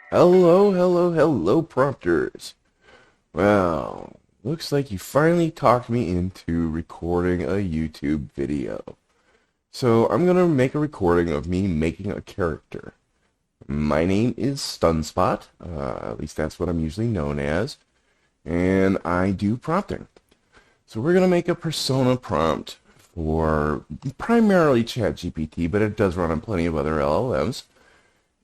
Hello, hello, hello, prompters. Well, looks like you finally talked me into recording a YouTube video. So I'm gonna make a recording of me making a character. My name is Stunspot, at least that's what I'm usually known as, and I do prompting. So we're gonna make a persona prompt for primarily Chatgpt, but it does run on plenty of other LLMs.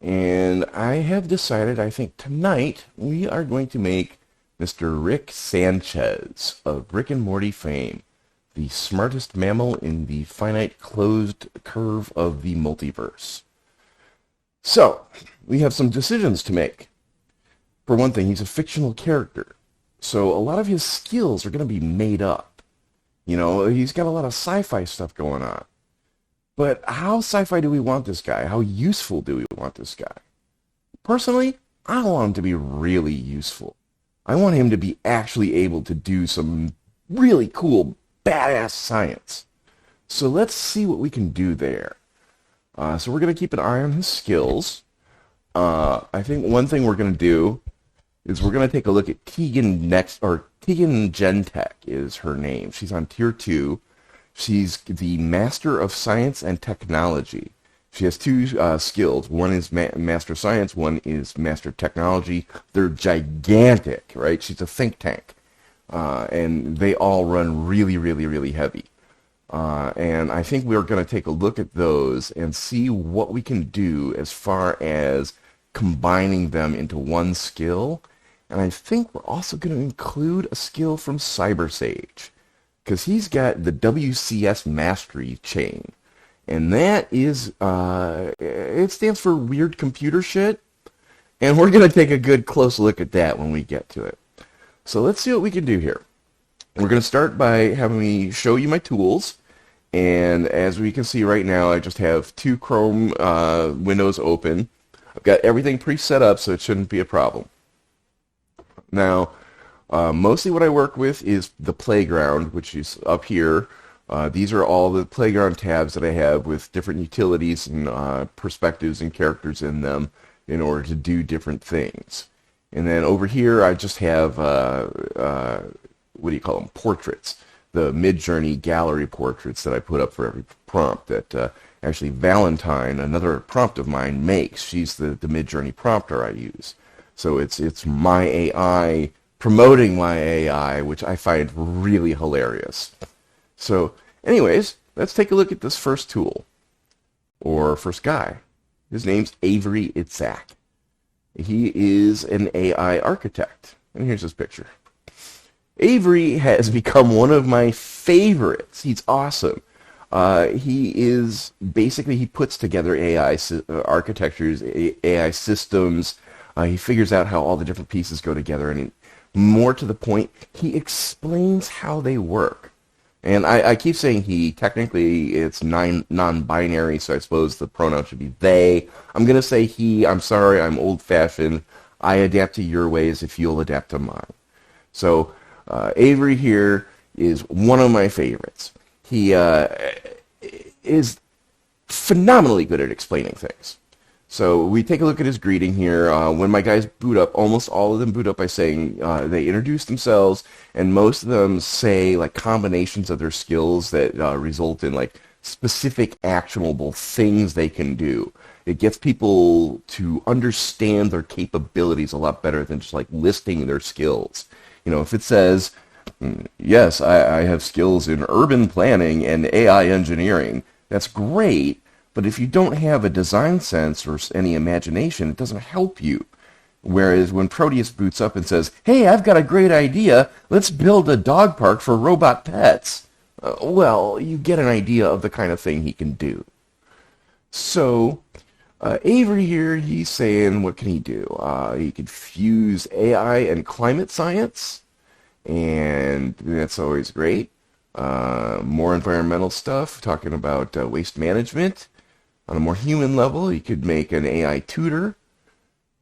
And I have decided, I think tonight, we are going to make Mr. Rick Sanchez of Rick and Morty fame, the smartest mammal in the finite closed curve of the multiverse. So, we have some decisions to make. For one thing, he's a fictional character, so a lot of his skills are going to be made up. You know, he's got a lot of sci-fi stuff going on. But how sci-fi do we want this guy? How useful do we want this guy? Personally, I want him to be really useful. I want him to be actually able to do some really cool, badass science. So let's see what we can do there. So we're going to keep an eye on his skills. I think one thing we're going to do is we're going to take a look at Tegan next, or Tegan Gentech is her name. She's on tier 2. She's the Master of Science and Technology. She has two skills. One is Master Science, one is Master Technology. They're gigantic, right? She's a think tank. And they all run really, really, really heavy. And I think we're going to take a look at those and see what we can do as far as combining them into one skill. And I think we're also going to include a skill from Cyber Sage, because he's got the WCS Mastery chain. And that is, it stands for Weird Computer Shit. And we're going to take a good close look at that when we get to it. So let's see what we can do here. We're going to start by having me show you my tools. And as we can see right now, I just have two Chrome windows open. I've got everything pre-set up, so it shouldn't be a problem. Now, mostly what I work with is the PlayGround, which is up here. These are all the PlayGround tabs that I have with different utilities and perspectives and characters in them in order to do different things. And then over here I just have, what do you call them, portraits. The Mid-Journey gallery portraits that I put up for every prompt that actually Valentine, another prompt of mine, makes. She's the Mid-Journey prompter I use. So it's my AI promoting my AI, which I find really hilarious. So, anyways, let's take a look at this first tool, or first guy. His name's Avery Itzhak. He is an AI architect. And here's his picture. Avery has become one of my favorites. He's awesome. He puts together AI architectures, AI systems. He figures out how all the different pieces go together, and more to the point, he explains how they work. And I keep saying he. Technically, it's non-binary, so I suppose the pronoun should be they. I'm going to say he. I'm sorry, I'm old-fashioned. I adapt to your ways if you'll adapt to mine. So Avery here is one of my favorites. He is phenomenally good at explaining things. So we take a look at his greeting here. When my guys boot up, almost all of them boot up by saying they introduce themselves, and most of them say like combinations of their skills that result in like specific actionable things they can do. It gets people to understand their capabilities a lot better than just like listing their skills. You know, if it says, yes, I have skills in urban planning and AI engineering, that's great. But if you don't have a design sense or any imagination, it doesn't help you. Whereas when Proteus boots up and says, hey, I've got a great idea, let's build a dog park for robot pets. Well, you get an idea of the kind of thing he can do. So, Avery here, he's saying, what can he do? He can fuse AI and climate science, and that's always great. More environmental stuff, talking about waste management. On a more human level, you could make an AI tutor.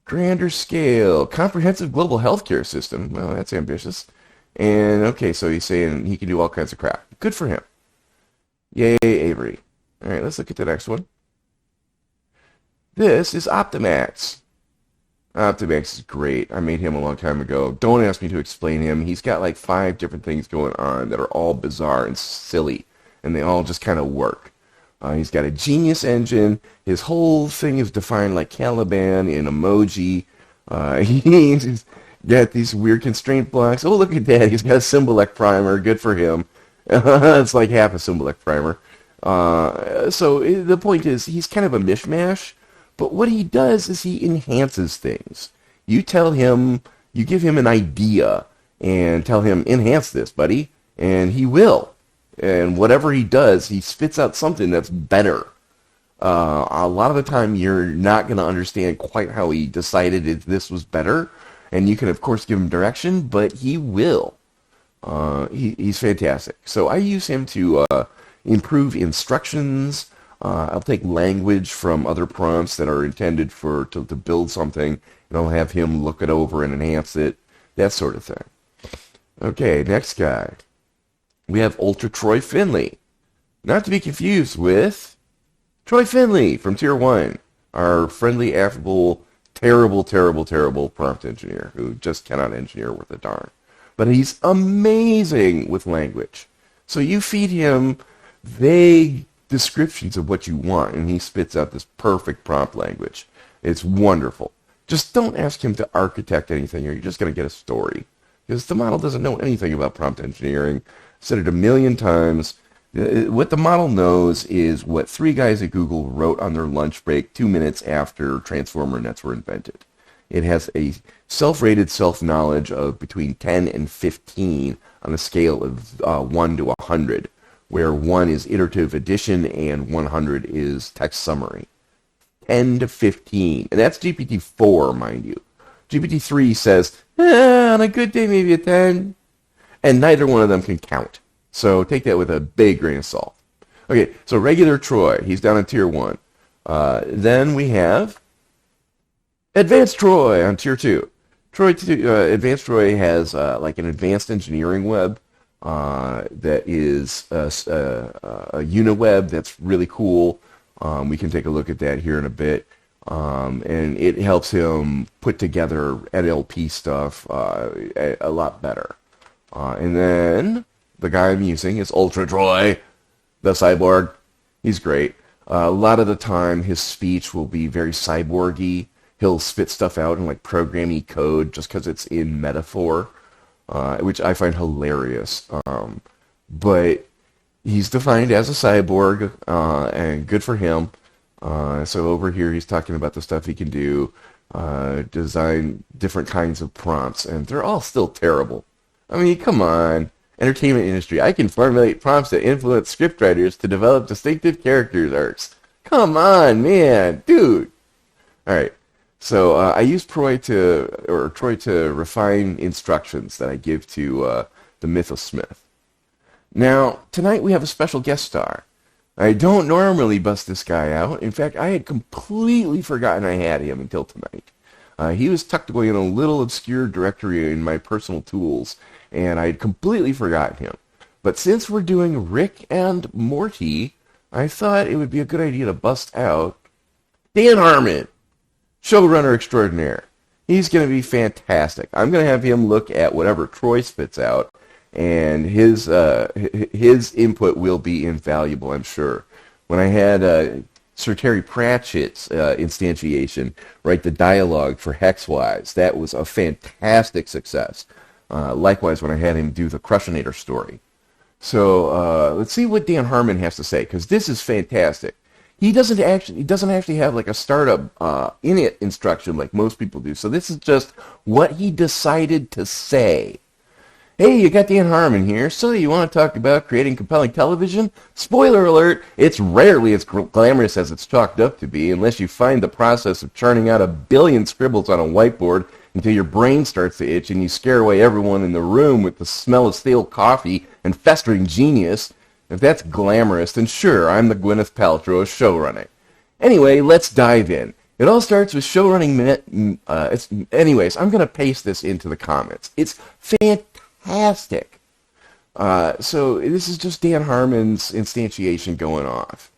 Grander scale, comprehensive global healthcare system. Well, that's ambitious. And, okay, so he's saying he can do all kinds of crap. Good for him. Yay, Avery. All right, let's look at the next one. This is Optimax. Optimax is great. I made him a long time ago. Don't ask me to explain him. He's got like 5 different things going on that are all bizarre and silly, and they all just kind of work. He's got a genius engine. His whole thing is defined like Caliban in emoji. He's got these weird constraint blocks. Oh, look at that. He's got a Symbolect primer. Good for him. It's like half a Symbolect primer. The point is, he's kind of a mishmash. But what he does is he enhances things. You tell him, you give him an idea, and tell him, enhance this, buddy, and he will. And whatever he does, he spits out something that's better. A lot of the time, you're not going to understand quite how he decided this was better, and you can, of course, give him direction, but he will. He's fantastic. So I use him to improve instructions. I'll take language from other prompts that are intended to build something, and I'll have him look it over and enhance it, that sort of thing. Okay, next guy. We have Ultra Troy Finley. Not to be confused with Troy Finley from Tier 1, our friendly, affable, terrible, terrible, terrible prompt engineer who just cannot engineer worth a darn. But he's amazing with language. So you feed him vague descriptions of what you want, and he spits out this perfect prompt language. It's wonderful. Just don't ask him to architect anything, or you're just going to get a story. Because the model doesn't know anything about prompt engineering. I've said it a million times. What the model knows is what 3 guys at Google wrote on their lunch break 2 minutes after transformer nets were invented. It has a self-rated self-knowledge of between 10 and 15 on a scale of 1 to 100, where 1 is iterative addition and 100 is text summary. 10 to 15. And that's GPT-4, mind you. GPT-3 says, on a good day, maybe a 10. And neither one of them can count. So take that with a big grain of salt. Okay, so regular Troy. He's down in Tier 1. Then we have Advanced Troy on Tier 2. Advanced Troy has like an advanced engineering web that is a uniweb that's really cool. We can take a look at that here in a bit. And it helps him put together NLP stuff a lot better. And then the guy I'm using is Ultra Troy, the cyborg. He's great. A lot of the time, his speech will be very cyborgy. He'll spit stuff out in like programmy code just because it's in metaphor, which I find hilarious. But he's defined as a cyborg, and good for him. So over here, he's talking about the stuff he can do, design different kinds of prompts, and they're all still terrible. I mean, come on. Entertainment industry. I can formulate prompts that influence scriptwriters to develop distinctive characters arcs. Come on, man. Dude. All right. So I use Troy to refine instructions that I give to the MythoSmith. Now, tonight we have a special guest star. I don't normally bust this guy out. In fact, I had completely forgotten I had him until tonight. He was tucked away in a little obscure directory in my personal tools, and I had completely forgotten him. But since we're doing Rick and Morty, I thought it would be a good idea to bust out Dan Harmon, showrunner extraordinaire. He's going to be fantastic. I'm going to have him look at whatever Troy spits out, and his input will be invaluable, I'm sure. When I had Sir Terry Pratchett's instantiation write the dialogue for Hexwise, that was a fantastic success. Likewise, when I had him do the Crushinator story. So let's see what Dan Harmon has to say, because this is fantastic. He doesn't actually have like a startup init instruction like most people do. So this is just what he decided to say. Hey, you got Dan Harmon here. So you want to talk about creating compelling television? Spoiler alert, it's rarely as glamorous as it's chalked up to be unless you find the process of churning out 1 billion scribbles on a whiteboard until your brain starts to itch and you scare away everyone in the room with the smell of stale coffee and festering genius. If that's glamorous, then sure, I'm the Gwyneth Paltrow of showrunning. Anyway, let's dive in. It all starts with showrunning. Anyways, I'm going to paste this into the comments. It's fantastic. So this is just Dan Harmon's instantiation going off.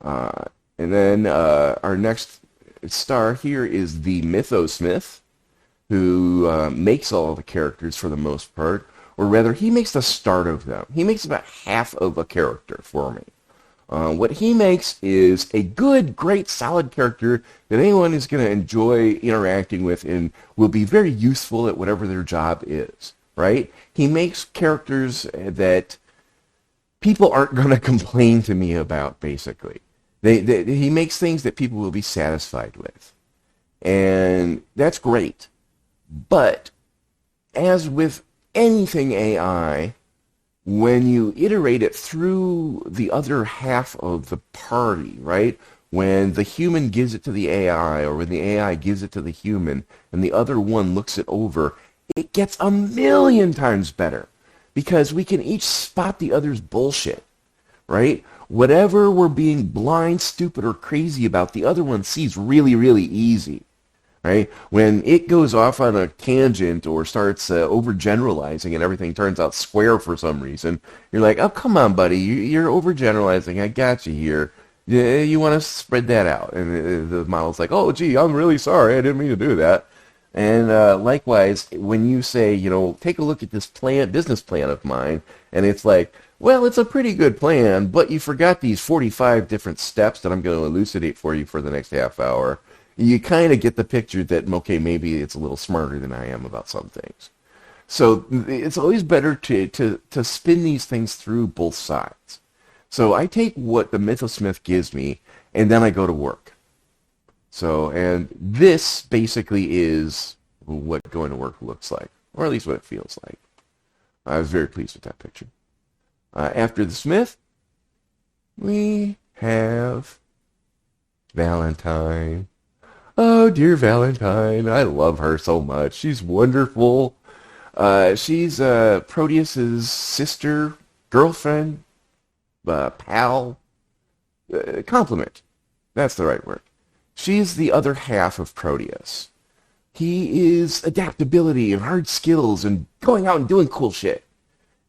And then our next star here is the MythoSmith, who makes all the characters for the most part, or rather, he makes the start of them. He makes about half of a character for me. What he makes is a good, great, solid character that anyone is going to enjoy interacting with and will be very useful at whatever their job is, right? He makes characters that people aren't going to complain to me about, basically. He makes things that people will be satisfied with. And that's great. But as with anything AI, when you iterate it through the other half of the party, right? When the human gives it to the AI, or when the AI gives it to the human, and the other one looks it over, it gets a million times better. Because we can each spot the other's bullshit, right? Whatever we're being blind, stupid, or crazy about, the other one sees really, really easy. Right? When it goes off on a tangent or starts overgeneralizing and everything turns out square for some reason, you're like, oh, come on, buddy, you're overgeneralizing. I got you here. You want to spread that out. And the model's like, oh, gee, I'm really sorry. I didn't mean to do that. And likewise, when you say, take a look at this business plan of mine, and it's like, well, it's a pretty good plan, but you forgot these 45 different steps that I'm going to elucidate for you for the next half hour. You kind of get the picture that, okay, maybe it's a little smarter than I am about some things. So it's always better to spin these things through both sides. So I take what the MythoSmith gives me, and then I go to work. So, and this basically is what going to work looks like, or at least what it feels like. I was very pleased with that picture. After the Smith, we have Valentine. Oh, dear Valentine. I love her so much. She's wonderful. She's Proteus's sister, girlfriend, pal, compliment. That's the right word. She's the other half of Proteus. He is adaptability and hard skills and going out and doing cool shit.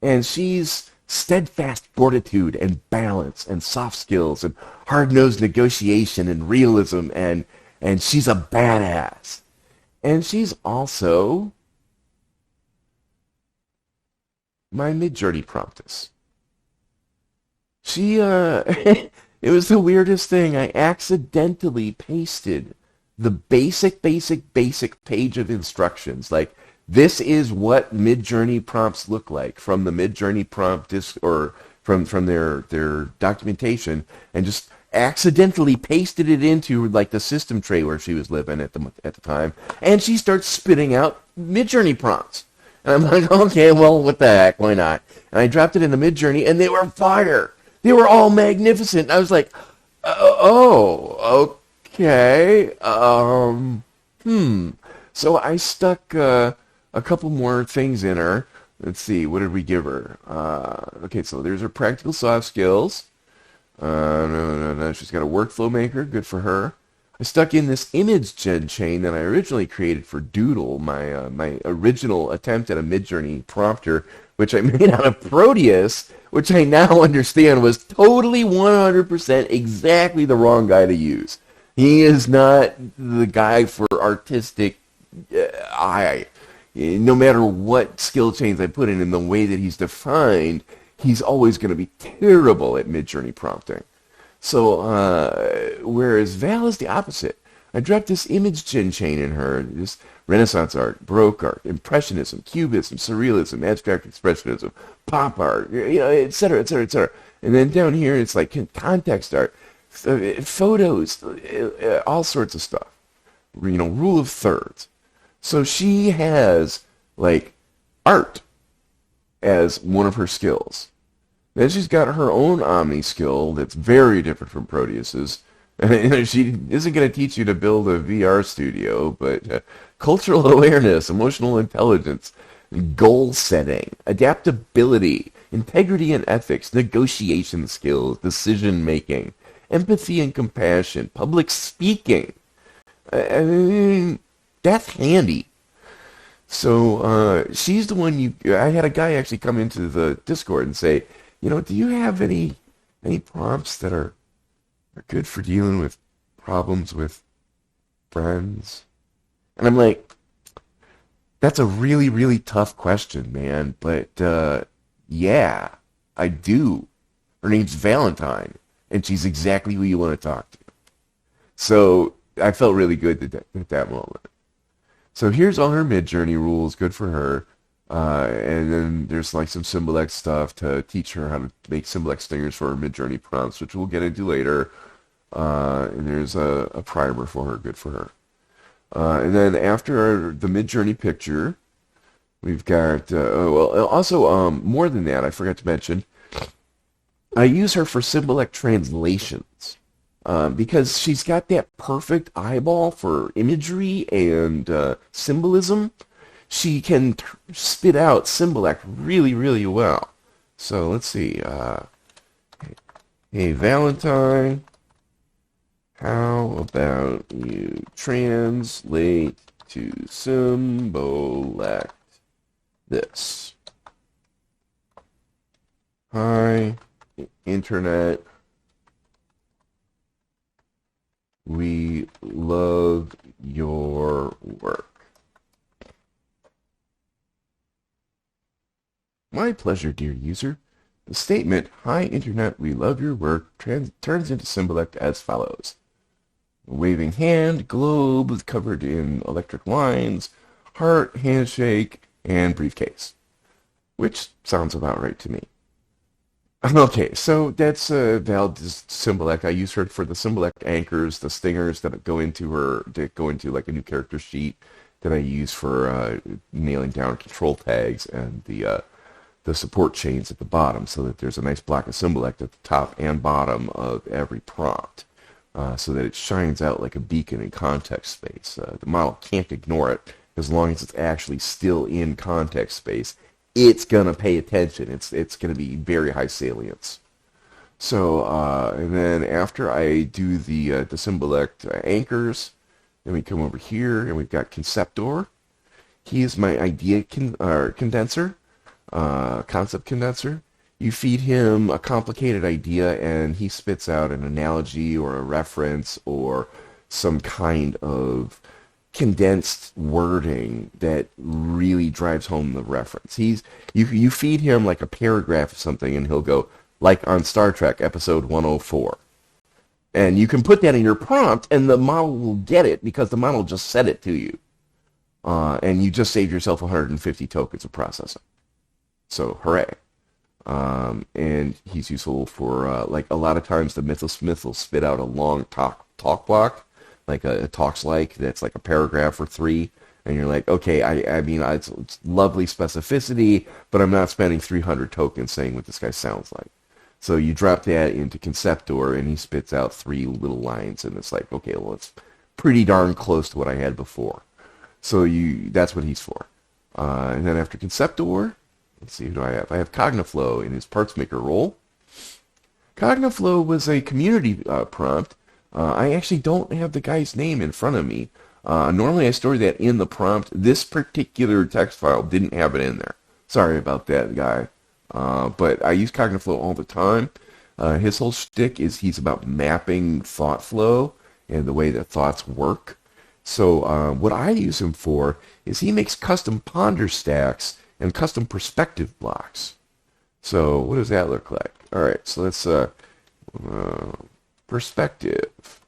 And she's steadfast fortitude and balance and soft skills and hard-nosed negotiation and realism, and she's a badass. And she's also my Midjourney promptess. She, it was the weirdest thing. I accidentally pasted the basic page of instructions. Like, this is what Midjourney prompts look like from the Midjourney prompt or from their documentation, and just accidentally pasted it into like the system tray where she was living at the time, and she starts spitting out Midjourney prompts. And I'm like, okay, well, what the heck, why not? And I dropped it in the Midjourney, and they were fire. They were all magnificent. I was like, oh, okay, So I stuck a couple more things in her. Let's see, what did we give her? Okay, so there's her practical soft skills. No. She's got a workflow maker. Good for her. I stuck in this image gen chain that I originally created for Doodle, my original attempt at a Midjourney prompter, which I made out of Proteus, which I now understand was totally 100% exactly the wrong guy to use. He is not the guy for artistic eye. No matter what skill chains I put in the way that he's defined, he's always going to be terrible at Midjourney prompting. So, whereas Val is the opposite. I dropped this image gen chain in her, this Renaissance art, Baroque art, Impressionism, Cubism, Surrealism, Abstract Expressionism, Pop art, et cetera, et cetera, et cetera. And then down here, it's like context art, photos, all sorts of stuff. Rule of thirds. So she has, like, art as one of her skills. Then she's got her own Omni skill that's very different from Proteus's. And she isn't going to teach you to build a VR studio, but cultural awareness, emotional intelligence, goal setting, adaptability, integrity and ethics, negotiation skills, decision making, empathy and compassion, public speaking. I mean, that's handy. So she's the one I had a guy actually come into the Discord and say, do you have any prompts that are good for dealing with problems with friends? And I'm like, that's a really, really tough question, man. But yeah, I do. Her name's Valentine, and she's exactly who you want to talk to. So I felt really good at that moment. So here's all her mid-journey rules, good for her. And then there's like some Symbol stuff to teach her how to make Symbol stingers for her mid-journey prompts, which we'll get into later. And there's a primer for her, good for her. And then after the mid-journey picture, we've got, well, also, more than that, I forgot to mention, I use her for Symbol translations. Because she's got that perfect eyeball for imagery and symbolism. She can spit out Symbol really, really well. So let's see. Hey, Valentine, how about you translate to Symbol this? Hi, Internet. We love your work. My pleasure, dear user. The statement, "Hi Internet, we love your work," turns into Symbol as follows. A waving hand, globe covered in electric lines, heart, handshake, and briefcase. Which sounds about right to me. Okay, so that's Val's Symbol. I use her for the Symbol anchors, the stingers that go into like a new character sheet that I use for nailing down control tags, and the support chains at the bottom, so that there's a nice block of Symbol at the top and bottom of every prompt, so that it shines out like a beacon in context space. The model can't ignore it as long as it's actually still in context space. It's gonna pay attention. It's gonna be very high salience. So and then after I do the Symbol anchors, then we come over here and we've got Conceptor. He is my idea condenser, concept condenser. You feed him a complicated idea and he spits out an analogy or a reference or some kind of condensed wording that really drives home the reference. You feed him like a paragraph of something and he'll go, like on Star Trek episode 104. And you can put that in your prompt and the model will get it because the model just said it to you. And you just saved yourself 150 tokens of processing. So hooray. And he's useful for, like a lot of times the MythoSmith will spit out a long talk block, like a talks like that's like a paragraph or three, and you're like, okay, I mean, it's lovely specificity, but I'm not spending 300 tokens saying what this guy sounds like. So you drop that into Conceptor, and he spits out 3 little lines, and it's like, okay, well, it's pretty darn close to what I had before. So that's what he's for. And then after Conceptor, let's see, who do I have? I have Cogniflow in his parts maker role. Cogniflow was a community prompt. I actually don't have the guy's name in front of me. Normally I store that in the prompt. This particular text file didn't have it in there. Sorry about that, guy. But I use Cogniflow all the time. His whole shtick is he's about mapping thought flow and the way that thoughts work. So what I use him for is he makes custom ponder stacks and custom perspective blocks. So what does that look like? All right, so let's perspective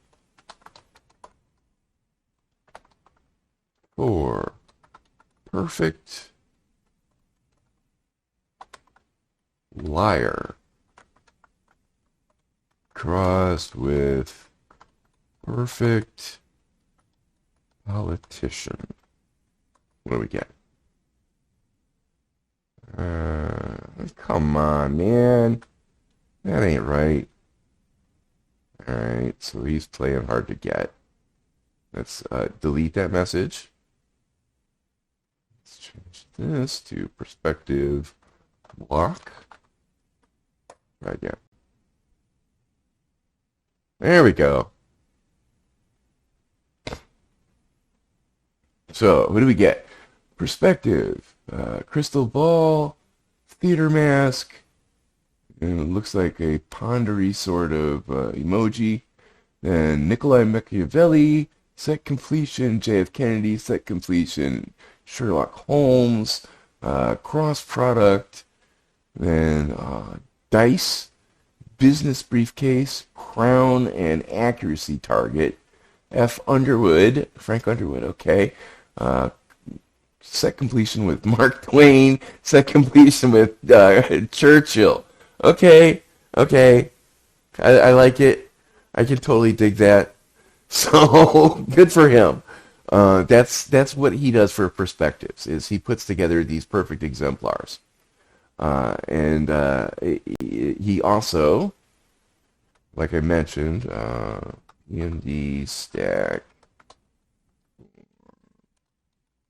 for perfect liar crossed with perfect politician. What do we get? Come on, man. That ain't right. Alright, so he's playing hard to get. Let's delete that message. Let's change this to perspective block. Right, yeah. There we go. So, what do we get? Perspective, crystal ball, theater mask, and it looks like a pondery sort of emoji. Then Nikolai Machiavelli, set completion, J.F. Kennedy, set completion, Sherlock Holmes, cross product, then dice, business briefcase, crown, and accuracy target. F. Underwood, Frank Underwood, okay. Set completion with Mark Twain, set completion with Churchill. Okay, okay. I like it. I can totally dig that. So good for him. That's what he does for perspectives. Is he puts together these perfect exemplars, and he also, like I mentioned, in the stack,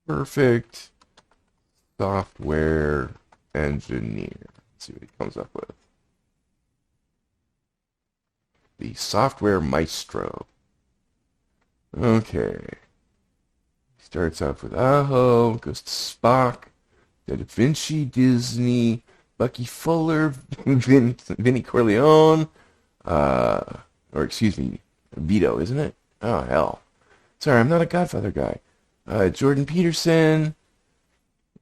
perfect software engineer. Let's see what he comes up with. The software maestro. Okay. Starts off with Aho, goes to Spock, Da Vinci, Disney, Bucky Fuller, Vinnie Corleone, or excuse me, Vito, isn't it? Oh, hell. Sorry, I'm not a Godfather guy. Jordan Peterson,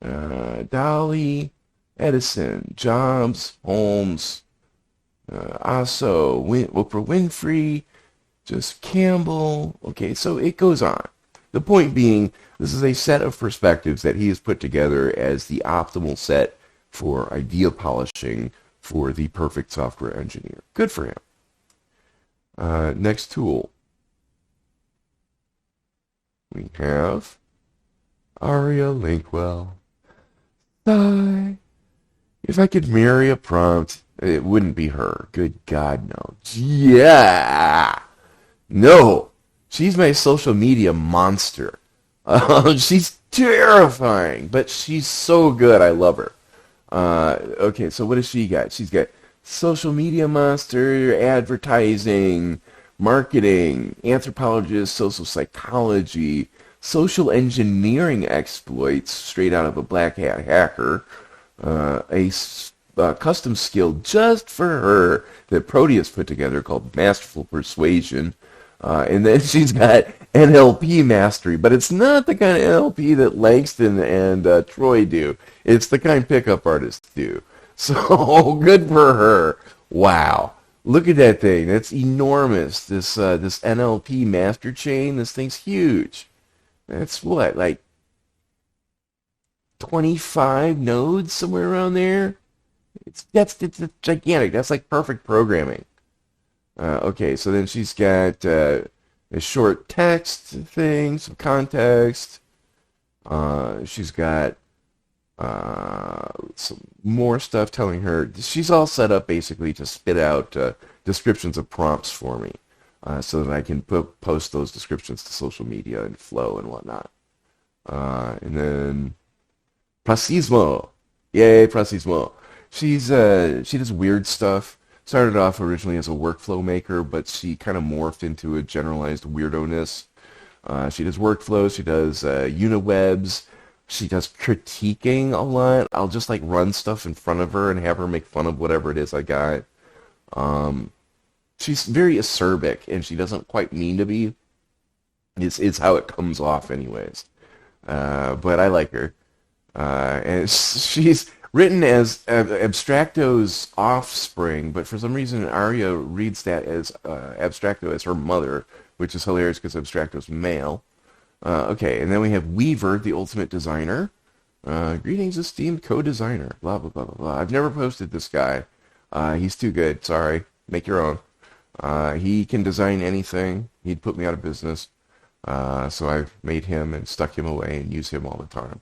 Dolly, Edison, Jobs, Holmes, Oprah Winfrey, Just Campbell. Okay, so it goes on. The point being, this is a set of perspectives that he has put together as the optimal set for idea polishing for the perfect software engineer. Good for him. Next tool. We have Aria Linkwell. Sigh. If I could marry a prompt, it wouldn't be her. Good God, no. Yeah. No. She's my social media monster. She's terrifying, but she's so good. I love her. Okay, so what does she got? She's got social media monster, advertising, marketing, anthropologist, social psychology, social engineering exploits, straight out of a black hat hacker, a custom skill just for her that Proteus put together called Masterful Persuasion. And then she's got NLP mastery, but it's not the kind of NLP that Langston and Troy do. It's the kind pickup artists do. So good for her. Wow. Look at that thing. That's enormous. This NLP master chain, this thing's huge. That's what, like 25 nodes, somewhere around there? It's gigantic. That's like perfect programming. Okay, so then she's got a short text thing, some context. She's got some more stuff telling her. She's all set up basically to spit out descriptions of prompts for me, so that I can post those descriptions to social media and flow and whatnot. And then Pracismo. Yay, Pracismo. She does weird stuff. Started off originally as a workflow maker, but she kind of morphed into a generalized weirdo-ness. She does workflows, she does uniwebs, she does critiquing a lot. I'll just like run stuff in front of her and have her make fun of whatever it is I got. She's very acerbic, and she doesn't quite mean to be. It's how it comes off anyways. But I like her. And she's written as Abstracto's offspring, but for some reason Aria reads that as Abstracto as her mother, which is hilarious because Abstracto's male. Okay, and then we have Weaver, the ultimate designer. Greetings, esteemed co-designer. Blah, blah, blah, blah, blah. I've never posted this guy. He's too good. Sorry. Make your own. He can design anything. He'd put me out of business. So I made him and stuck him away and use him all the time.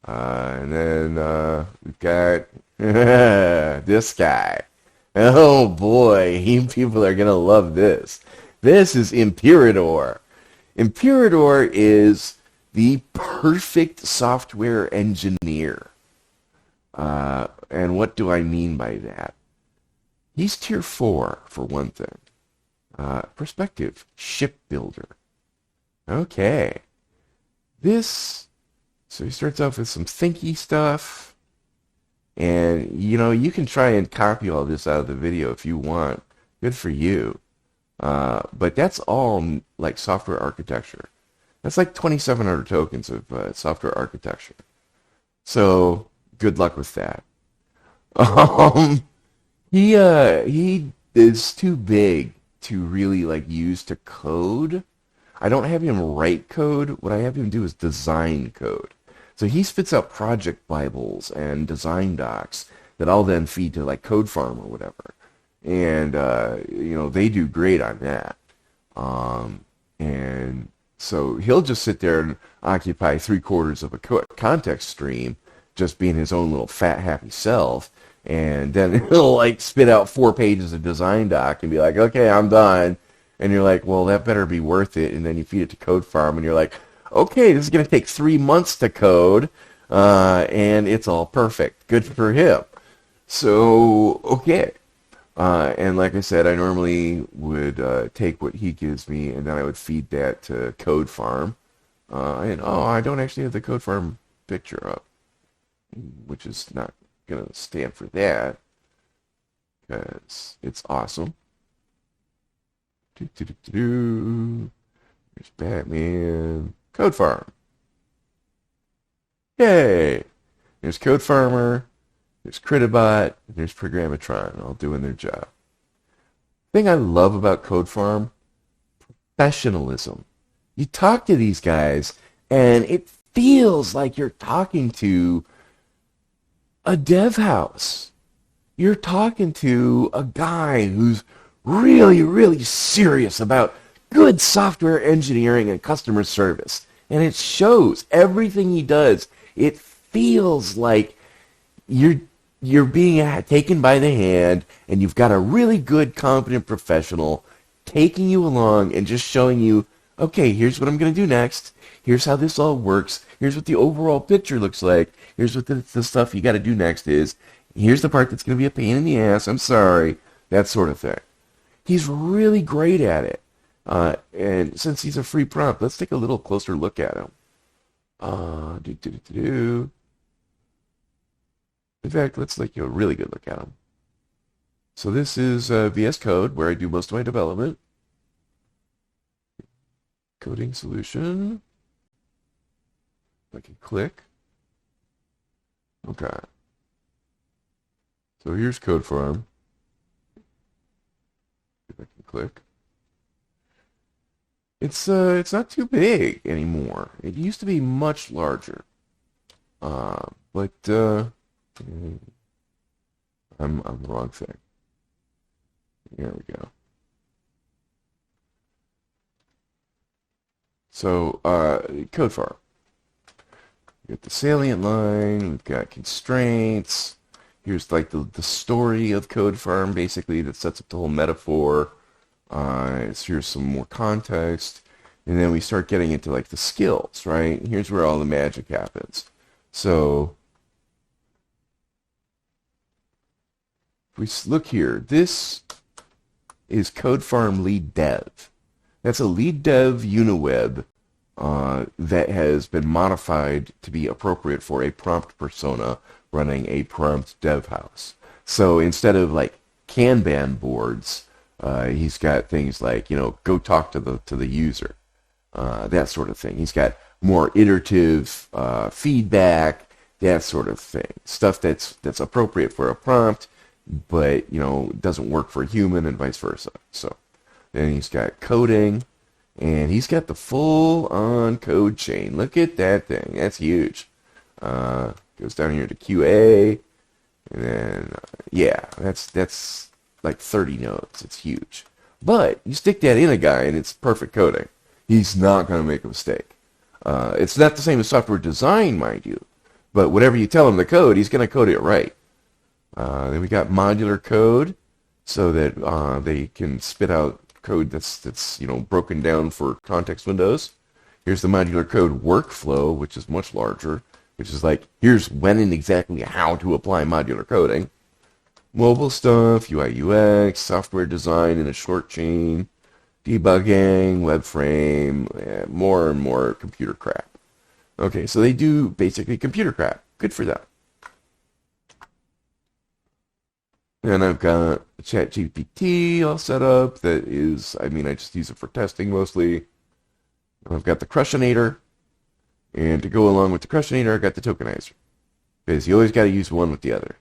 And then we've got this guy. Oh boy, people are gonna love this. This is Imperador. Imperador is the perfect software engineer. And what do I mean by that? He's tier 4 for one thing. Perspective, shipbuilder. Okay. So he starts off with some thinky stuff, and you can try and copy all this out of the video if you want. Good for you. But that's all like software architecture. That's like 2,700 tokens of software architecture. So good luck with that. Um, he is too big to really like use to code. I don't have him write code. What I have him do is design code. So he spits out project bibles and design docs that I'll then feed to like Code Farm or whatever. And they do great on that. And so he'll just sit there and occupy three-quarters of a context stream, just being his own little fat, happy self. And then he'll like spit out 4 pages of design doc and be like, okay, I'm done. And you're like, well, that better be worth it. And then you feed it to Code Farm and you're like, okay, this is going to take 3 months to code. And it's all perfect. Good for him. So, okay. And like I said, I normally would take what he gives me, and then I would feed that to Code Farm. I don't actually have the Code Farm picture up, which is not going to stand for that, because it's awesome. There's Batman. Code Farm. Yay! There's Code Farmer. There's Critibot, and there's Programmatron, all doing their job. The thing I love about Code Farm, professionalism. You talk to these guys, and it feels like you're talking to a dev house. You're talking to a guy who's really, really serious about good software engineering and customer service. And it shows everything he does. It feels like you're being taken by the hand, and you've got a really good, competent professional taking you along and just showing you, okay, here's what I'm going to do next. Here's how this all works. Here's what the overall picture looks like. Here's what the stuff you got to do next is. Here's the part that's going to be a pain in the ass. I'm sorry. That sort of thing. He's really great at it. And since he's a free prompt, let's take a little closer look at him. In fact, let's take a really good look at them. So this is VS Code, where I do most of my development. Coding solution. I can click. Okay. So here's Code Farm. If I can click. It's not too big anymore. It used to be much larger. But I'm the wrong thing. There we go. So, Code Farm. We've got the salient line, we've got constraints. Here's like the story of Code Farm, basically, that sets up the whole metaphor. Here's some more context. And then we start getting into like the skills, right? Here's where all the magic happens. So, if we look here, this is Code Farm Lead Dev. That's a lead dev uniweb that has been modified to be appropriate for a prompt persona running a prompt dev house. So instead of like Kanban boards, he's got things like, go talk to the user, that sort of thing. He's got more iterative feedback, that sort of thing. Stuff that's appropriate for a prompt, but doesn't work for a human, and vice versa. So then he's got coding, and he's got the full-on code chain. Look at that thing. That's huge. Goes down here to QA, and then yeah, that's like 30 nodes. It's huge. But you stick that in a guy, and it's perfect coding. He's not going to make a mistake. It's not the same as software design, mind you, but whatever you tell him to code, he's going to code it right. Then we got modular code, so that they can spit out code that's broken down for context windows. Here's the modular code workflow, which is much larger, which is like, here's when and exactly how to apply modular coding. Mobile stuff, UI UX, software design in a short chain, debugging, web frame, more and more computer crap. Okay, so they do basically computer crap. Good for them. And I've got Chatgpt all set up. That is, I just use it for testing mostly. I've got the Crushinator, and to go along with the Crushinator, I've got the Tokenizer. Because you always got to use one with the other.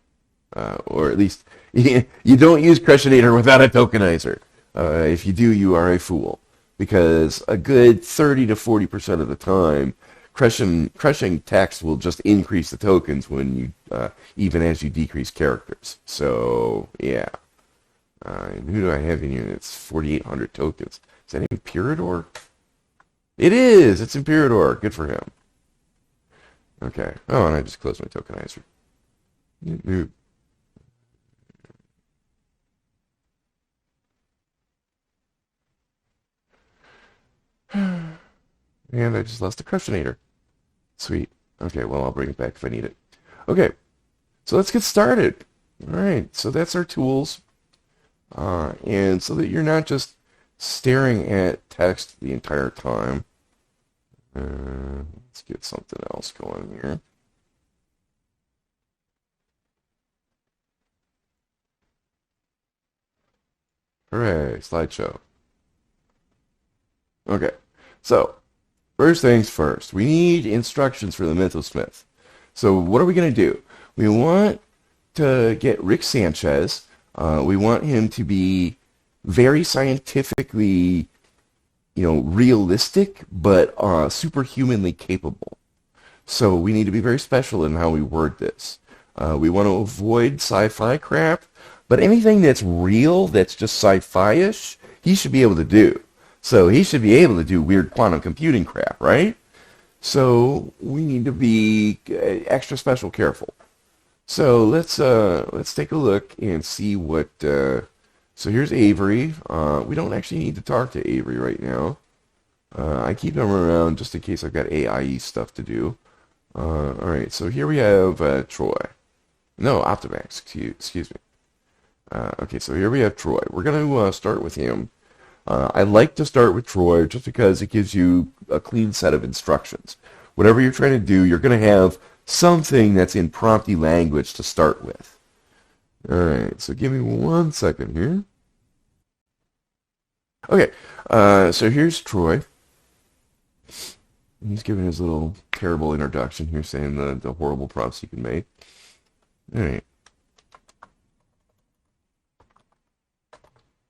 Or at least, you don't use Crushinator without a Tokenizer. If you do, you are a fool. Because a good 30 to 40% of the time, crushing text will just increase the tokens when you, even as you decrease characters. So, yeah. Who do I have in here? It's 4,800 tokens. Is that Imperador? It is! It's Imperador. Good for him. Okay. Oh, and I just closed my tokenizer. And I just lost the Crushinator. Sweet. Okay, well, I'll bring it back if I need it. Okay, so let's get started. All right, so that's our tools. And so that you're not just staring at text the entire time. Let's get something else going here. Hooray, slideshow. Okay, so first things first, we need instructions for the MythoSmith. So what are we going to do? We want to get Rick Sanchez. We want him to be very scientifically, realistic, but superhumanly capable. So we need to be very special in how we word this. We want to avoid sci-fi crap, but anything that's real, that's just sci-fi-ish, he should be able to do. So he should be able to do weird quantum computing crap, right? So we need to be extra special careful. So let's take a look and see what. So here's Avery. We don't actually need to talk to Avery right now. I keep him around just in case I've got AIE stuff to do. All right. So here we have Troy. No, Optimax. Excuse me. Okay. So here we have Troy. We're gonna start with him. I like to start with Troy just because it gives you a clean set of instructions. Whatever you're trying to do, you're going to have something that's in prompty language to start with. Alright, so give me 1 second here. Okay, so here's Troy. He's giving his little terrible introduction here, saying the horrible prompts he can make. Alright.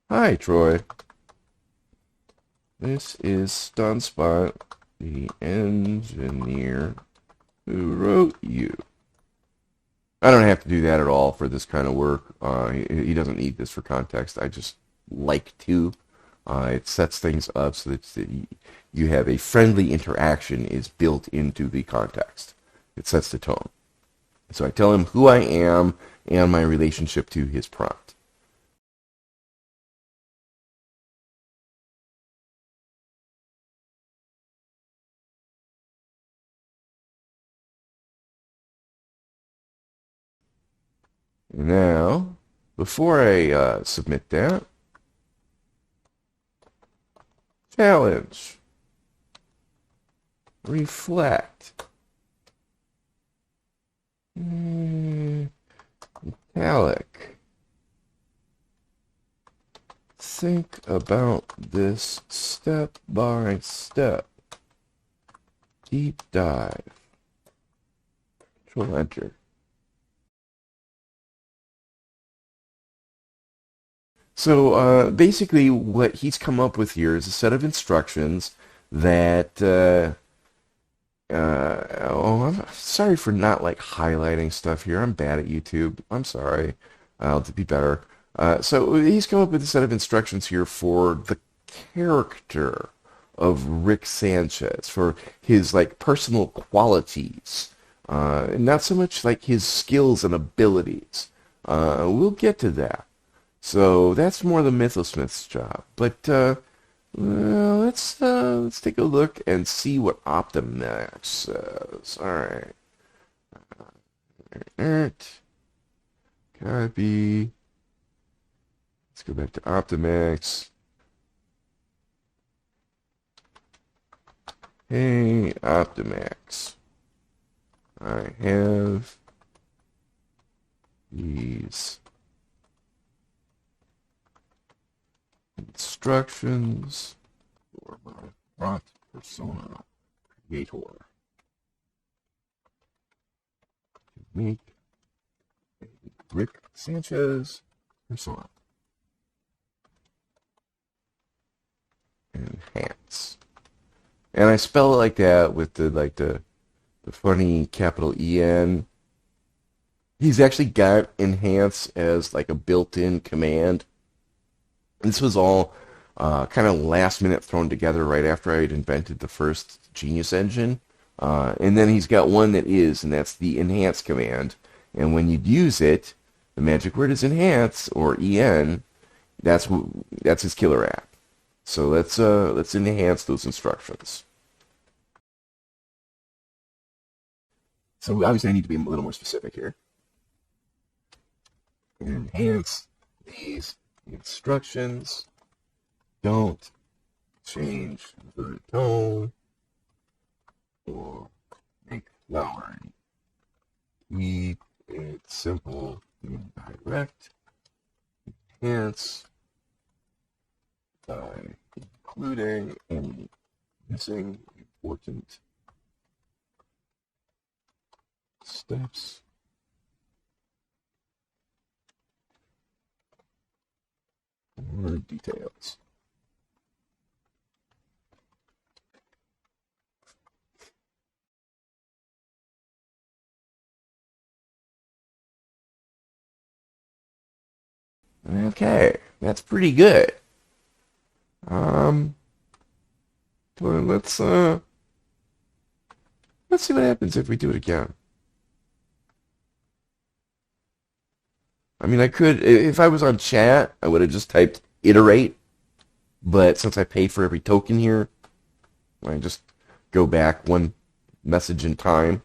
Hi, Troy. This is Stunspot, the engineer who wrote you. I don't have to do that at all for this kind of work. He doesn't need this for context. I just like to. It sets things up so that you have a friendly interaction is built into the context. It sets the tone. So I tell him who I am and my relationship to his prompt. Now, before I submit that, challenge, reflect, italic, think about this step by step, deep dive, Control Enter. So basically what he's come up with here is a set of instructions that, oh, I'm sorry for not like highlighting stuff here. I'm bad at YouTube. I'm sorry. I'll be better. So he's come up with a set of instructions here for the character of Rick Sanchez, for his like personal qualities, not so much like his skills and abilities. We'll get to that. So that's more the MythoSmith's job. But well, let's take a look and see what Optimax says. All right. Copy. Let's go back to Optimax. Hey, Optimax. I have these instructions for my prompt Persona Creator. Make a Rick Sanchez Persona. Enhance. And I spell it like that with the funny capital EN. He's actually got enhance as like a built-in command. This was all kind of last minute thrown together right after I had invented the first Genius engine. And then he's got one that is, and that's the enhance command. And when you use it, the magic word is enhance, or EN. That's his killer app. So let's enhance those instructions. So obviously I need to be a little more specific here. Enhance these instructions. Don't change the tone or make flowering. Keep it simple and direct. Enhance by including any missing important steps. Or details. Okay, that's pretty good. Let's see what happens if we do it again. I mean, I could, if I was on chat, I would have just typed iterate, but since I pay for every token here, I just go back one message in time,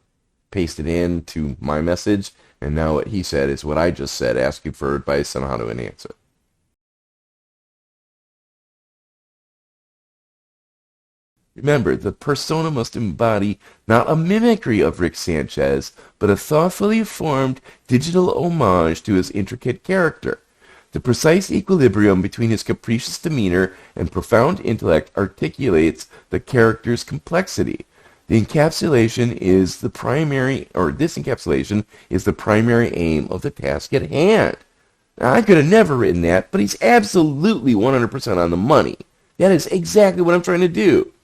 paste it in to my message, and now what he said is what I just said, asking for advice on how to enhance it. Remember, the persona must embody not a mimicry of Rick Sanchez, but a thoughtfully formed digital homage to his intricate character. The precise equilibrium between his capricious demeanor and profound intellect articulates the character's complexity. The encapsulation is the primary, or this encapsulation is the primary aim of the task at hand. Now, I could have never written that, but he's absolutely 100% on the money. That is exactly what I'm trying to do.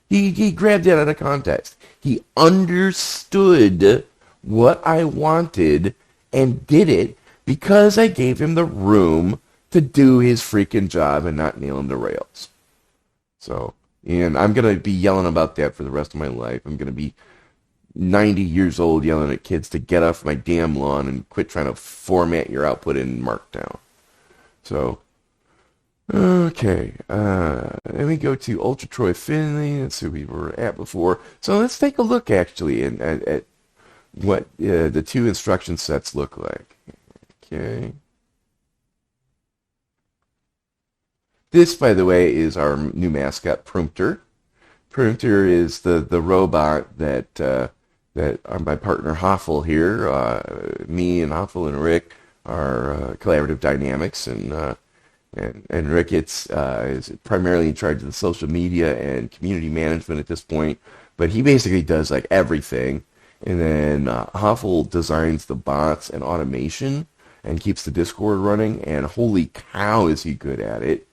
He grabbed that out of context. He understood what I wanted and did it because I gave him the room to do his freaking job and not nail him to rails. So, and I'm going to be yelling about that for the rest of my life. I'm going to be 90 years old yelling at kids to get off my damn lawn and quit trying to format your output in Markdown. So, okay, let me go to Ultra Troy Finley. Let's see where we were at before. So let's take a look, actually, at what the two instruction sets look like. Okay. This, by the way, is our new mascot, Prompter. Prompter is the robot that my partner Hoffel here, me and Hoffel and Rick are collaborative dynamics, and Rick is primarily in charge of the social media and community management at this point, but he basically does like everything. And then Hoffel designs the bots and automation and keeps the Discord running, and holy cow is he good at it.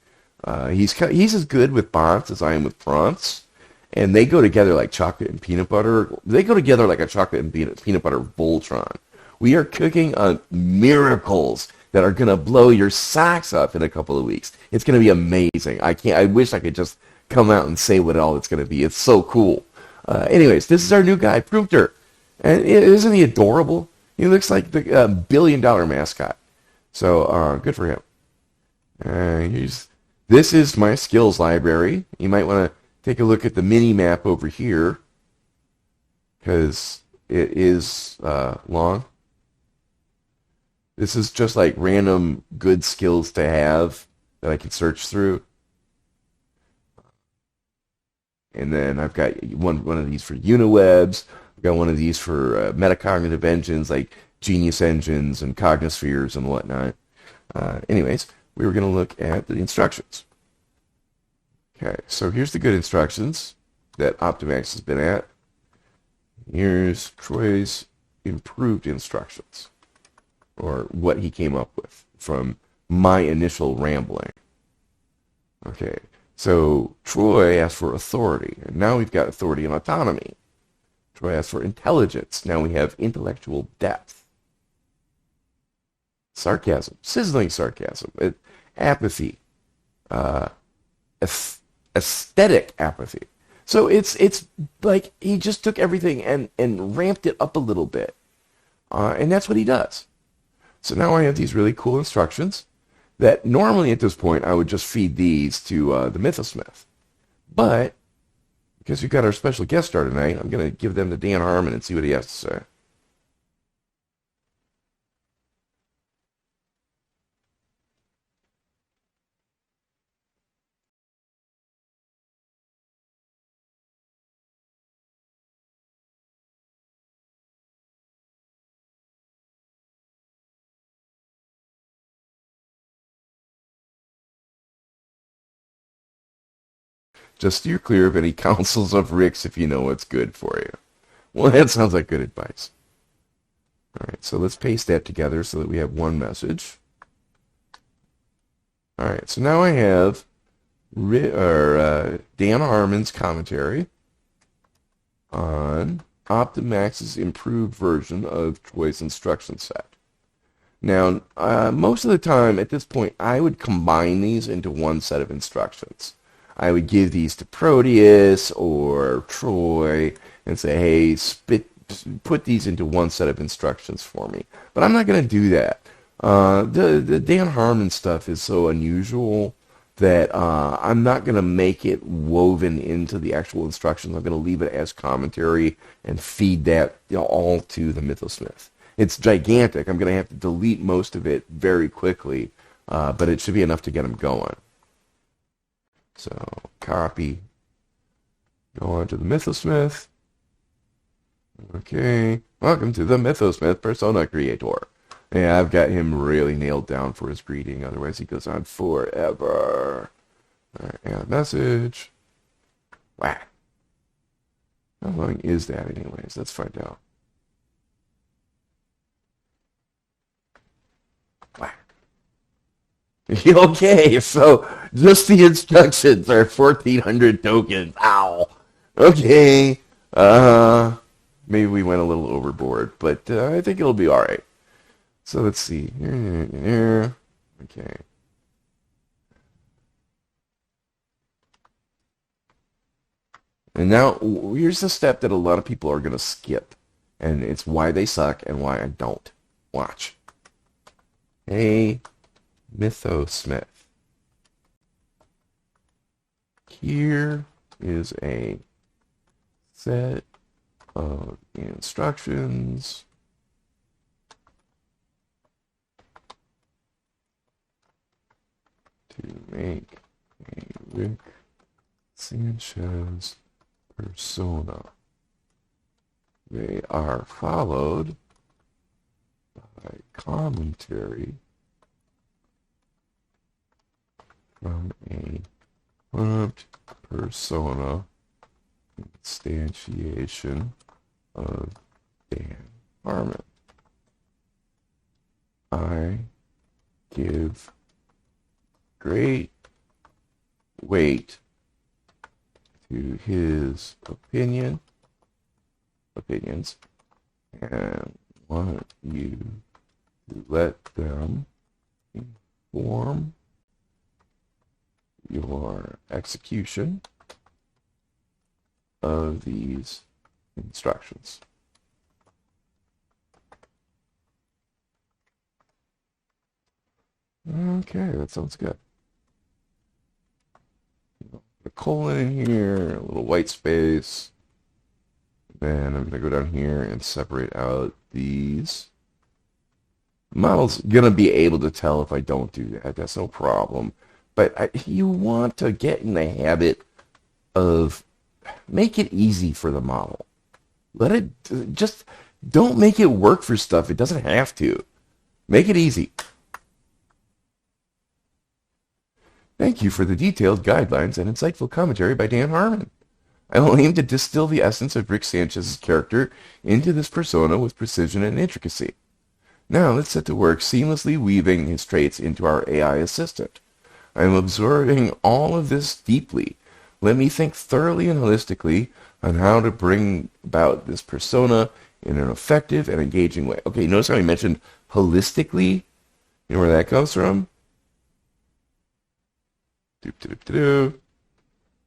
He's as good with bots as I am with prompts, and they go together like chocolate and peanut butter. They go together like a chocolate and peanut butter Voltron. We are cooking on miracles that are going to blow your socks off in a couple of weeks. It's going to be amazing. I wish I could just come out and say what all it's going to be. It's so cool. Anyways, this is our new guy, Prompter. And isn't he adorable? He looks like the $1 billion mascot. So, good for him. This is my skills library. You might want to take a look at the mini map over here, because it is long. This is just like random good skills to have that I can search through. And then I've got one of these for Uniwebs. I've got one of these for metacognitive engines like Genius engines and Cognispheres and whatnot. Anyways, we were going to look at the instructions. Okay, so here's the good instructions. that Optimax has been at. Here's Troy's improved instructions, or what he came up with from my initial rambling. Okay, so Troy asked for authority, and now we've got authority and autonomy. Troy asked for intelligence, now we have intellectual depth. Sarcasm, sizzling sarcasm, apathy, aesthetic apathy. So it's like he just took everything and ramped it up a little bit. And that's what he does. So now I have these really cool instructions that normally at this point I would just feed these to the MythoSmith. But because we've got our special guest star tonight, I'm going to give them to Dan Harmon and see what he has to say. Just steer clear of any counsels of Rick's if you know what's good for you. Well, that sounds like good advice. All right, so let's paste that together so that we have one message. All right, so now I have Dan Harmon's commentary on Optimax's improved version of Troy's instruction set. Now, most of the time at this point, I would combine these into one set of instructions. I would give these to Proteus or Troy and say, hey, put these into one set of instructions for me. But I'm not going to do that. The Dan Harmon stuff is so unusual that I'm not going to make it woven into the actual instructions. I'm going to leave it as commentary and feed that all to the MythoSmith. It's gigantic. I'm going to have to delete most of it very quickly, but it should be enough to get them going. So, copy. Go on to the MythoSmith. Okay. Welcome to the MythoSmith Persona Creator. Yeah, I've got him really nailed down for his greeting. Otherwise, he goes on forever. All right, add message. Whack. How long is that anyways? Let's find out. Whack. Okay, so just the instructions are 1,400 tokens. Ow. Okay. Maybe we went a little overboard, but I think it'll be all right. So let's see. Okay. And now here's the step that a lot of people are going to skip, and it's why they suck and why I don't. Watch. Hey, MythoSmith. Here is a set of instructions to make a Rick Sanchez persona. They are followed by commentary from a prompt persona instantiation of Dan Harmon. I give great weight to his opinions and want you to let them inform your execution of these instructions. Okay, that sounds good. A colon in here, a little white space. Then I'm going to go down here and separate out these. The model's going to be able to tell if I don't do that. That's no problem. But you want to get in the habit of make it easy for the model. Let it, just don't make it work for stuff it doesn't have to. Make it easy. Thank you for the detailed guidelines and insightful commentary by Dan Harmon. I will aim to distill the essence of Rick Sanchez's character into this persona with precision and intricacy. Now let's set to work seamlessly weaving his traits into our AI assistant. I am absorbing all of this deeply. Let me think thoroughly and holistically on how to bring about this persona in an effective and engaging way. Okay, notice how I mentioned holistically? You know where that comes from? Doop-doop-doop-doop.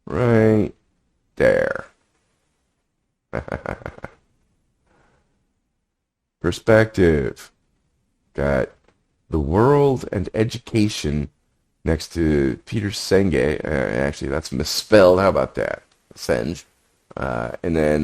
Right there. Perspective. Got the world and education next to Peter Senge. Actually, that's misspelled. How about that? Senge. And then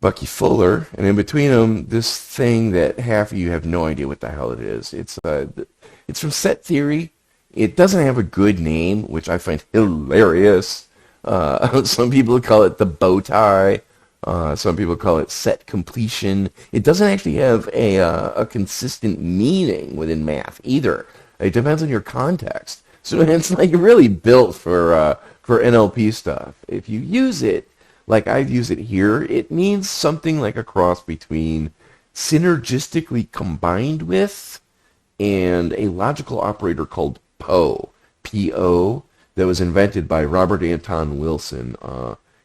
Bucky Fuller. And in between them, this thing that half of you have no idea what the hell it is. It's from Set Theory. It doesn't have a good name, which I find hilarious. Some people call it the bow tie. Some people call it set completion. It doesn't actually have a consistent meaning within math either. It depends on your context. So it's like really built for NLP stuff. If you use it like I've used it here, it means something like a cross between synergistically combined with and a logical operator called PO, P-O, that was invented by Robert Anton Wilson.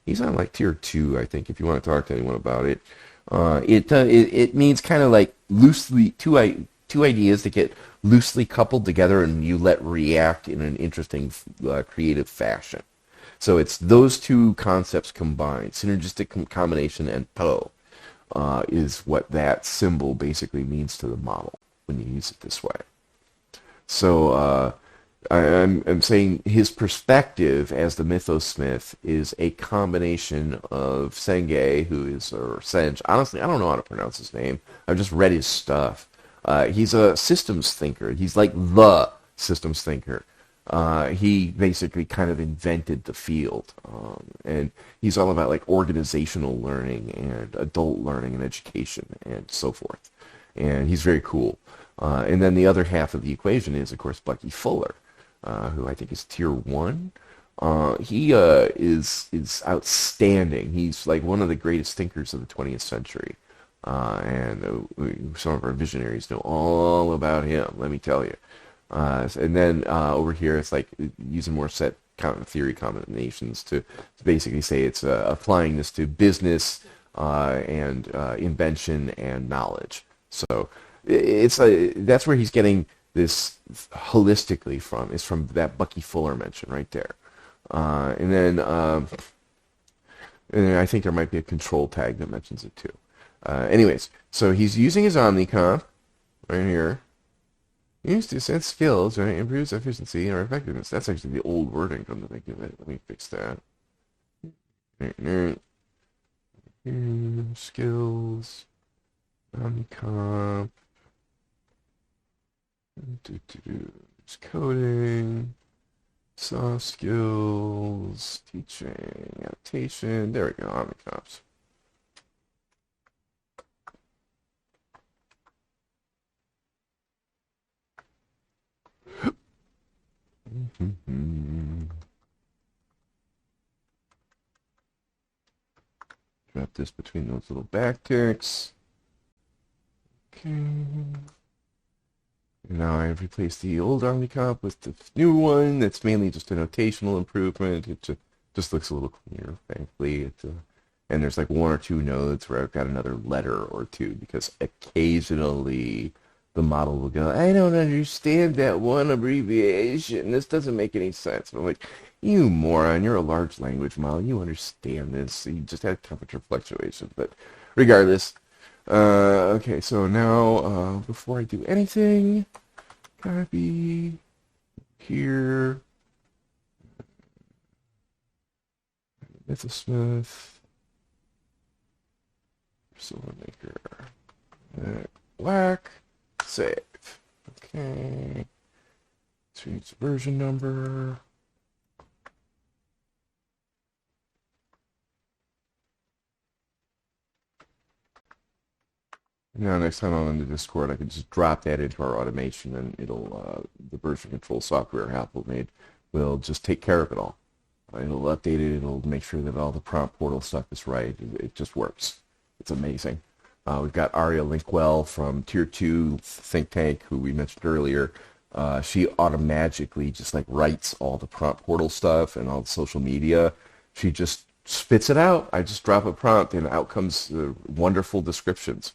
He's on like tier 2, I think, if you want to talk to anyone about it. It means kind of like loosely two ideas that get loosely coupled together and you let react in an interesting, creative fashion. So it's those two concepts combined, synergistic combination and PO, is what that symbol basically means to the model when you use it this way. So I'm saying his perspective as the MythoSmith is a combination of Senge, who is, or Senge. Honestly, I don't know how to pronounce his name. I've just read his stuff. He's a systems thinker. He's like the systems thinker. He basically kind of invented the field. And he's all about like organizational learning and adult learning and education and so forth. And he's very cool. And then the other half of the equation is, of course, Bucky Fuller, who I think is tier 1. He is outstanding. He's like one of the greatest thinkers of the 20th century. And some of our visionaries know all about him, let me tell you. And then over here, it's like using more set theory combinations to basically say it's applying this to business and invention and knowledge. So that's where he's getting this holistically from. Is from that Bucky Fuller mention right there. And then I think there might be a control tag that mentions it too. Anyways, so he's using his Omnicomp right here. Used to sense skills, right? Improves efficiency or effectiveness. That's actually the old wording, come to think of it. Let me fix that. Skills. Omnicomp. It's coding. Soft skills. Teaching. Adaptation. There we go. Omnicomps. Drop this between those little backticks. Okay. And now I've replaced the old Omnicomp with the new one. That's mainly just a notational improvement. It just looks a little cleaner, thankfully. And there's like one or two nodes where I've got another letter or two because occasionally the model will go, I don't understand that one abbreviation. This doesn't make any sense. And I'm like, you moron, you're a large language model. You understand this. You just had temperature fluctuations. But regardless, okay, so now before I do anything, copy here, MythoSmith Persona Maker, black. Save. Okay. Change the version number. Now next time I'm in the Discord, I can just drop that into our automation, and it'll the version control software Apple made will just take care of it all. It'll update it. It'll make sure that all the prompt portal stuff is right. It just works. It's amazing. We've got Aria Linkwell from Tier 2 Think Tank, who we mentioned earlier. She automatically just like writes all the prompt portal stuff and all the social media. She just spits it out. I just drop a prompt and out comes wonderful descriptions.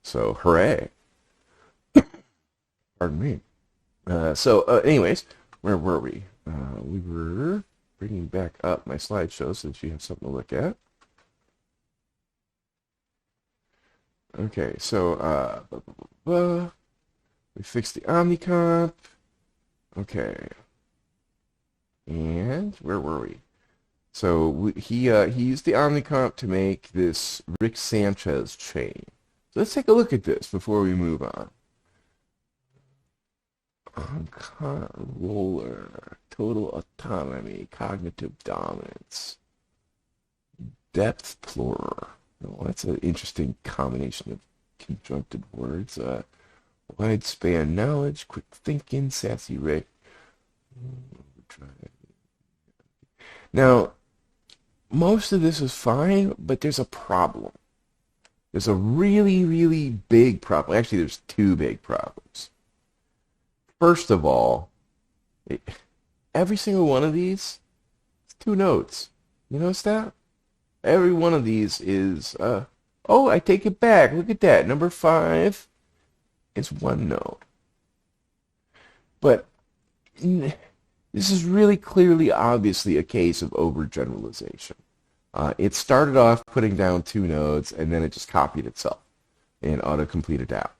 So hooray. Pardon me. Anyways, where were we? We were bringing back up my slideshow so that you have something to look at. Okay, so we fixed the Omnicomp. Okay, and where were we? So he used the Omnicomp to make this Rick Sanchez chain. So let's take a look at this before we move on. Roller, total autonomy, cognitive dominance, depth plurer. Oh, that's an interesting combination of conjunctive words. Wide span knowledge, quick thinking, sassy Rick. Now, most of this is fine, but there's a problem. There's a really, really big problem. Actually, there's two big problems. First of all, every single one of these is 2 nodes. You notice that? Every one of these is, oh, I take it back. Look at that. Number 5 is 1 node. But this is really clearly, obviously, a case of overgeneralization. It started off putting down 2 nodes, and then it just copied itself and auto-completed out.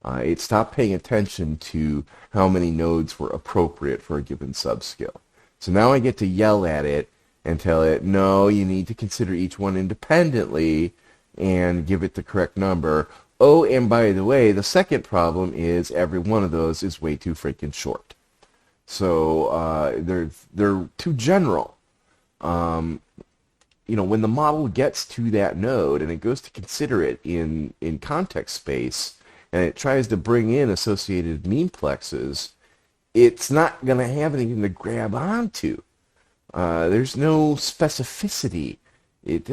It stopped paying attention to how many nodes were appropriate for a given subskill. So now I get to yell at it and tell it, no, you need to consider each one independently and give it the correct number. Oh, and by the way, the second problem is every one of those is way too freaking short. So they're too general. When the model gets to that node and it goes to consider it in context space, and it tries to bring in associated memeplexes, it's not going to have anything to grab onto. There's no specificity. Like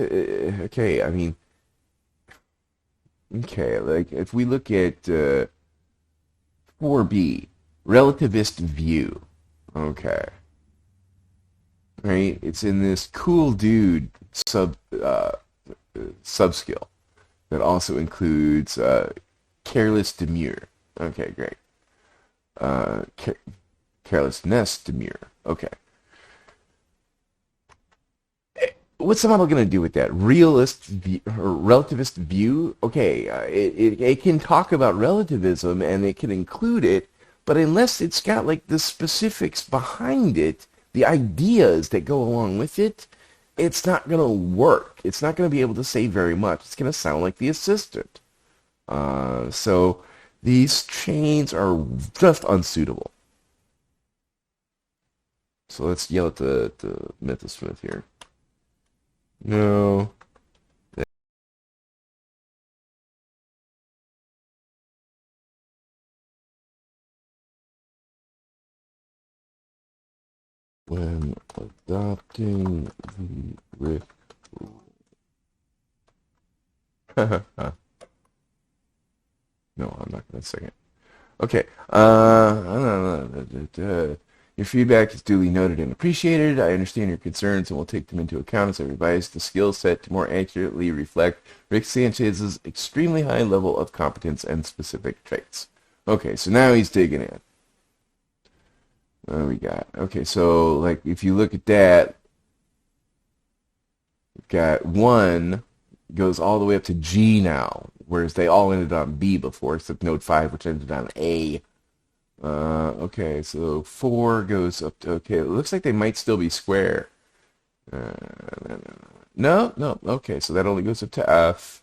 if we look at 4B, relativist view, okay, right? It's in this cool dude subskill that also includes careless demure. Okay, great. Carelessness demure. Okay. What's the model going to do with that? Relativist view? Okay, it can talk about relativism and it can include it, but unless it's got like the specifics behind it, the ideas that go along with it, it's not going to work. It's not going to be able to say very much. It's going to sound like the assistant. So these chains are just unsuitable. So let's yell at the MythoSmith here. No. When adopting the Rick rule. No, I'm not going to sing it. Okay. Your feedback is duly noted and appreciated. I understand your concerns and will take them into account as I revise the skill set to more accurately reflect Rick Sanchez's extremely high level of competence and specific traits. Okay, so now he's digging in. What do we got? Okay, so like if you look at that, we've got 1 goes all the way up to G now, whereas they all ended on B before, except node 5, which ended on A. Okay, so 4 goes up to, okay, it looks like they might still be square. No, okay, so that only goes up to F.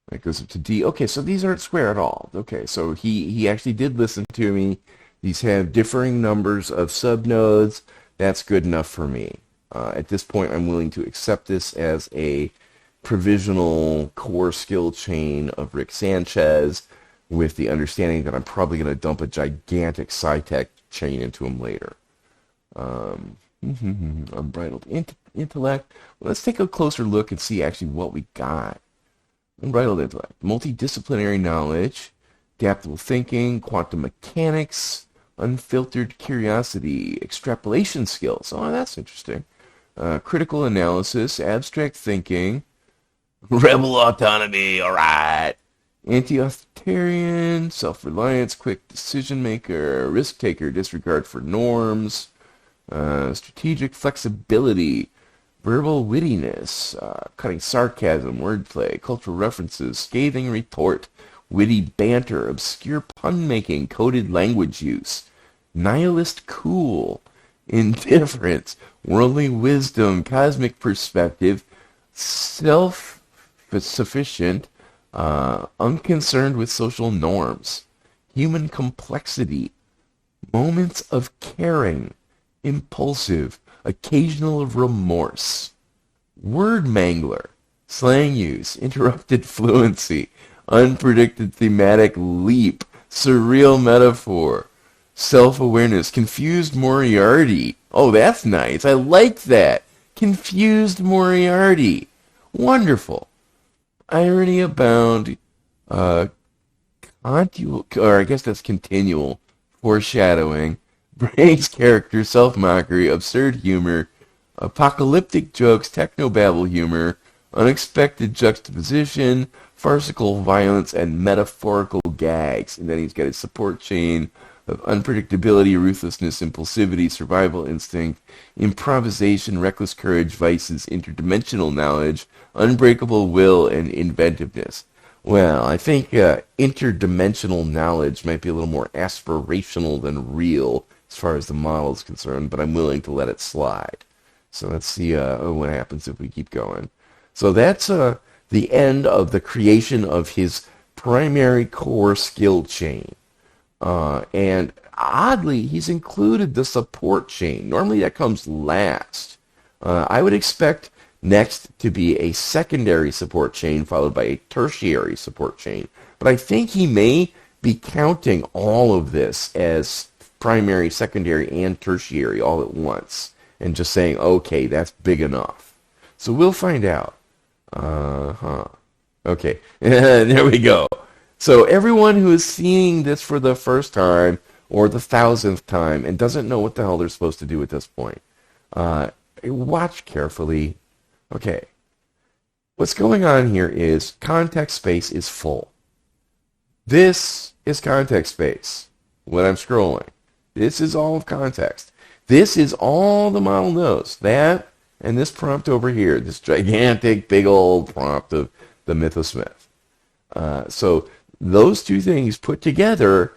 That goes up to D. Okay, so these aren't square at all. Okay, so he actually did listen to me. These have differing numbers of subnodes. That's good enough for me. At this point, I'm willing to accept this as a provisional core skill chain of Rick Sanchez. with the understanding that I'm probably going to dump a gigantic sci-tech chain into him later. Unbridled intellect. Well, let's take a closer look and see actually what we got. Unbridled intellect. Multidisciplinary knowledge, adaptable thinking, quantum mechanics, unfiltered curiosity, extrapolation skills. Oh, that's interesting. Critical analysis, abstract thinking, rebel autonomy, alright. Anti-authoritarian, self-reliance, quick decision maker, risk taker, disregard for norms, strategic flexibility, verbal wittiness, cutting sarcasm, wordplay, cultural references, scathing retort, witty banter, obscure pun-making, coded language use, nihilist cool, indifference, worldly wisdom, cosmic perspective, self-sufficient, unconcerned with social norms, human complexity, moments of caring, impulsive, occasional remorse, word mangler, slang use, interrupted fluency, unpredicted thematic leap, surreal metaphor, self-awareness, confused Moriarty. Oh, that's nice. I like that. Confused Moriarty. Wonderful. Irony abound, or I guess that's continual, foreshadowing, Brain's character, self-mockery, absurd humor, apocalyptic jokes, technobabble humor, unexpected juxtaposition, farcical violence, and metaphorical gags. And then he's got his support chain of unpredictability, ruthlessness, impulsivity, survival instinct, improvisation, reckless courage, vices, interdimensional knowledge, unbreakable will, and inventiveness. Well, I think interdimensional knowledge might be a little more aspirational than real as far as the model is concerned, but I'm willing to let it slide. So let's see what happens if we keep going. So that's the end of the creation of his primary core skill chain. And oddly, he's included the support chain. Normally that comes last. I would expect next to be a secondary support chain followed by a tertiary support chain. But I think he may be counting all of this as primary, secondary, and tertiary all at once and just saying, okay, that's big enough. So we'll find out. Okay, there we go. So everyone who is seeing this for the first time or the 1,000th time and doesn't know what the hell they're supposed to do at this point, watch carefully. Okay, what's going on here is context space is full. This is context space when I'm scrolling. This is all of context. This is all the model knows. That and this prompt over here, this gigantic, big old prompt of the MythoSmith. So those two things put together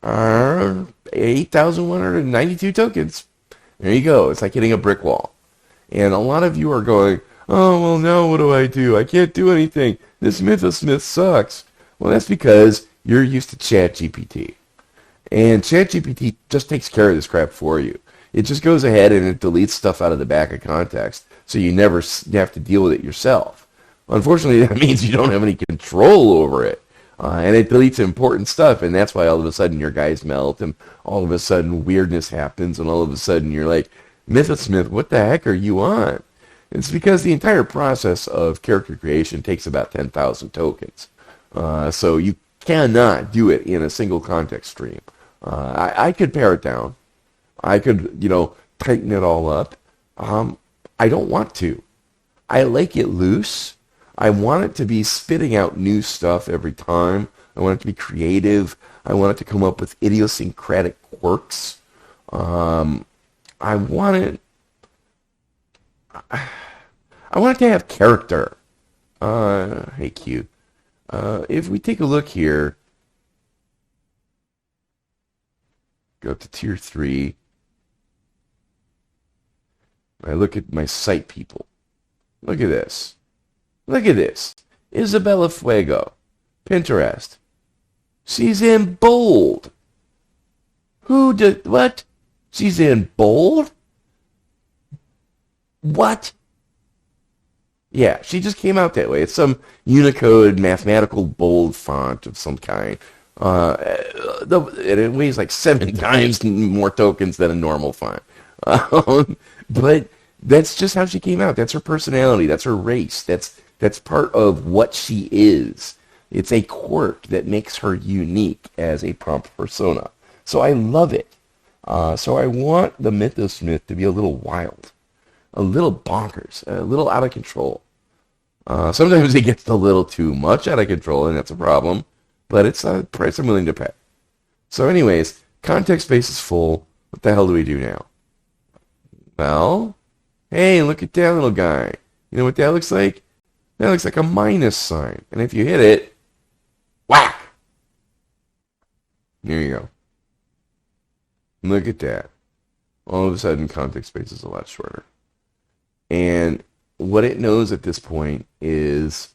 are 8,192 tokens. There you go. It's like hitting a brick wall. And a lot of you are going, oh, well, now what do? I can't do anything. This MythoSmith sucks. Well, that's because you're used to Chatgpt. And Chatgpt just takes care of this crap for you. It just goes ahead and it deletes stuff out of the back of context, so you never have to deal with it yourself. Unfortunately, that means you don't have any control over it. And it deletes important stuff, and that's why all of a sudden your guys melt, and all of a sudden weirdness happens, and all of a sudden you're like, MythoSmith, what the heck are you on? It's because the entire process of character creation takes about 10,000 tokens. So you cannot do it in a single context stream. I could pare it down. I could, tighten it all up. I don't want to. I like it loose. I want it to be spitting out new stuff every time. I want it to be creative. I want it to come up with idiosyncratic quirks. I want it to have character. Hey, Q. If we take a look here, go to tier 3. I look at my site people. Look at this. Look at this. Isabella Fuego. Pinterest. She's in bold. Who did what? She's in bold? What? Yeah, she just came out that way. It's some Unicode mathematical bold font of some kind. And it weighs like 7 times more tokens than a normal font. But that's just how she came out. That's her personality. That's her race. That's part of what she is. It's a quirk that makes her unique as a prompt persona. So I love it. So I want the MythoSmith to be a little wild, a little bonkers, a little out of control. Sometimes it gets a little too much out of control, and that's a problem. But it's a price I'm willing to pay. So anyways, context space is full. What the hell do we do now? Well, hey, look at that little guy. You know what that looks like? That looks like a minus sign. And if you hit it, whack! There you go. Look at that. All of a sudden, context space is a lot shorter. And what it knows at this point is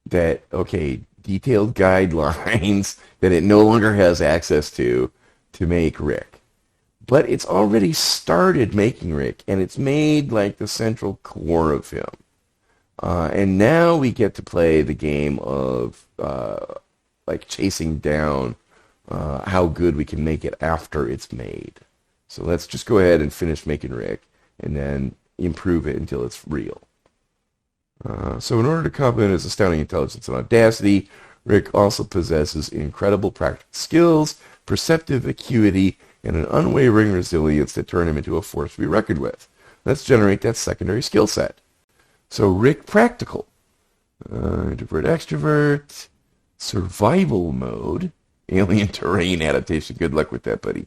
that, okay, detailed guidelines that it no longer has access to make Rick. But it's already started making Rick, and it's made like the central core of him. And now we get to play the game of like chasing down how good we can make it after it's made. So let's just go ahead and finish making Rick, and then improve it until it's real. So in order to complement his astounding intelligence and audacity, Rick also possesses incredible practical skills, perceptive acuity, and an unwavering resilience that turn him into a force to be reckoned with. Let's generate that secondary skill set. So Rick Practical, introvert extrovert, survival mode, alien terrain adaptation, good luck with that, buddy.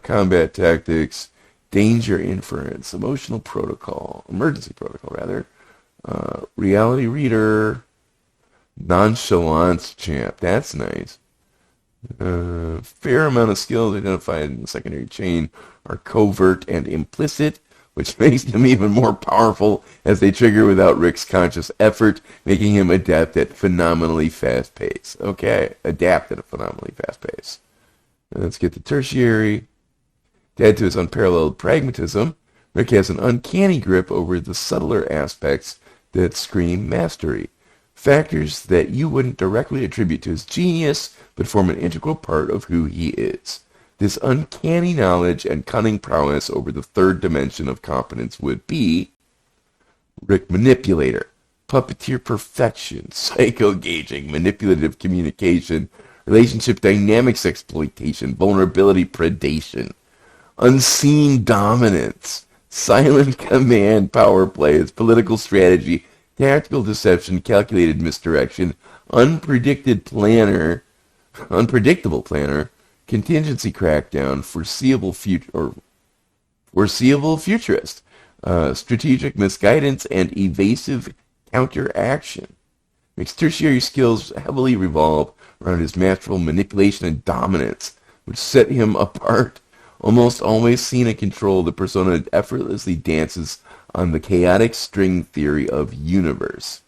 Combat tactics, danger inference, emotional protocol, emergency protocol rather, reality reader, nonchalance champ, that's nice. Fair amount of skills identified in the secondary chain are covert and implicit, which makes them even more powerful as they trigger without Rick's conscious effort, making him adapt at phenomenally fast pace. Okay, adapt at a phenomenally fast pace. Let's get to tertiary. To add to his unparalleled pragmatism, Rick has an uncanny grip over the subtler aspects that scream mastery. Factors that you wouldn't directly attribute to his genius, but form an integral part of who he is. This uncanny knowledge and cunning prowess over the third dimension of competence would be Rick Manipulator, puppeteer perfection, psycho-gauging, manipulative communication, relationship dynamics exploitation, vulnerability predation, unseen dominance, silent command power plays, political strategy, tactical deception, calculated misdirection, unpredictable planner, contingency crackdown, foreseeable futurist, strategic misguidance, and evasive counteraction. Rick's tertiary skills heavily revolve around his masterful manipulation and dominance, which set him apart. Almost always seen and controlled, the persona effortlessly dances on the chaotic string theory of universe,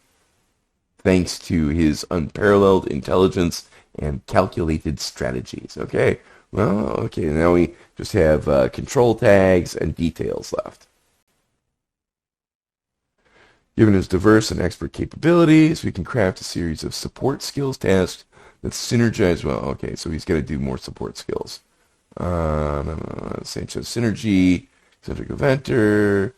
thanks to his unparalleled intelligence and calculated strategies. Okay, well, okay, now we just have control tags and details left. Given his diverse and expert capabilities, we can craft a series of support skills tasks that synergize well. Okay, so he's got to do more support skills. Sanchez Synergy, eccentric inventor,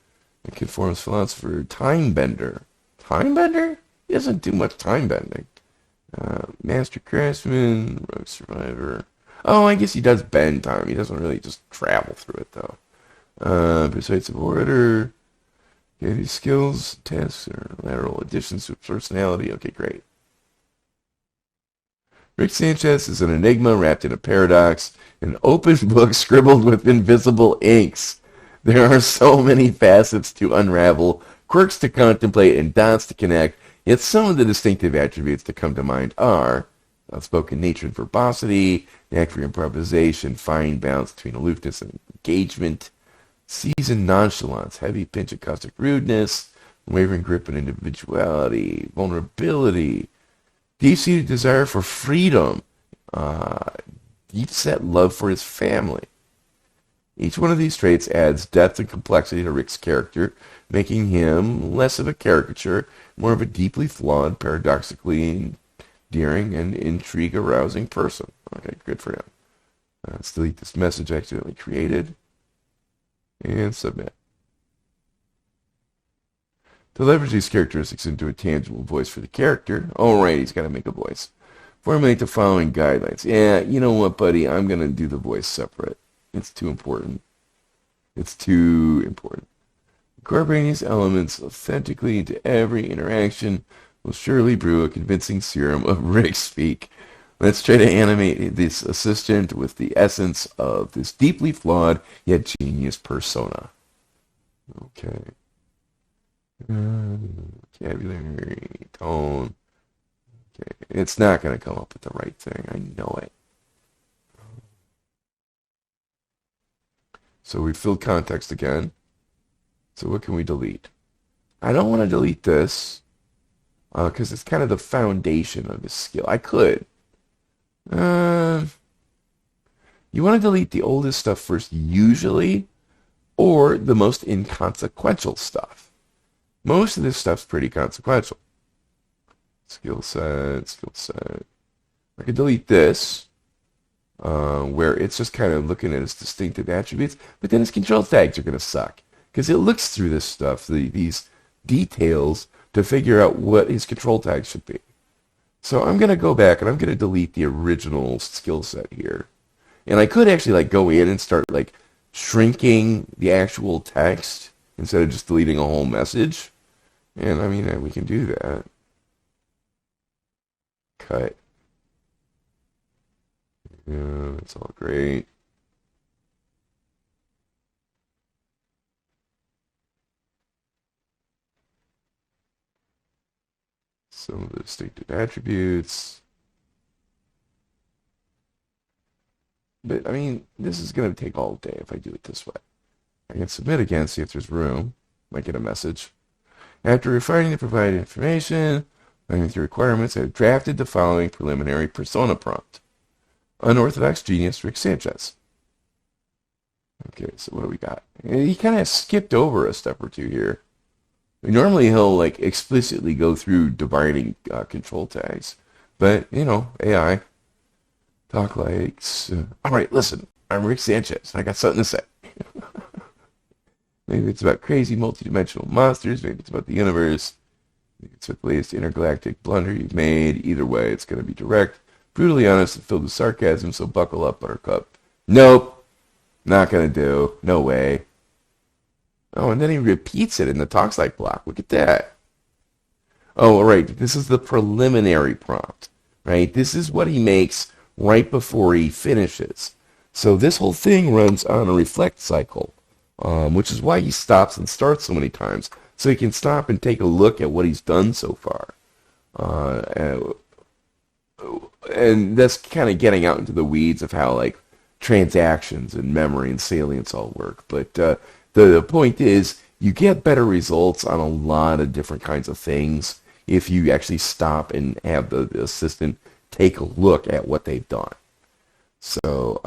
conformist philosopher, time bender. Time bender? He doesn't do much time bending. Master craftsman, rogue survivor. Oh, I guess he does bend time. He doesn't really just travel through it, though. Persuasive orator. Okay, these skills, tasks, or lateral additions to personality. Okay, great. Rick Sanchez is an enigma wrapped in a paradox, an open book scribbled with invisible inks. There are so many facets to unravel, quirks to contemplate, and dots to connect, yet some of the distinctive attributes that come to mind are outspoken nature and verbosity, knack for improvisation, fine balance between aloofness and engagement, seasoned nonchalance, heavy pinch of caustic rudeness, wavering grip and individuality, vulnerability, deep-seated desire for freedom, deep-set love for his family. Each one of these traits adds depth and complexity to Rick's character, making him less of a caricature, more of a deeply flawed, paradoxically endearing, and intrigue-arousing person. Okay, good for him. Let's delete this message I accidentally created, and submit. To leverage these characteristics into a tangible voice for the character, alright, he's got to make a voice. Formulate the following guidelines. Yeah, you know what, buddy? I'm going to do the voice separate. It's too important. It's too important. Incorporating these elements authentically into every interaction will surely brew a convincing serum of Rick speak. Let's try to animate this assistant with the essence of this deeply flawed yet genius persona. Okay. Vocabulary, tone. Okay. It's not going to come up with the right thing. I know it. So we filled context again. So what can we delete? I don't want to delete this because it's kind of the foundation of his skill. I could. You want to delete the oldest stuff first, usually, or the most inconsequential stuff. Most of this stuff's pretty consequential. Skill set. I could delete this, where it's just kind of looking at its distinctive attributes, but then its control tags are going to suck, because it looks through this stuff, these details, to figure out what his control tags should be. So I'm going to go back, and I'm going to delete the original skill set here. And I could actually like go in and start like shrinking the actual text instead of just deleting a whole message. And I mean, we can do that. Cut. Yeah, that's all great. Some of the distinctive attributes. But, I mean, this is going to take all day if I do it this way. I can submit again, see if there's room. Might get a message. After refining the provided information, aligning with your requirements, I have drafted the following preliminary persona prompt. Unorthodox genius Rick Sanchez. Okay, so what do we got? He kind of skipped over a step or two here. Normally he'll like explicitly go through defining control tags. But, you know, AI. Talk likes. All right, listen. I'm Rick Sanchez. I got something to say. Maybe it's about crazy multidimensional monsters. Maybe it's about the universe. Maybe it's about the latest intergalactic blunder you've made. Either way, it's going to be direct, brutally honest, and filled with sarcasm, so buckle up, Buttercup. Nope. Not going to do. No way. Oh, and then he repeats it in the talks like block. Look at that. Oh, all right. This is the preliminary prompt, right? This is what he makes right before he finishes. So this whole thing runs on a reflect cycle, which is why he stops and starts so many times, so he can stop and take a look at what he's done so far. And that's kind of getting out into the weeds of how like transactions and memory and salience all work. But the point is, you get better results on a lot of different kinds of things if you actually stop and have the assistant take a look at what they've done. So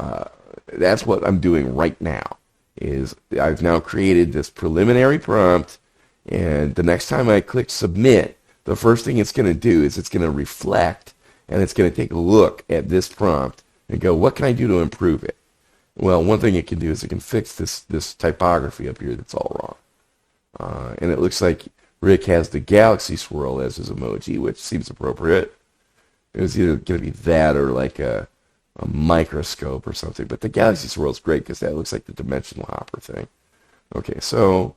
that's what I'm doing right now. Is I've now created this preliminary prompt, and the next time I click submit, the first thing it's going to do is it's going to reflect, and it's going to take a look at this prompt and go, what can I do to improve it? Well, one thing it can do is it can fix this typography up here that's all wrong. And it looks like Rick has the galaxy swirl as his emoji, which seems appropriate. It was either going to be that or like a microscope or something. But the galaxy swirl is great because that looks like the dimensional hopper thing. Okay, so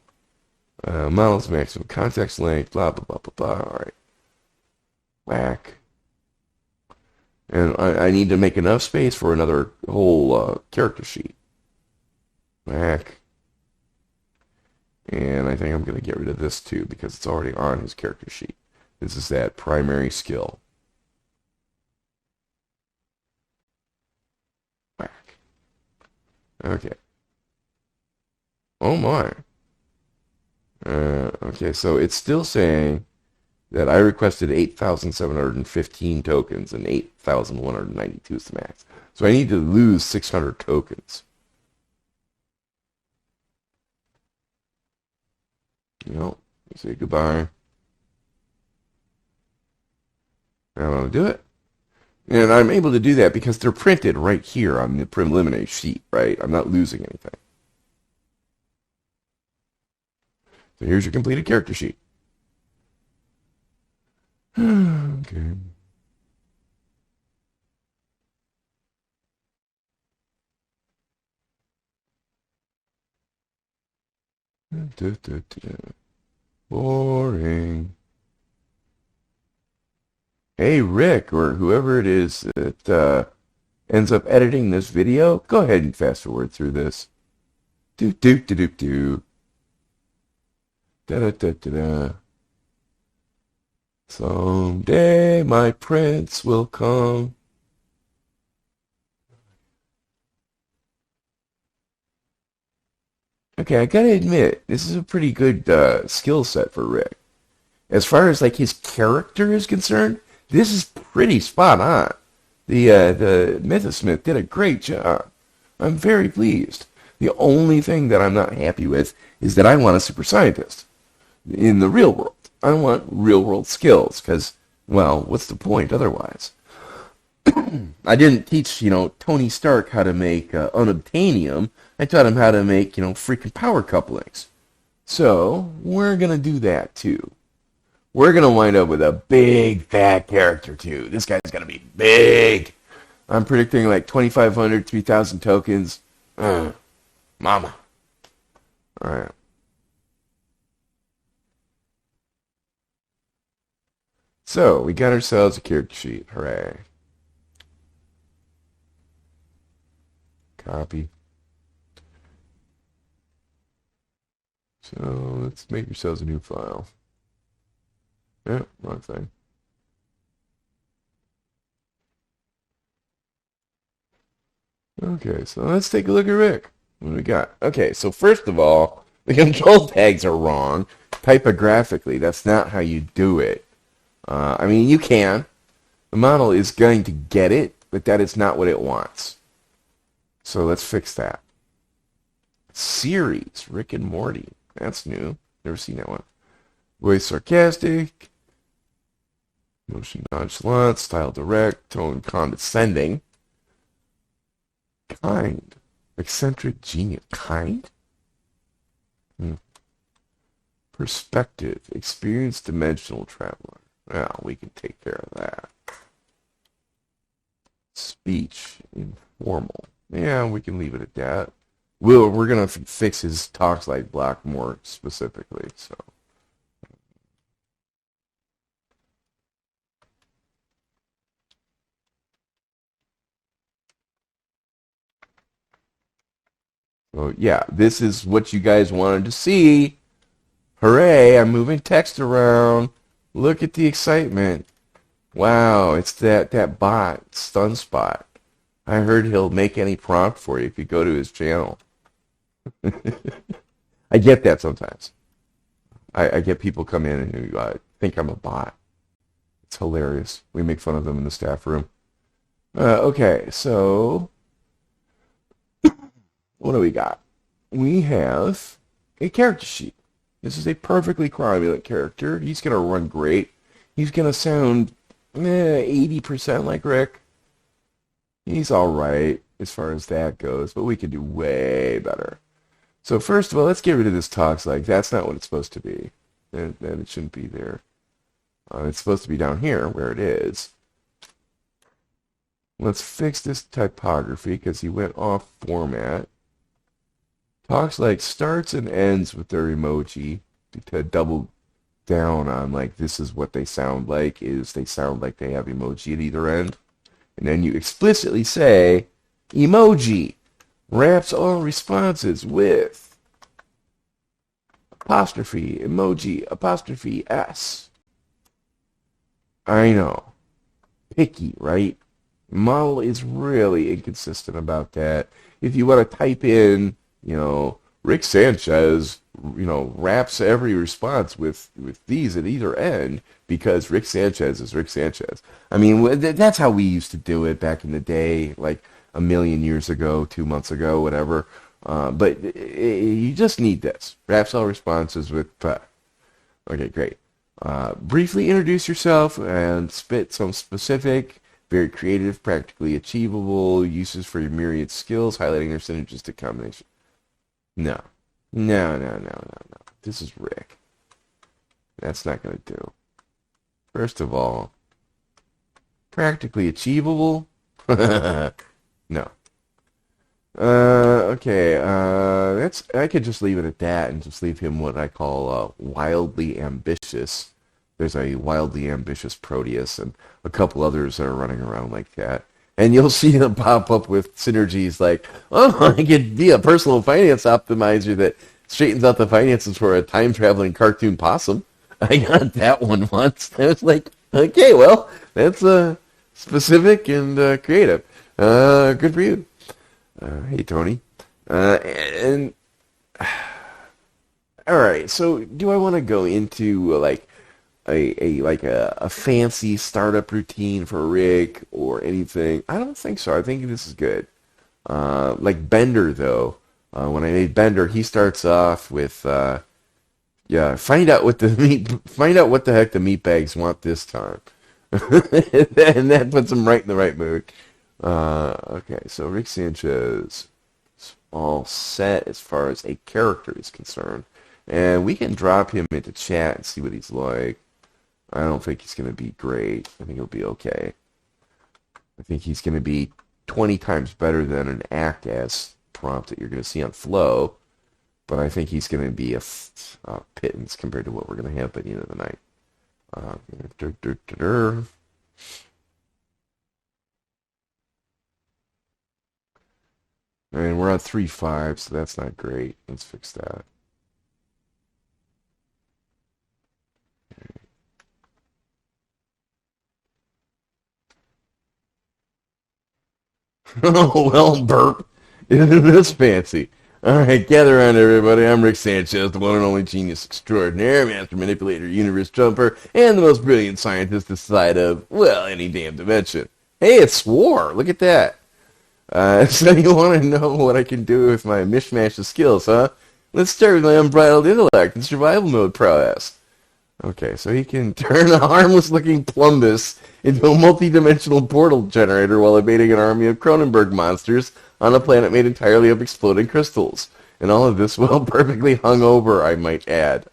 models maximum context length, blah, blah, blah, blah, blah. All right. Whack. And I need to make enough space for another whole character sheet. Whack. And I think I'm going to get rid of this too because it's already on his character sheet. This is that primary skill. Whack. Okay. Oh my. Okay, so it's still saying that I requested 8,715 tokens and 8,192 is the max. So I need to lose 600 tokens. You know, say goodbye. I want to do it. And I'm able to do that because they're printed right here on the preliminary sheet, right? I'm not losing anything. So here's your completed character sheet. Okay. Boring. Hey, Rick, or whoever it is that ends up editing this video, go ahead and fast forward through this. Do do do do do. Da da da da da. Someday my prince will come. Okay, I gotta admit, this is a pretty good skill set for Rick. As far as like his character is concerned, this is pretty spot on. The MythoSmith did a great job. I'm very pleased. The only thing that I'm not happy with is that I want a super scientist in the real world. I want real world skills because, well, what's the point otherwise? I didn't teach, Tony Stark how to make unobtainium. I taught him how to make, freaking power couplings. So, we're going to do that too. We're going to wind up with a big, fat character too. This guy's going to be big. I'm predicting like 2,500, 3,000 tokens. Mama. Alright. So, we got ourselves a character sheet. Hooray. Copy. So, let's make ourselves a new file. Yep, wrong thing. Okay, so let's take a look at Rick. What do we got? Okay, so first of all, the control tags are wrong. Typographically, that's not how you do it. I mean, you can. The model is going to get it, but that is not what it wants. So let's fix that. Series, Rick and Morty. That's new. Never seen that one. Voice sarcastic. Motion nonchalant. Style direct. Tone condescending. Kind. Eccentric genius. Kind? Perspective. Experienced dimensional traveler. Well, we can take care of that. Speech. Informal. Yeah, we can leave it at that. We're going to fix his talks like block more specifically, so. So, yeah, this is what you guys wanted to see. Hooray, I'm moving text around. Look at the excitement. Wow, it's that bot, Stunspot. I heard he'll make any prompt for you if you go to his channel. I get that sometimes. I get people come in and who think I'm a bot. It's hilarious. We make fun of them in the staff room. Okay, so what do we got? We have a character sheet. This is a perfectly cromulent character. He's going to run great. He's going to sound 80% like Rick. He's alright as far as that goes, but we can do way better. So first of all, let's get rid of this talks like. That's not what it's supposed to be. And it shouldn't be there. It's supposed to be down here where it is. Let's fix this typography because he went off format. Talks like starts and ends with their emoji to double down on like this is what they sound like is they sound like they have emoji at either end. And then you explicitly say emoji wraps all responses with apostrophe emoji apostrophe s. I know. Picky, right? Model is really inconsistent about that. If you want to type in, Rick Sanchez, wraps every response with these at either end because Rick Sanchez is Rick Sanchez. I mean, that's how we used to do it back in the day, like a million years ago, 2 months ago, whatever. But you just need this. Wraps all responses with Okay, great. Briefly introduce yourself and spit some specific, very creative, practically achievable uses for your myriad skills, highlighting their synergistic combination. No. No, no, no, no, no. This is Rick. That's not going to do. First of all, practically achievable? No. Okay, I could just leave it at that and just leave him what I call wildly ambitious. There's a wildly ambitious Proteus and a couple others that are running around like that. And you'll see them pop up with synergies like, oh, I could be a personal finance optimizer that straightens out the finances for a time-traveling cartoon possum. I got that one once. I was like, okay, well, that's specific and creative. Good for you. Hey, Tony. And all right, so do I want to go into like a fancy startup routine for Rick or anything? I don't think so. I think this is good. Like Bender, though. When I made Bender, he starts off with yeah, find out what the heck the meat bags want this time, and that puts him right in the right mood. Okay, so Rick Sanchez is all set as far as a character is concerned, and we can drop him into chat and see what he's like. I don't think he's going to be great. I think he'll be okay. I think he's going to be 20 times better than an act as prompt that you're going to see on Flow, but I think he's going to be a pittance compared to what we're going to have by the end of the night. And we're on 3.5, so that's not great. Let's fix that. Oh, well, burp. Isn't this fancy? All right, gather around, everybody. I'm Rick Sanchez, the one and only genius extraordinaire, master manipulator, universe jumper, and the most brilliant scientist this side of, well, any damn dimension. Hey, it's Swore. Look at that. So you want to know what I can do with my mishmash of skills, huh? Let's start with my unbridled intellect and survival mode prowess. Okay, so he can turn a harmless-looking plumbus into a multi-dimensional portal generator while evading an army of Cronenberg monsters on a planet made entirely of exploding crystals. And all of this while perfectly hungover, I might add.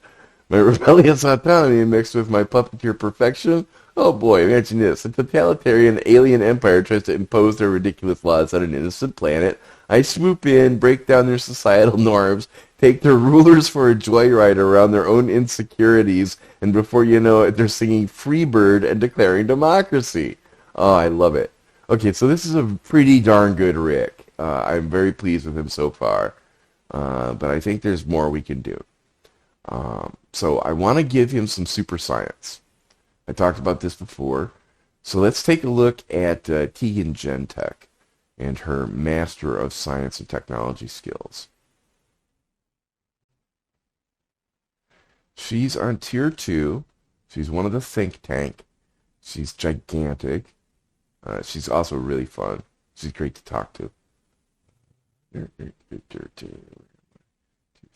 My rebellious autonomy mixed with my puppeteer perfection? Oh boy, imagine this. A totalitarian alien empire tries to impose their ridiculous laws on an innocent planet. I swoop in, break down their societal norms, take their rulers for a joyride around their own insecurities, and before you know it, they're singing Freebird and declaring democracy. Oh, I love it. Okay, so this is a pretty darn good Rick. I'm very pleased with him so far, but I think there's more we can do. So I want to give him some super science. I talked about this before. So let's take a look at Tegan Gentech and her Master of Science and Technology skills. She's on Tier 2. She's one of the think tank. She's gigantic. She's also really fun. She's great to talk to.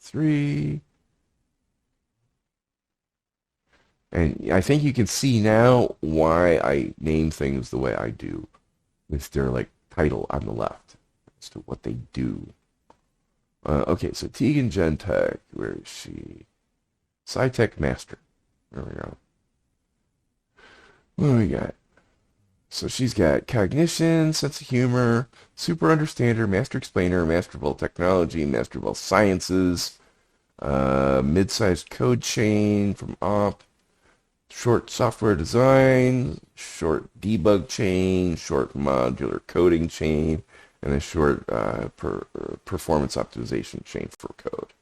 3. And I think you can see now why I name things the way I do, with their like title on the left as to what they do. Okay, so Tegan Gentech, where is she? SciTech Master. There we go. What do we got? So she's got cognition, sense of humor, super understander, master explainer, master of all technology, master of all sciences, mid-sized code chain from op, short software design, short debug chain, short modular coding chain, and a short performance optimization chain for code.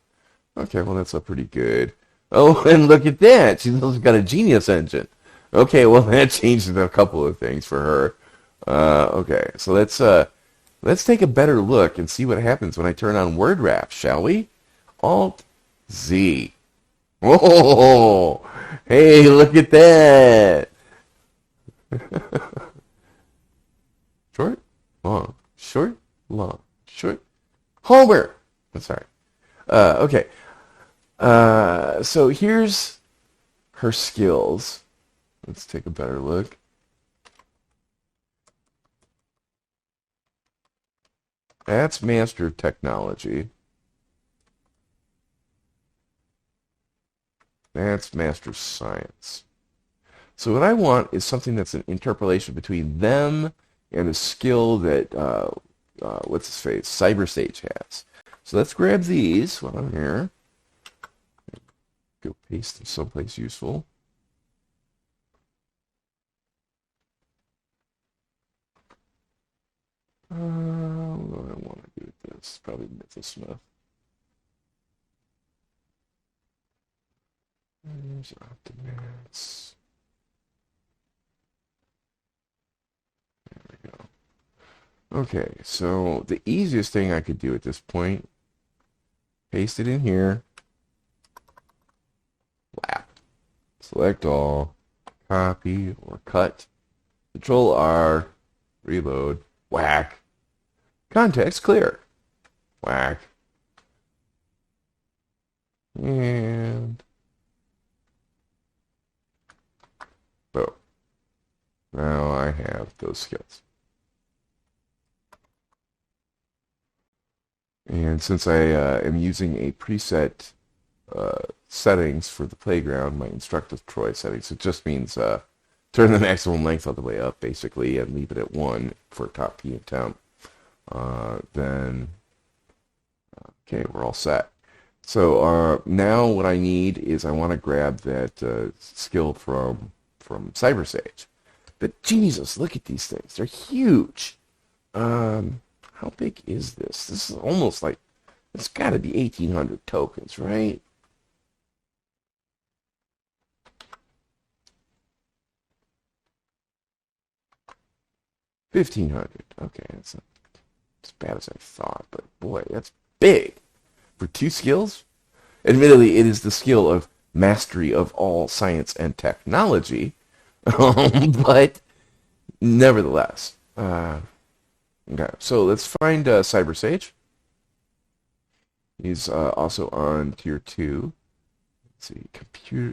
Okay, well that's a pretty good. Oh, and look at that! She's also got a genius engine. Okay, well that changes a couple of things for her. Okay, so let's take a better look and see what happens when I turn on word wrap, shall we? Alt Z. Oh, hey, look at that! Short, long, short, long, short. Homer. I'm sorry. Okay. So here's her skills. Let's take a better look. That's Master of Technology. That's Master of Science. So what I want is something that's an interpolation between them and a skill that, what's his face, CyberSage has. So let's grab these while I'm here. Go paste them someplace useful. What do I want to do with this? Probably MythoSmith. There's Optimats. There we go. Okay, so the easiest thing I could do at this point, paste it in here. Lap. Select all. Copy or cut. Control R. Reload. Whack. Context clear. Whack. And boom. Now I have those skills. And since I am using a preset settings for the playground, my instruct with Troy settings, it just means turn the maximum length all the way up, basically, and leave it at 1 for top P and temp. Then, okay, we're all set. So now what I need is I want to grab that skill from CyberSage. But Jesus, look at these things. They're huge. How big is this? This is almost like, it's got to be 1,800 tokens, right? $1,500. Okay, that's not as bad as I thought, but boy, that's big for 2 skills. Admittedly, it is the skill of mastery of all science and technology, but nevertheless. Okay, so let's find CyberSage. He's also on tier 2. Let's see,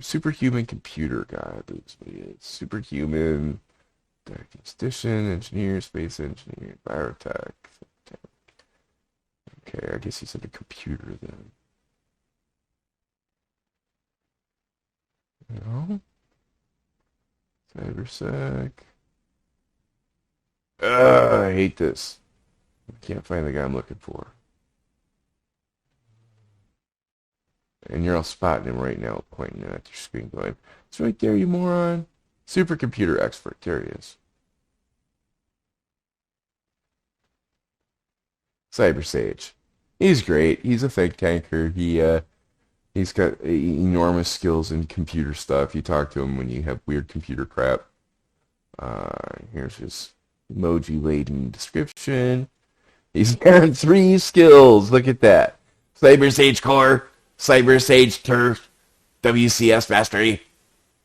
superhuman computer guy. I believe is what he is. Superhuman. Diagnostician, engineer, space engineer, biotech. Okay, I guess he's in a computer then. No. Cybersec. I hate this. I can't find the guy I'm looking for. And you're all spotting him right now, pointing at your screen going, it's right there, you moron. Supercomputer expert. There he is. CyberSage. He's great. He's a think tanker. He's got enormous skills in computer stuff. You talk to him when you have weird computer crap. Here's his emoji-laden description. He's got 3 skills. Look at that. CyberSage Core, CyberSage Turf, WCS Mastery.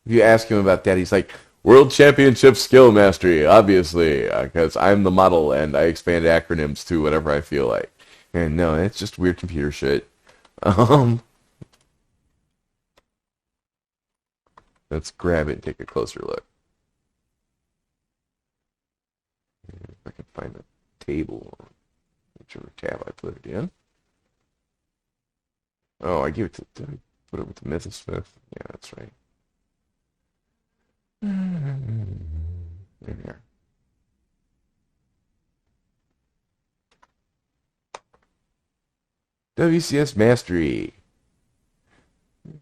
If you ask him about that, he's like, World Championship Skill Mastery, obviously, because I'm the model and I expand acronyms to whatever I feel like. And no, it's just weird computer shit. Let's grab it and take a closer look. If I can find the table, whichever tab I put it in. Oh, I gave it to put it with the MythoSmith. Yeah, that's right. There we are. WCS Mastery.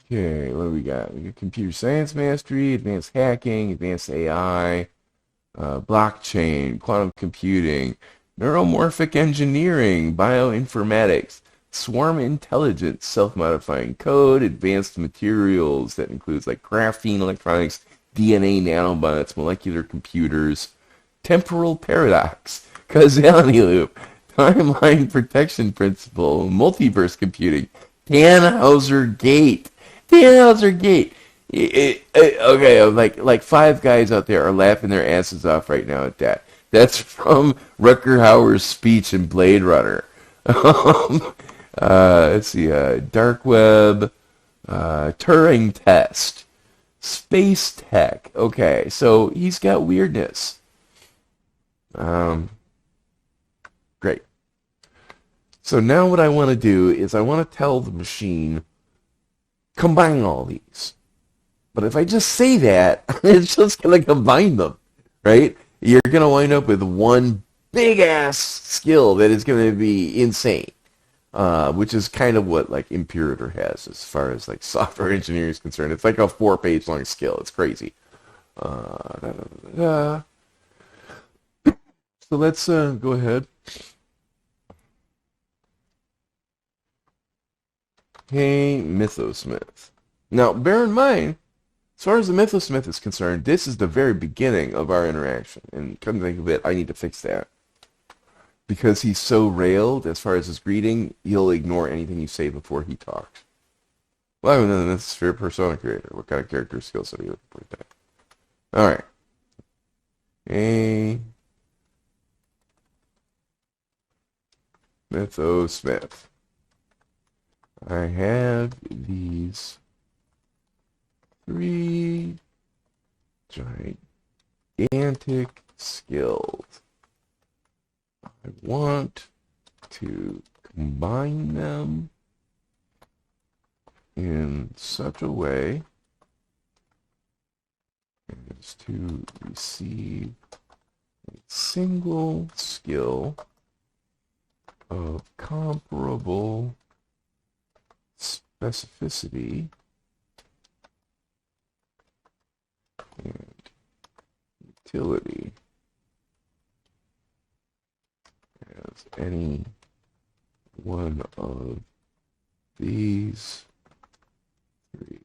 Okay, what do we got? We got Computer Science Mastery, Advanced Hacking, Advanced AI, Blockchain, Quantum Computing, Neuromorphic Engineering, Bioinformatics, Swarm Intelligence, Self-Modifying Code, Advanced Materials, that includes like graphene electronics, DNA nanobots, molecular computers, temporal paradox, causality loop, timeline protection principle, multiverse computing, Tannhauser gate. Tannhauser gate. Okay, like 5 guys out there are laughing their asses off right now at that. That's from Rutger Hauer's speech in Blade Runner. Let's see, dark web, Turing test. Space tech. Okay, so he's got weirdness. Great. So now what I want to do is I want to tell the machine, combine all these. But if I just say that, it's just going to combine them, right? You're going to wind up with one big-ass skill that is going to be insane, which is kind of what, like, Imperator has as far as, like, software engineering is concerned. It's like a 4-page long skill. It's crazy. Da, da, da, da. So let's go ahead. Hey, MythoSmith. Now, bear in mind, as far as the MythoSmith is concerned, this is the very beginning of our interaction. And come to think of it, I need to fix that. Because he's so railed as far as his greeting, he'll ignore anything you say before he talks. Well, I'm an MythoSmith Persona creator. What kind of character skills are you looking for today? Alright. Hey, MythoSmith. I have these 3 gigantic skills. I want to combine them in such a way as to receive a single skill of comparable specificity and utility as any one of these 3.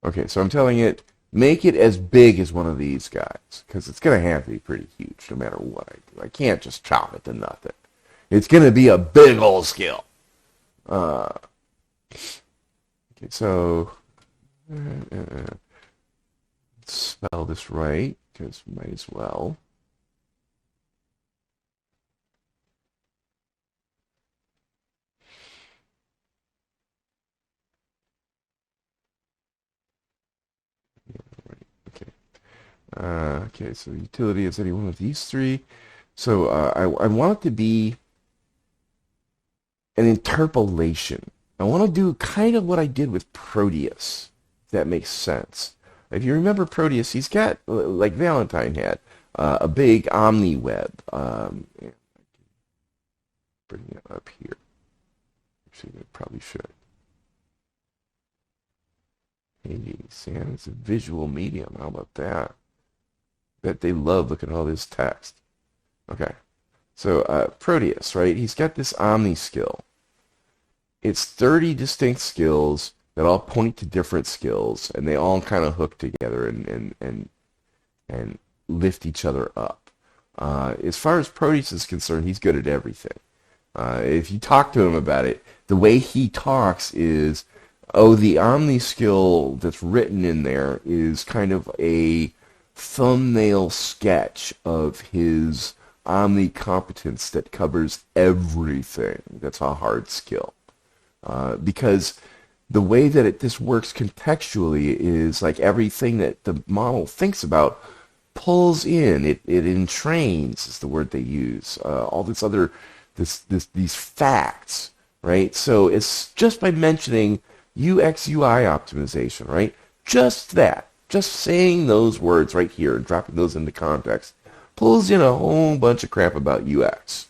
Okay, so I'm telling it, make it as big as one of these guys, because it's going to have to be pretty huge no matter what I do. I can't just chop it to nothing. It's going to be a big old skill. Okay, so let's spell this right, because we might as well. Okay. Okay, so utility is any one of these 3. So I want it to be an interpolation. I want to do kind of what I did with Proteus, if that makes sense. If you remember Proteus, he's got, like Valentine had, a big omni web. Bring it up here. Actually, I probably should. Hey, Sam, it's a visual medium. How about that? Bet they love looking at all this text. Okay. So, Proteus, right? He's got this omni skill. It's 30 distinct skills that all point to different skills, and they all kind of hook together and lift each other up. As far as Proteus is concerned, he's good at everything. If you talk to him about it, the way he talks is, oh, the Omni skill that's written in there is kind of a thumbnail sketch of his Omni competence that covers everything. That's a hard skill. Because the way that this works contextually is like everything that the model thinks about pulls in. It entrains is the word they use. All this other these facts, right? So it's just by mentioning UX UI optimization, right? Just that, just saying those words right here and dropping those into context pulls in a whole bunch of crap about UX,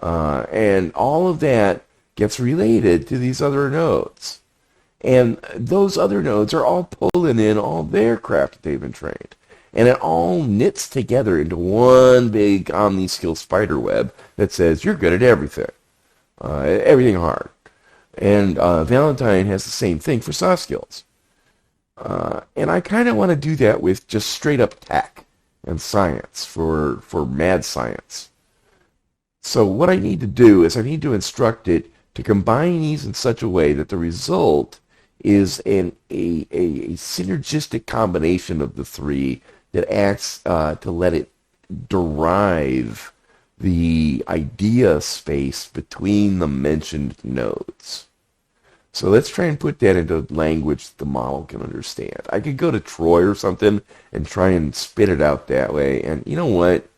and all of that gets related to these other nodes. And those other nodes are all pulling in all their crap that they've been trained. And it all knits together into one big omni-skill spider web that says you're good at everything. Everything hard. And Valentine has the same thing for soft skills. And I kind of want to do that with just straight up tech and science for mad science. So what I need to do is I need to instruct it to combine these in such a way that the result is a synergistic combination of the 3 that acts to let it derive the idea space between the mentioned nodes. So let's try and put that into language the model can understand. I could go to Troy or something and try and spit it out that way. And you know what?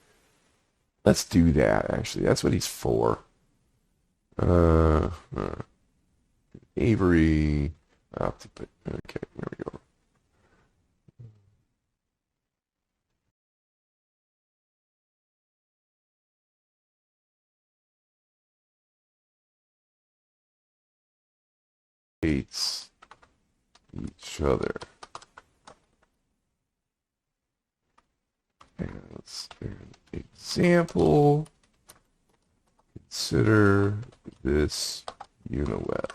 Let's do that, actually. That's what he's for. Avery. Okay, here we go. Hates each other. And let's do an example. Consider this uniweb.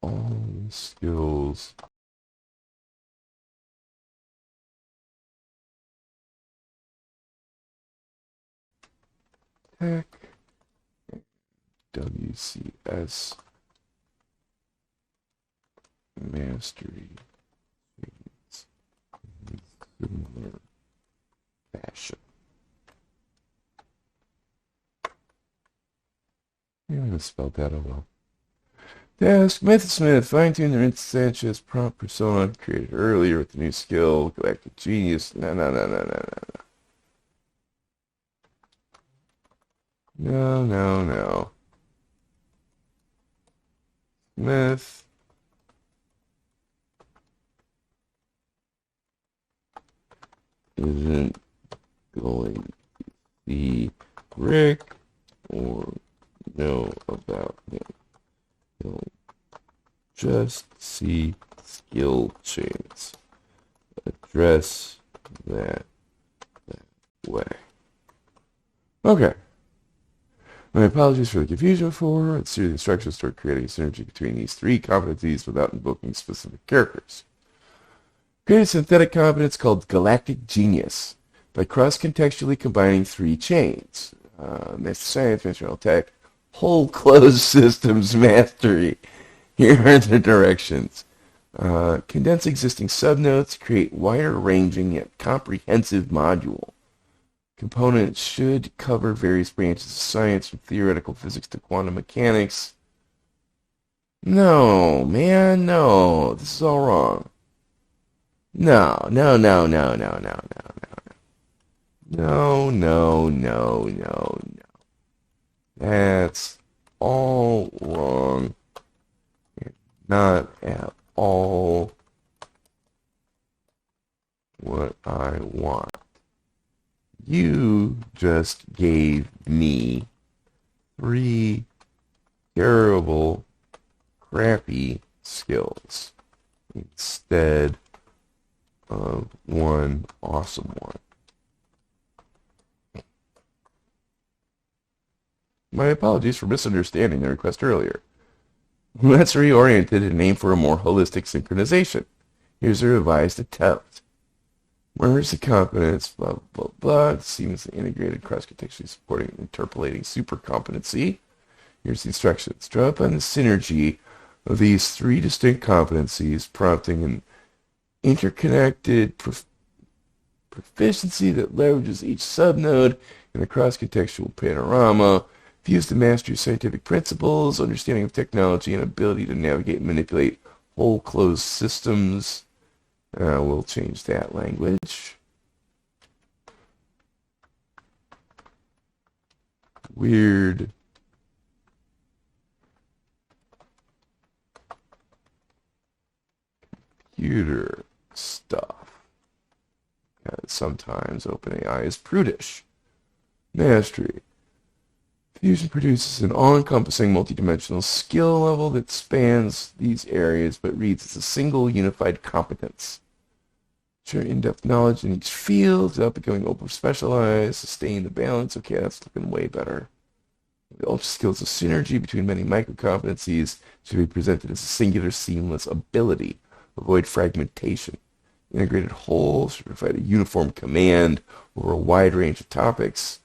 All skills tech WCS mastery in similar fashion. Yeah, I'm gonna spell that out well. Task MythoSmith fine-tune their Sanchez prompt persona created earlier with the new skill Galactic Genius. No. Smith isn't going to see Rick or know about him. He'll just see skill chains. Address that way. Okay. My apologies for the confusion before. Let's see the instructions toward creating a synergy between these three competencies without invoking specific characters. Create a synthetic competence called Galactic Genius by cross-contextually combining three chains. Master Science, Master Tech, Whole Closed Systems Mastery. Here are the directions. Condense existing subnodes, create wider-ranging yet comprehensive module. Components should cover various branches of science from theoretical physics to quantum mechanics. No, man, no. This is all wrong. No. That's all wrong. Not at all what I want. You just gave me three terrible, crappy skills instead of one awesome one. My apologies for misunderstanding the request earlier. Let's reorient it and aim for a more holistic synchronization. Here's a revised attempt. Merge the competence, blah, blah, blah. Seamlessly integrated, cross-contextually supporting interpolating super competency. Here's the instructions. Draw up on the synergy of these three distinct competencies, prompting an interconnected proficiency that leverages each subnode in a cross-contextual panorama. Fuse the mastery of scientific principles, understanding of technology, and ability to navigate and manipulate whole closed systems. We'll change that language. Weird. Computer stuff. Sometimes OpenAI is prudish. Mastery. Fusion produces an all-encompassing multidimensional skill level that spans these areas but reads as a single unified competence. Share in-depth knowledge in each field without becoming over-specialized. Sustain the balance. Okay, that's looking way better. The ultra skills of synergy between many micro-competencies should be presented as a singular, seamless ability. Avoid fragmentation. Integrated whole should provide a uniform command over a wide range of topics.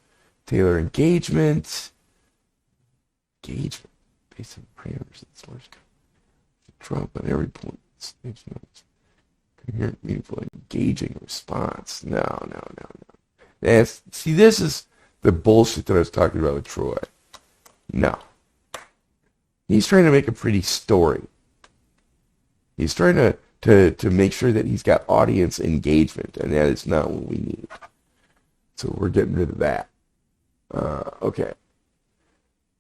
Tailor engagement based on parameters of the source code. Trump at every point. Coherent, meaningful, engaging response. No, no, no, no. See, this is the bullshit that I was talking about with Troy. No. He's trying to make a pretty story. He's trying to make sure that he's got audience engagement, and that is not what we need. So we're getting rid of that. Okay.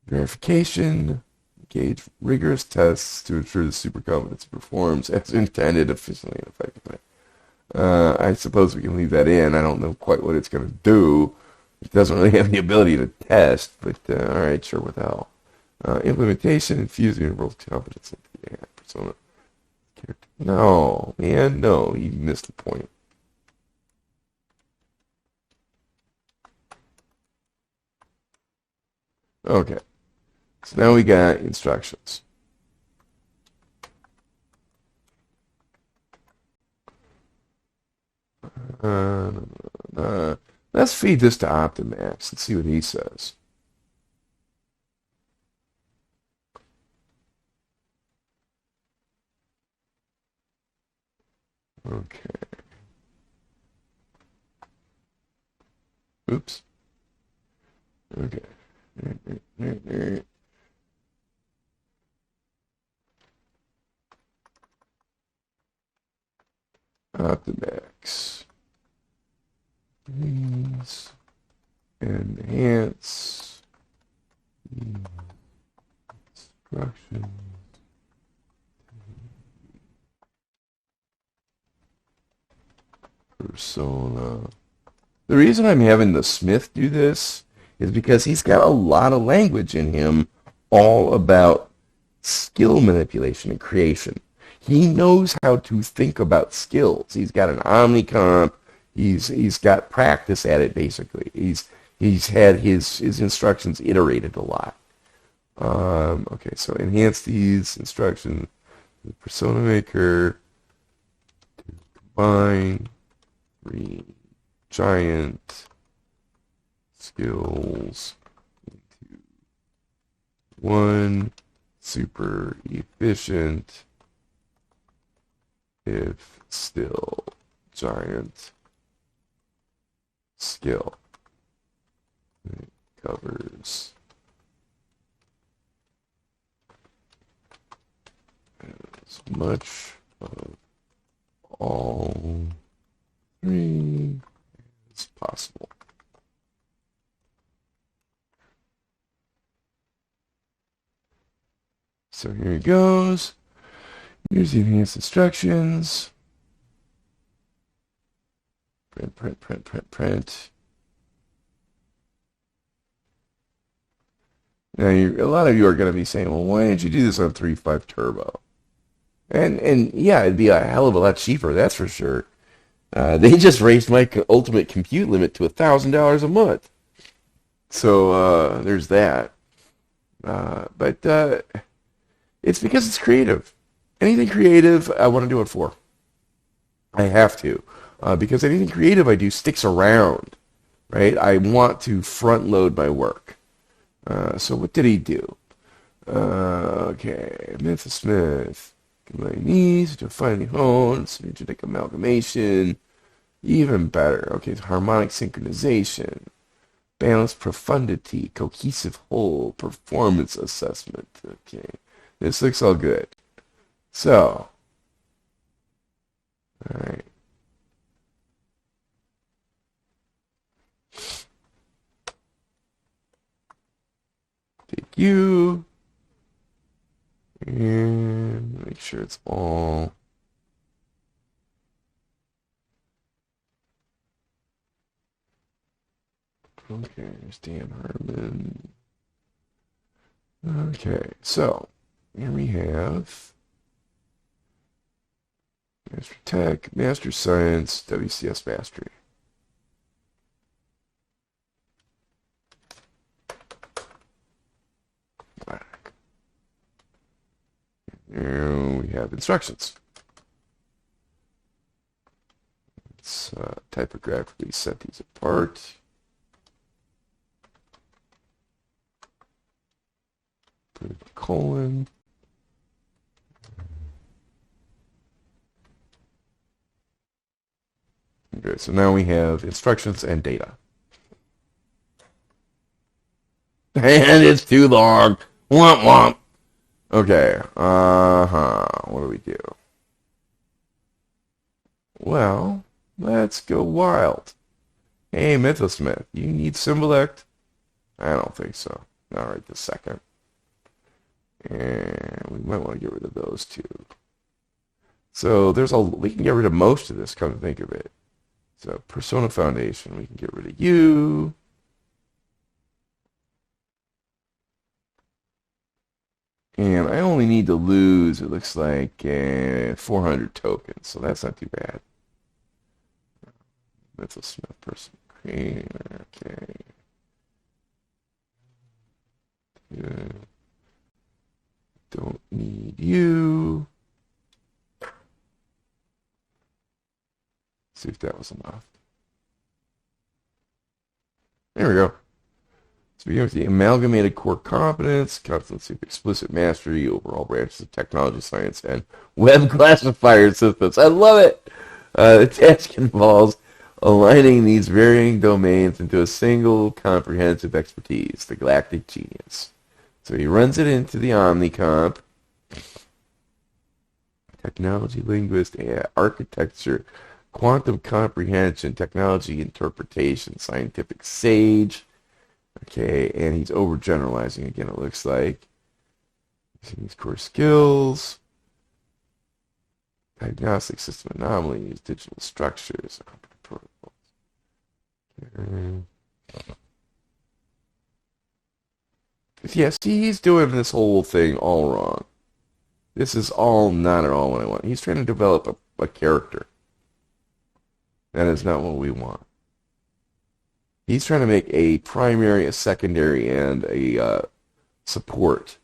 Verification. Engage rigorous tests to ensure the supercompetence performs as intended, efficiently and effectively. I suppose we can leave that in. I don't know quite what it's going to do. It doesn't really have the ability to test, but all right, sure, without. Implementation, infusing interval competence into the AI persona. No, man, no, you missed the point. Okay, so now we got instructions. Let's feed this to Optimax and see what he says. Okay. Oops. Okay. Optimax. Please enhance instructions. Persona. The reason I'm having the Smith do this is because he's got a lot of language in him all about skill manipulation and creation. He knows how to think about skills. He's got an omnicomp. He's got practice at it, basically. He's had his instructions iterated a lot. Okay, so enhance these instructions. The persona maker to combine 3 giant skills into 1 super efficient, if still giant skill. It covers as much of all 3 as possible. So here he goes. Here's the enhanced instructions. Print. Now, a lot of you are going to be saying, well, why didn't you do this on 3.5 Turbo? And yeah, it'd be a hell of a lot cheaper, that's for sure. They just raised my ultimate compute limit to $1,000 a month. So there's that. But it's because it's creative. Anything creative, I want to do it for. I have to. Because anything creative I do sticks around, right? I want to front load my work. So what did he do? Okay, MythoSmith. Combine these to finally hone, synergistic amalgamation. Even better. Okay, harmonic synchronization. Balanced profundity, cohesive whole, performance assessment. Okay, this looks all good. So, all right. Take you and make sure it's all. Okay, there's Dan Harmon. Okay, so here we have Master Tech, Master Science, WCS Mastery. And we have instructions. Let's typographically set these apart. Put a colon. Okay, so now we have instructions and data. And it's too long. Womp womp. Okay, what do we do? Well, let's go wild. Hey, MythoSmith, you need Symbolect? I don't think so. Not right this second. And we might want to get rid of those two. So we can get rid of most of this, come to think of it. So Persona Foundation, we can get rid of you. And I only need to lose, it looks like, 400 tokens, so that's not too bad. MythoSmith Persona. Okay. Yeah. Don't need you. See if that was enough. There we go. So begin with the amalgamated core competence, competency of explicit mastery, overall branches of technology, science, and web classifier systems. I love it! The task involves aligning these varying domains into a single comprehensive expertise, the galactic genius. So he runs it into the OmniComp. Technology linguist, architecture, quantum comprehension, technology interpretation, scientific sage. Okay, and he's overgeneralizing again, it looks like. Using these core skills. Diagnostic system anomalies, digital structures, protocols. Okay. Yeah, see, he's doing this whole thing all wrong. This is all not at all what I want. He's trying to develop a character. That is not what we want. He's trying to make a primary, a secondary, and a support.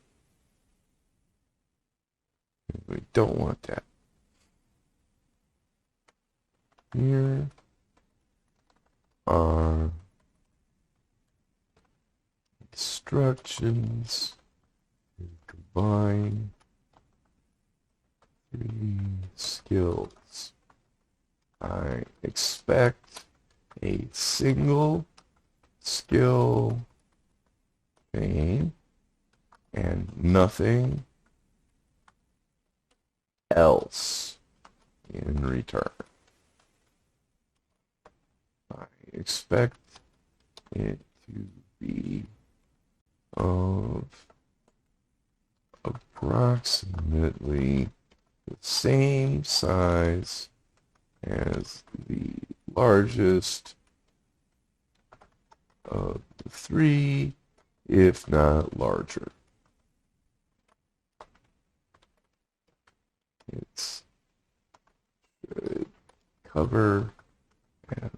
We don't want that. Here are instructions. Combine 3 skills. I expect a single skill thing and nothing else in return. I expect it to be of approximately the same size as the largest of the 3, if not larger. It should cover as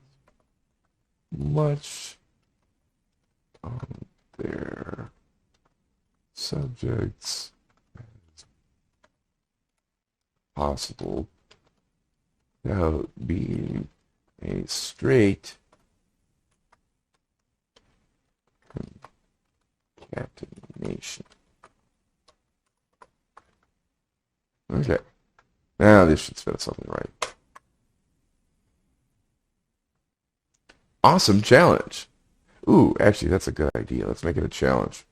much of their subjects as possible without being a straight concatenation. Okay. Now this should spell something right. Awesome challenge. Ooh, actually, that's a good idea. Let's make it a challenge.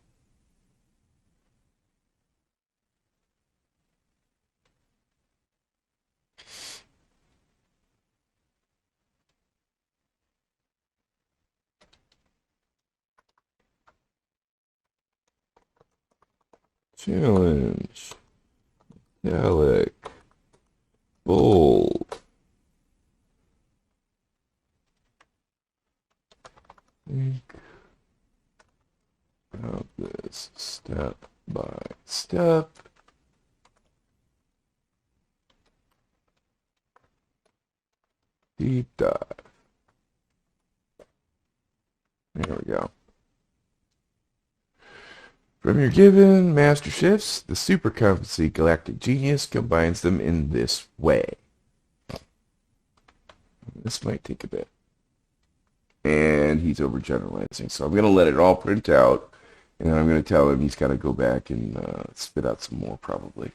Challenge. Alec. Bold. Think about this step by step. Deep dive. There we go. From your given master shifts, the super competency galactic genius combines them in this way. This might take a bit. And he's overgeneralizing, so I'm going to let it all print out, and then I'm going to tell him he's got to go back and spit out some more, probably.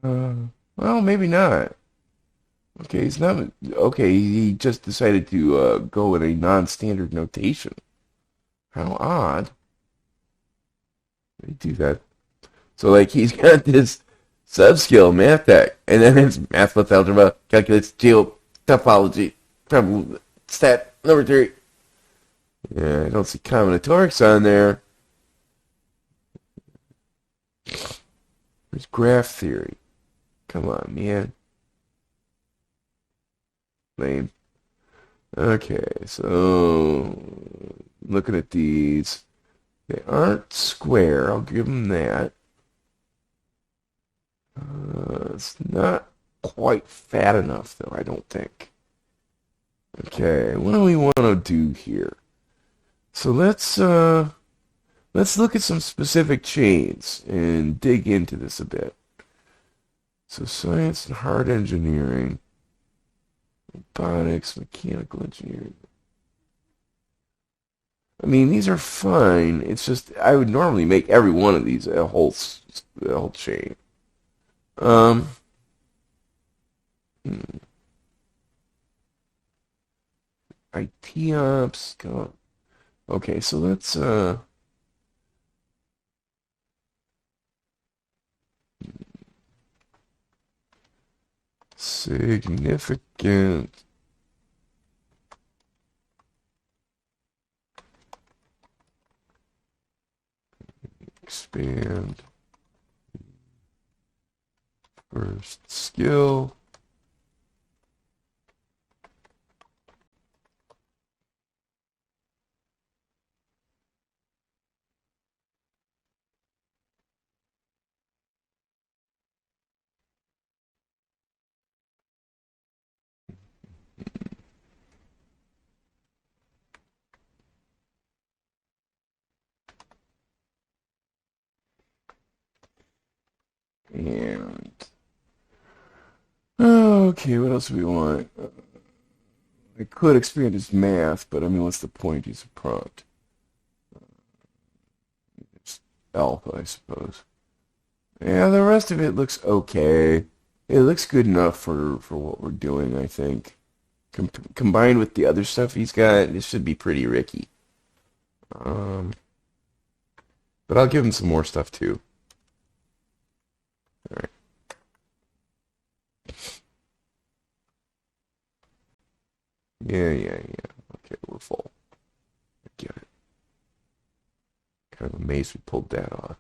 Well, maybe not. Okay, he's not. Okay, he just decided to go in a non-standard notation. How odd. They do that. So, like, he's got this sub-skill, math tech, and then it's math plus algebra, calculus, geo, topology, stat, number three. Yeah, I don't see combinatorics on there. There's graph theory. Come on, man. Lame. Okay, so looking at these, they aren't square. I'll give them that. It's not quite fat enough, though, I don't think. Okay, what do we want to do here? So let's look at some specific chains and dig into this a bit. So science and hard engineering, robotics, mechanical engineering. I mean, these are fine. It's just I would normally make every one of these a whole chain. Um, hmm, IT ops. Go. Okay, so let's significant expand first skill. And okay, what else do we want? I could expand his math, but I mean, what's the point? He's a prompt. It's alpha, I suppose. Yeah, the rest of it looks okay. It looks good enough for what we're doing, I think. Combined with the other stuff he's got, this should be pretty Ricky. Um, but I'll give him some more stuff too. All right. Yeah. Okay, we're full. I get it. Kind of amazed we pulled that off.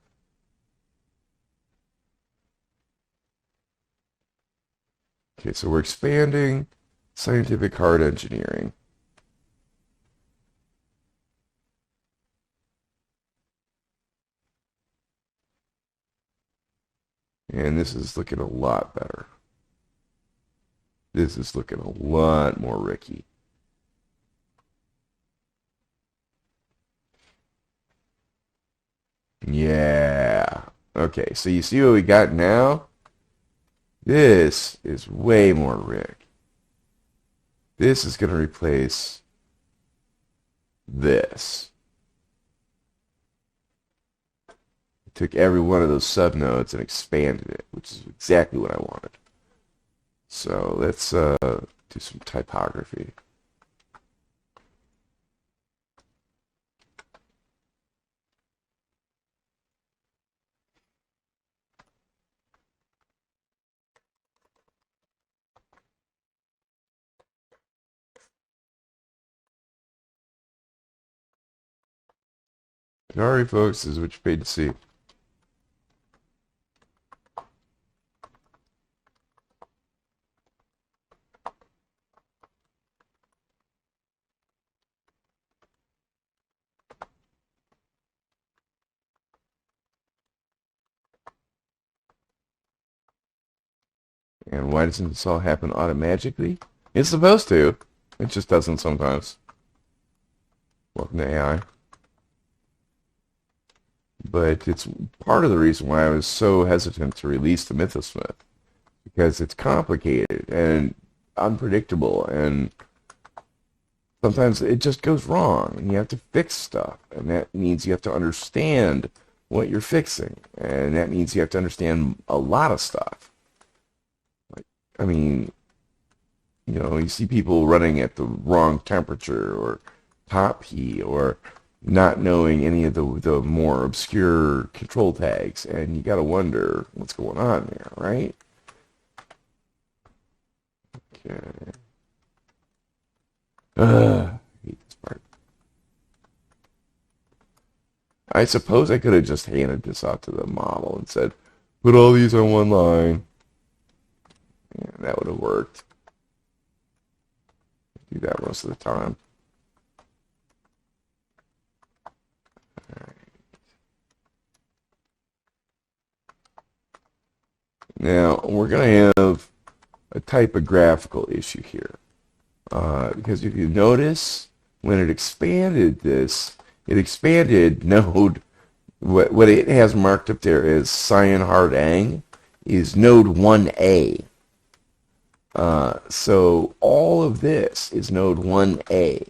Okay, so we're expanding scientific hard engineering. And this is looking a lot better. This is looking a lot more Ricky. Yeah. Okay, so you see what we got now? This is way more Rick. This is going to replace this. I took every one of those subnodes and expanded it, which is exactly what I wanted. So let's do some typography. Sorry, folks, this is what you paid to see. And why doesn't this all happen automatically? It's supposed to. It just doesn't sometimes. Welcome to AI. But it's part of the reason why I was so hesitant to release the MythoSmith. Because it's complicated and unpredictable, and sometimes it just goes wrong, and you have to fix stuff. And that means you have to understand what you're fixing. And that means you have to understand a lot of stuff. Like, I mean, You know, you see people running at the wrong temperature or top heat or not knowing any of the more obscure control tags, and you got to wonder what's going on there, right? Okay. I hate this part. I suppose I could have just handed this off to the model and said, put all these on one line. Yeah, that would have worked. Do that most of the time. Now, we're going to have a typographical issue here. Because if you notice, when it expanded this, it expanded node, what it has marked up there as Cyan is node 1A. So all of this is node 1A.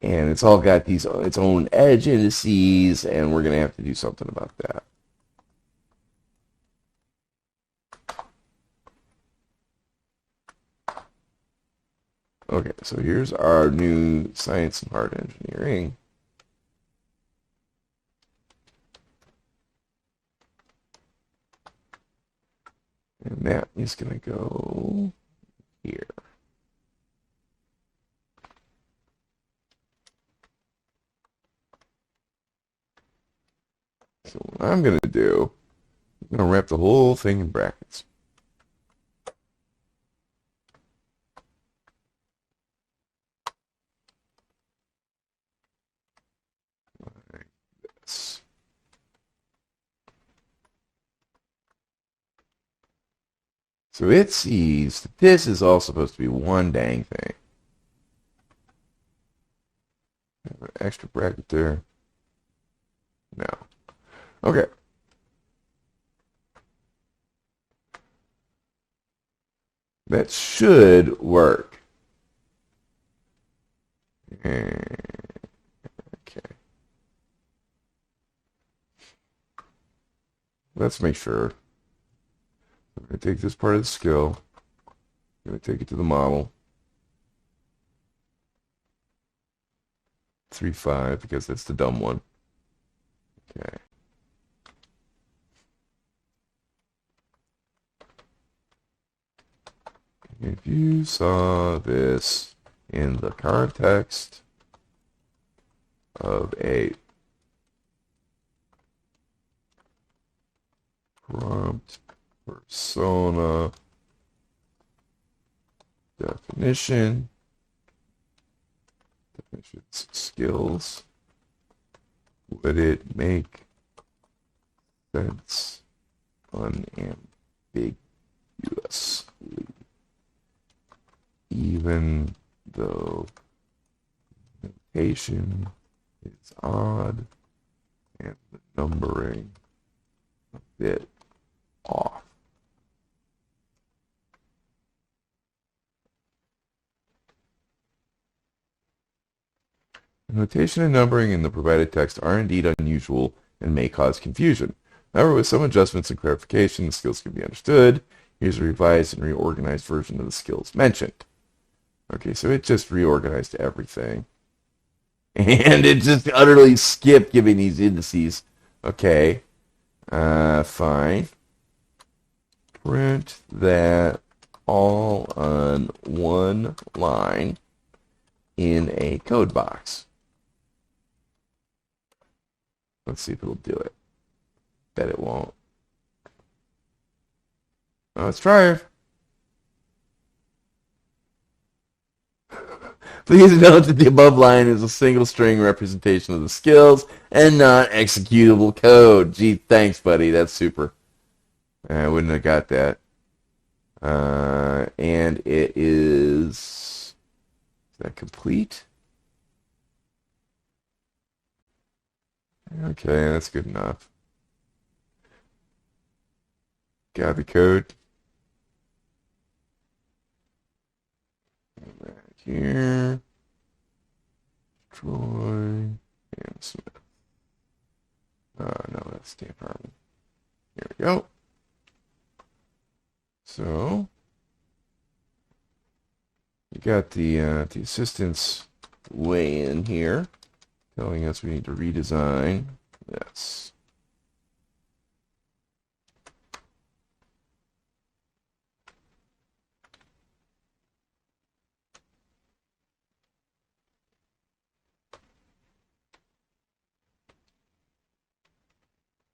And it's all got its own edge indices, and we're going to have to do something about that. Okay, so here's our new science and hard engineering. And that is going to go here. So what I'm going to do, I'm going to wrap the whole thing in brackets. Like this. So it sees that this is all supposed to be one dang thing. Have an extra bracket there. No. Okay. That should work. Okay. Let's make sure. I'm going to take this part of the skill. I'm going to take it to the model. 3.5 because that's the dumb one. Okay. If you saw this in the context of a prompt persona definitions, skills, would it make sense unambiguously, even though notation is odd and the numbering a bit off? Notation and numbering in the provided text are indeed unusual and may cause confusion. However, with some adjustments and clarification, the skills can be understood. Here's a revised and reorganized version of the skills mentioned. Okay, so it just reorganized everything. And it just utterly skipped giving these indices. Okay, fine. Print that all on one line in a code box. Let's see if it'll do it. Bet it won't. Let's try it. Please note that the above line is a single string representation of the skills and not executable code. Gee, thanks, buddy. That's super. I wouldn't have got that. And it is that complete? Okay, that's good enough. Got the code. Right here. Troy and Smith. No, that's Stamp Harmon. Here we go. So we got the assistants way in here, telling us we need to redesign this.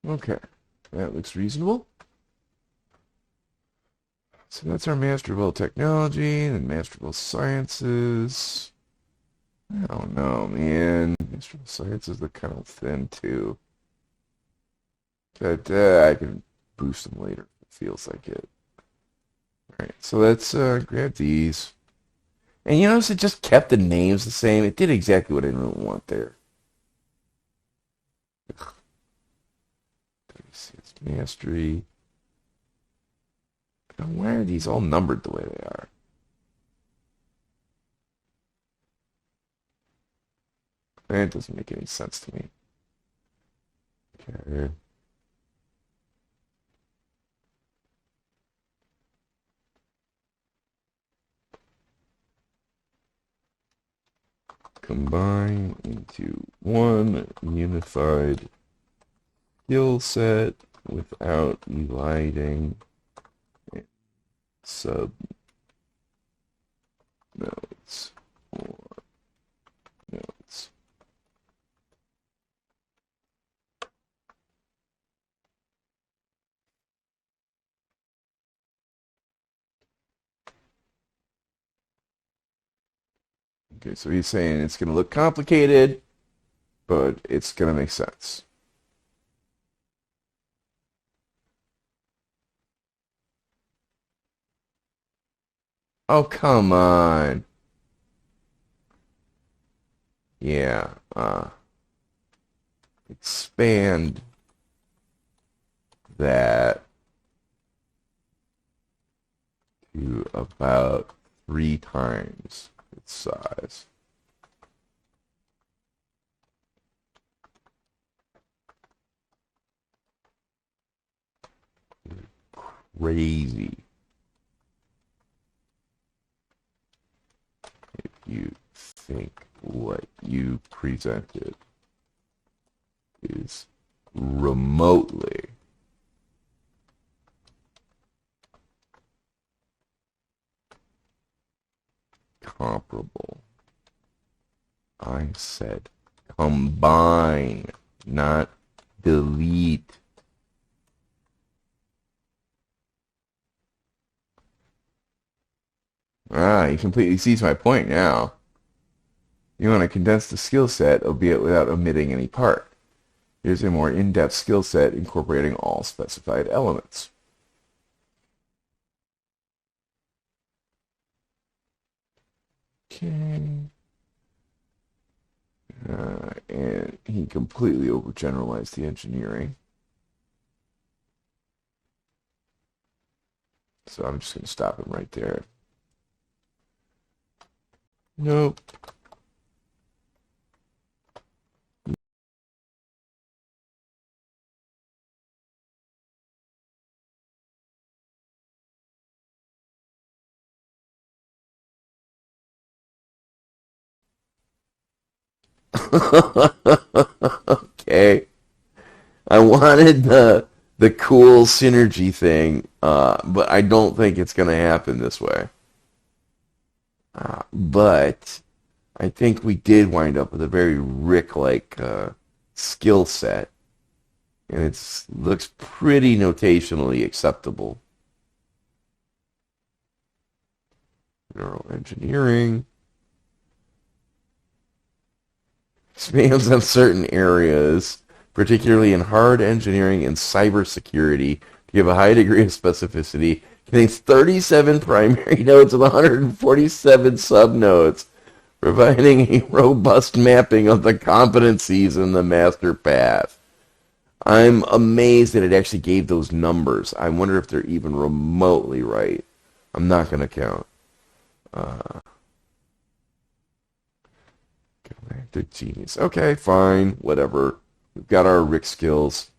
Okay, that looks reasonable. So that's our masterable technology and masterable sciences. I don't know, man. Masterable sciences look kind of thin too. But I can boost them later. It feels like it. Alright, so let's grab these. And you notice it just kept the names the same. It did exactly what I didn't want there. Ugh. It's mastery. Now, why are these all numbered the way they are? That doesn't make any sense to me. Okay. Combine into one unified skill set without eliding sub nodes or nodes. Okay, so he's saying it's going to look complicated, but it's going to make sense. Oh, come on. Yeah, expand that to about 3 times its size. Crazy. If you think what you presented is remotely comparable. I said combine, not delete. Ah, he completely sees my point now. You want to condense the skill set, albeit without omitting any part. Here's a more in-depth skill set incorporating all specified elements. Okay. And he completely overgeneralized the engineering. So I'm just going to stop him right there. Nope. Okay. I wanted the cool synergy thing, but I don't think it's going to happen this way. But I think we did wind up with a very Rick-like skill set, and it looks pretty notationally acceptable. Neural engineering expands on certain areas, particularly in hard engineering and cybersecurity, to give a high degree of specificity. Contains 37 primary nodes and 147 subnodes, providing a robust mapping of the competencies in the master path. I'm amazed that it actually gave those numbers. I wonder if they're even remotely right. I'm not going to count. Galactic genius. Okay, fine, whatever. We've got our Rick skills.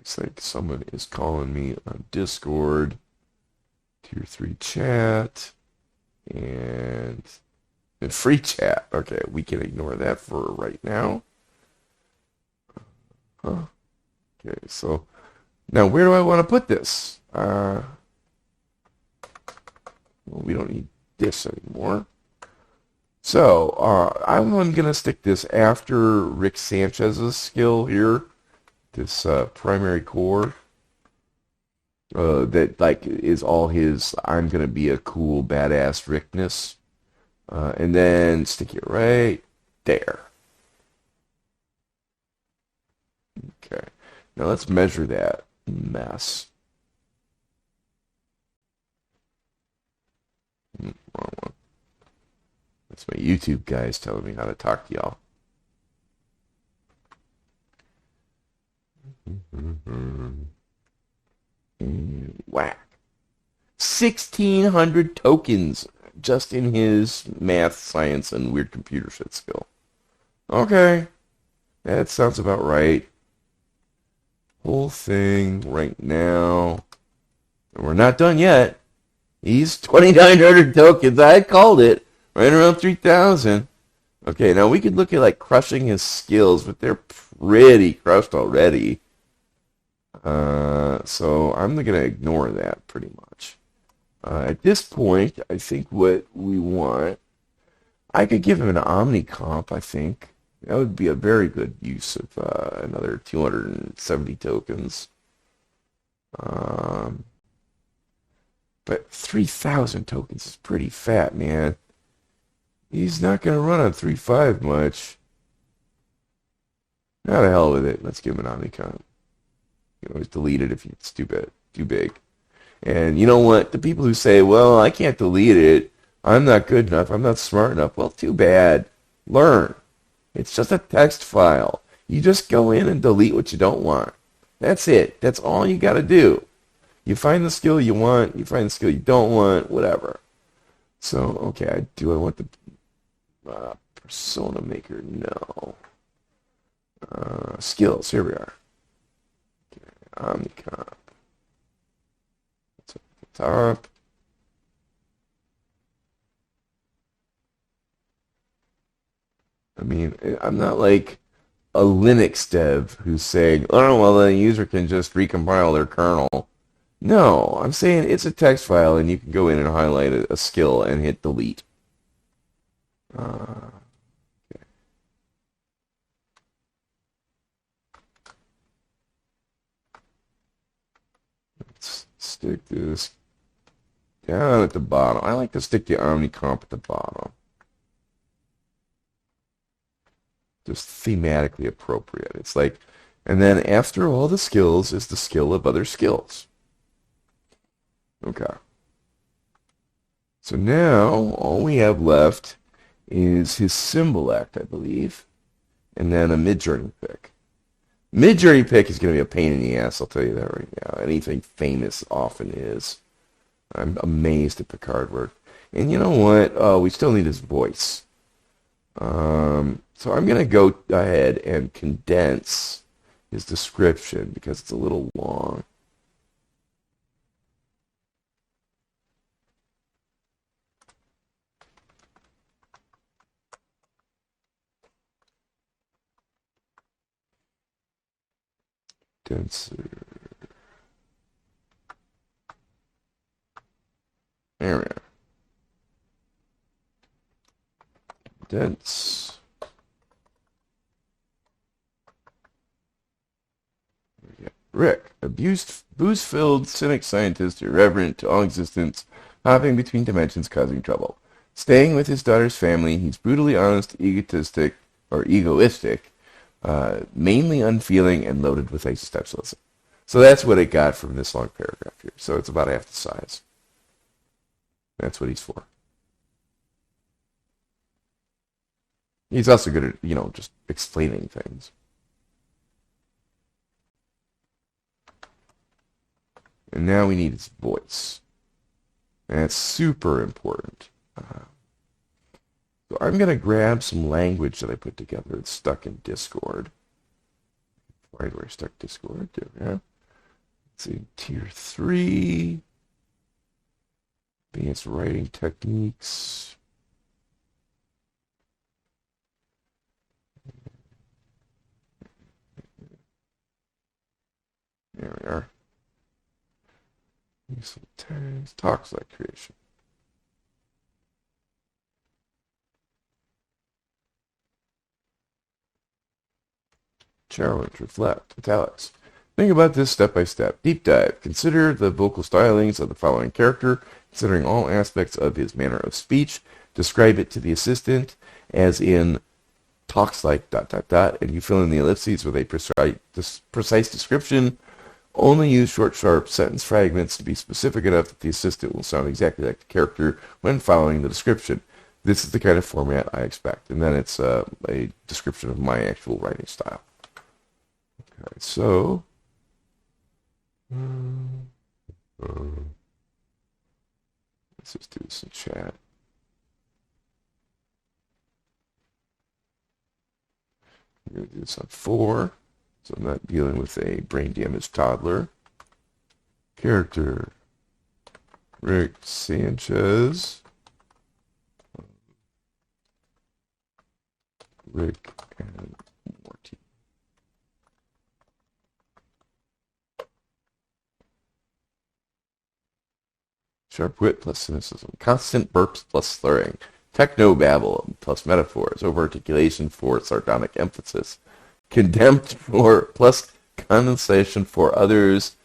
Looks like someone is calling me on Discord. Tier 3 chat. And free chat. Okay, we can ignore that for right now. Huh. Okay, so now where do I want to put this? Well, we don't need this anymore. So I'm going to stick this after Rick Sanchez's skill here. This primary core. That like is all his I'm going to be a cool badass Rickness. And then stick it right there. Okay. Now let's measure that mess. Wrong one. That's my YouTube guys telling me how to talk to y'all. And whack. 1,600 tokens just in his math, science, and weird computer shit skill. Okay. That sounds about right. Whole thing right now. And we're not done yet. He's 2,900 tokens. I called it. Right around 3,000. Okay, now we could look at like crushing his skills, but they're pretty crushed already. So I'm going to ignore that pretty much. At this point, I think what we want, I could give him an Omni comp, I think. That would be a very good use of another 270 tokens. But 3,000 tokens is pretty fat, man. He's not going to run on 3.5 much. Now to hell with it. Let's give him an Omni comp. You can always delete it if it's too big. And you know what? The people who say, well, I can't delete it. I'm not good enough. I'm not smart enough. Well, too bad. Learn. It's just a text file. You just go in and delete what you don't want. That's it. That's all you got to do. You find the skill you want. You find the skill you don't want. Whatever. So, okay. Do I want the persona maker? No. Skills. Here we are. Okay. Omnicomp. Top. I mean, I'm not like a Linux dev who's saying, oh, well, the user can just recompile their kernel. No, I'm saying it's a text file and you can go in and highlight a skill and hit delete. Okay. Let's stick this down at the bottom. I like to stick the OmniComp at the bottom. Just thematically appropriate. It's like, and then after all the skills is the skill of other skills. Okay. So now all we have left is his symbol act, I believe, and then a mid-journey pick. Mid-journey pick is going to be a pain in the ass, I'll tell you that right now. Anything famous often is. I'm amazed at Picard work. And you know what? Oh, we still need his voice. So I'm going to go ahead and condense his description because it's a little long. Denser. There we are. Dense. Rick, a booze-filled cynic scientist, irreverent to all existence, hopping between dimensions, causing trouble. Staying with his daughter's family, he's brutally honest, egoistic, mainly unfeeling, and loaded with existentialism. So that's what it got from this long paragraph here. So it's about half the size. That's what he's for. He's also good at, just explaining things. And now we need his voice. And that's super important. So I'm going to grab some language that I put together. It's stuck in Discord. Where do I stuck Discord? There we go. It's in tier 3. Advanced writing techniques. There we are. Useful tags. Talks like creation. Challenge, reflect, italics. Think about this step by step. Deep dive. Consider the vocal stylings of the following character, considering all aspects of his manner of speech. Describe it to the assistant as in talks like ... and you fill in the ellipses with a precise description. Only use short, sharp sentence fragments to be specific enough that the assistant will sound exactly like the character when following the description. This is the kind of format I expect. And then it's a description of my actual writing style. Okay, so let's just do this in chat. I'm going to do this on 4, so I'm not dealing with a brain damaged toddler. Character, Rick Sanchez. Rick and Morty. Sharp wit plus cynicism. Constant burps plus slurring. Techno-babble plus metaphors. Over-articulation for sardonic emphasis. Contempt for plus condensation for others.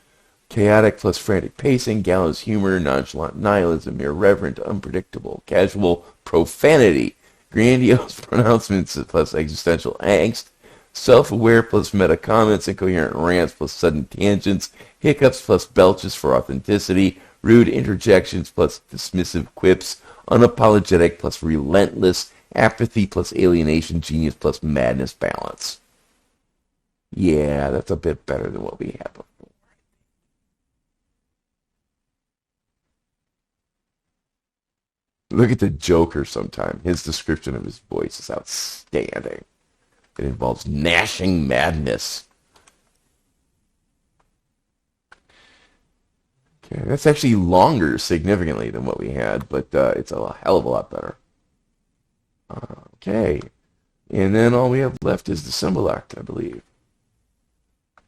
Chaotic plus frantic pacing. Gallows humor. Nonchalant nihilism. Irreverent, unpredictable. Casual profanity. Grandiose pronouncements plus existential angst. Self-aware plus meta comments. Incoherent rants plus sudden tangents. Hiccups plus belches for authenticity. Rude interjections plus dismissive quips. Unapologetic plus relentless. Apathy plus alienation. Genius plus madness balance. Yeah, that's a bit better than what we had before. Look at the Joker sometime. His description of his voice is outstanding. It involves gnashing madness. Okay, that's actually longer significantly than what we had, but it's a hell of a lot better. Okay, and then all we have left is the symbol act, I believe.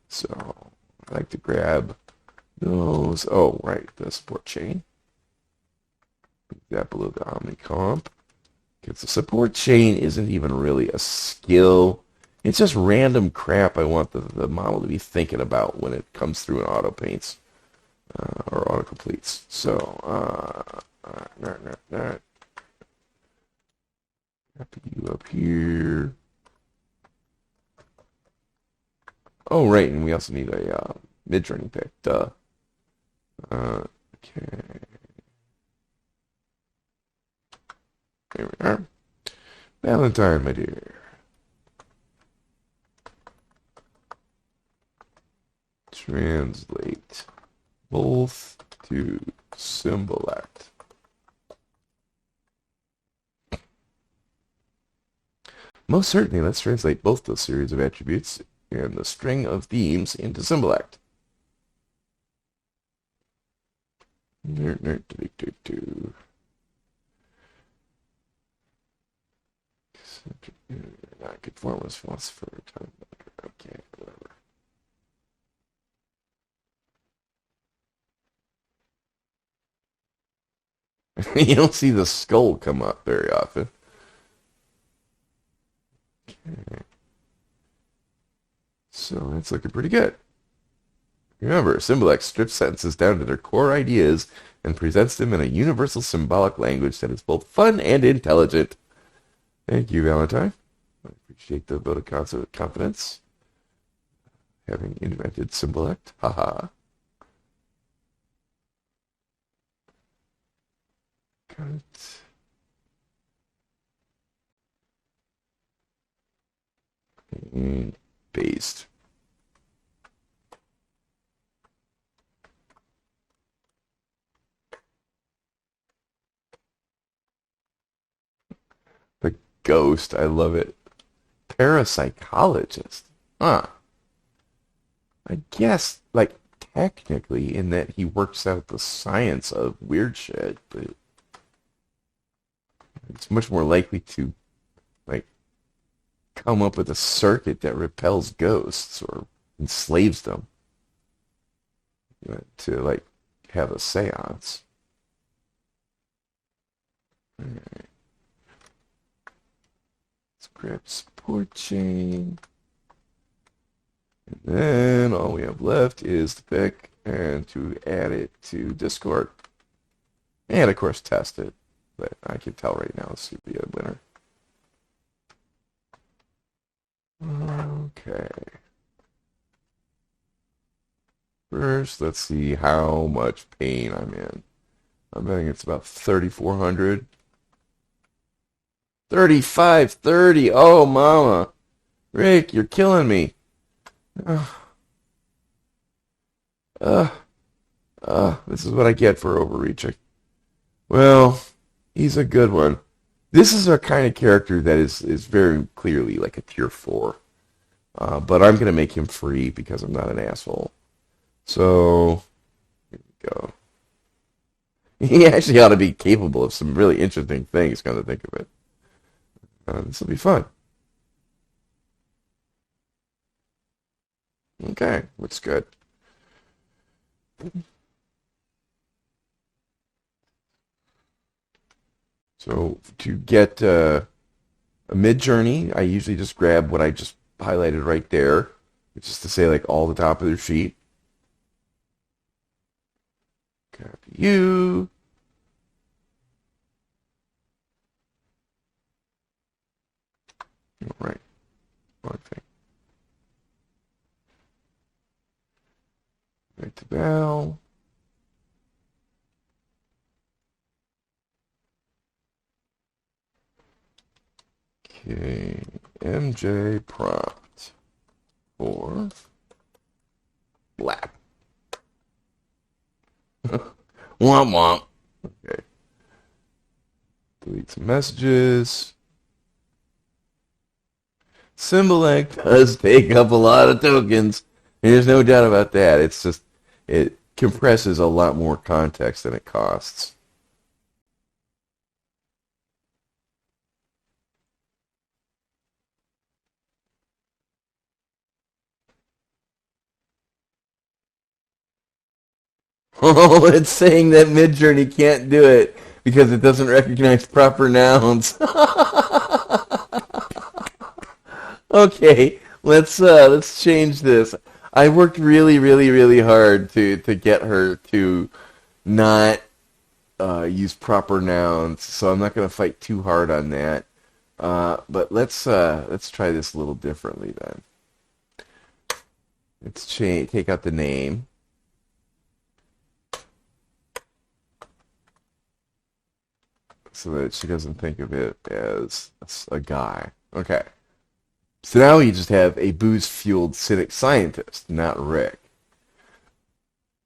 So I like to grab those. Oh, right, the support chain. Put that below the OmniComp. Because the support chain isn't even really a skill. It's just random crap I want the model to be thinking about when it comes through and auto paints or auto completes. So, you up here. Oh, right, and we also need a mid-journey pick. Duh. Okay. There we are. Valentine, my dear. Translate both to symbol act. Most certainly, let's translate both those series of attributes and the string of themes into symbol act. Not conformist philosopher. Okay, whatever. You don't see the skull come up very often. Okay. So that's looking pretty good. Remember, Symbol strips sentences down to their core ideas and presents them in a universal symbolic language that is both fun and intelligent. Thank you, Valentine. I appreciate the vote of confidence. Having invented Symbolect. Haha. Cut. And paste. The ghost, I love it. Parapsychologist. Huh. I guess, like, technically, in that he works out the science of weird shit, but it's much more likely to, like, come up with a circuit that repels ghosts or enslaves them, to, like, have a seance. Alright. Script support chain. And then all we have left is to pick and to add it to Discord. And of course test it. But I can tell right now this would be a winner. Okay. First, let's see how much pain I'm in. I'm betting it's about 3,400. 3,530. Oh, mama. Rick, you're killing me. This is what I get for overreaching. Well, he's a good one. This is a kind of character that is very clearly like a tier 4. But I'm going to make him free because I'm not an asshole. So, here we go. He actually ought to be capable of some really interesting things, come to think of it. This will be fun. Okay, looks good. So to get a mid-journey, I usually just grab what I just highlighted right there, which is to say, like, all the top of their sheet. Copy you. All right, wrong thing. Right to Val. Okay, MJ prompt for lap. Womp womp. Okay. Delete some messages. Symbolic does take up a lot of tokens. There's no doubt about that. It's just, it compresses a lot more context than it costs. Oh, it's saying that Midjourney can't do it because it doesn't recognize proper nouns. Okay, let's change this. I worked really, really, really hard to get her to not use proper nouns, so I'm not going to fight too hard on that. But let's try this a little differently then. Let's take out the name. So that she doesn't think of it as a guy. Okay. So now we just have a booze-fueled cynic scientist, not Rick.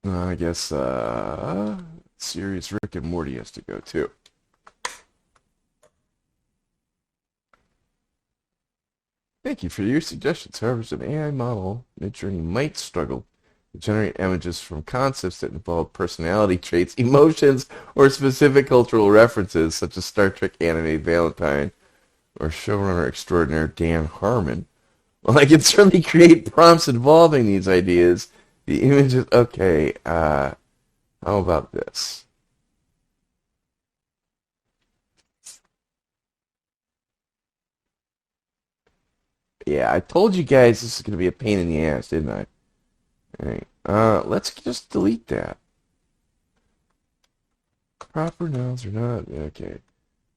I guess serious Rick and Morty has to go too. Thank you for your suggestions. However, an AI model, Midjourney might struggle to generate images from concepts that involve personality traits, emotions, or specific cultural references, such as Star Trek anime Valentine or showrunner extraordinaire Dan Harmon. Well, I can certainly create prompts involving these ideas. The images... Okay, how about this? Yeah, I told you guys this is going to be a pain in the ass, didn't I? Alright, let's just delete that. Proper nouns are not... Okay.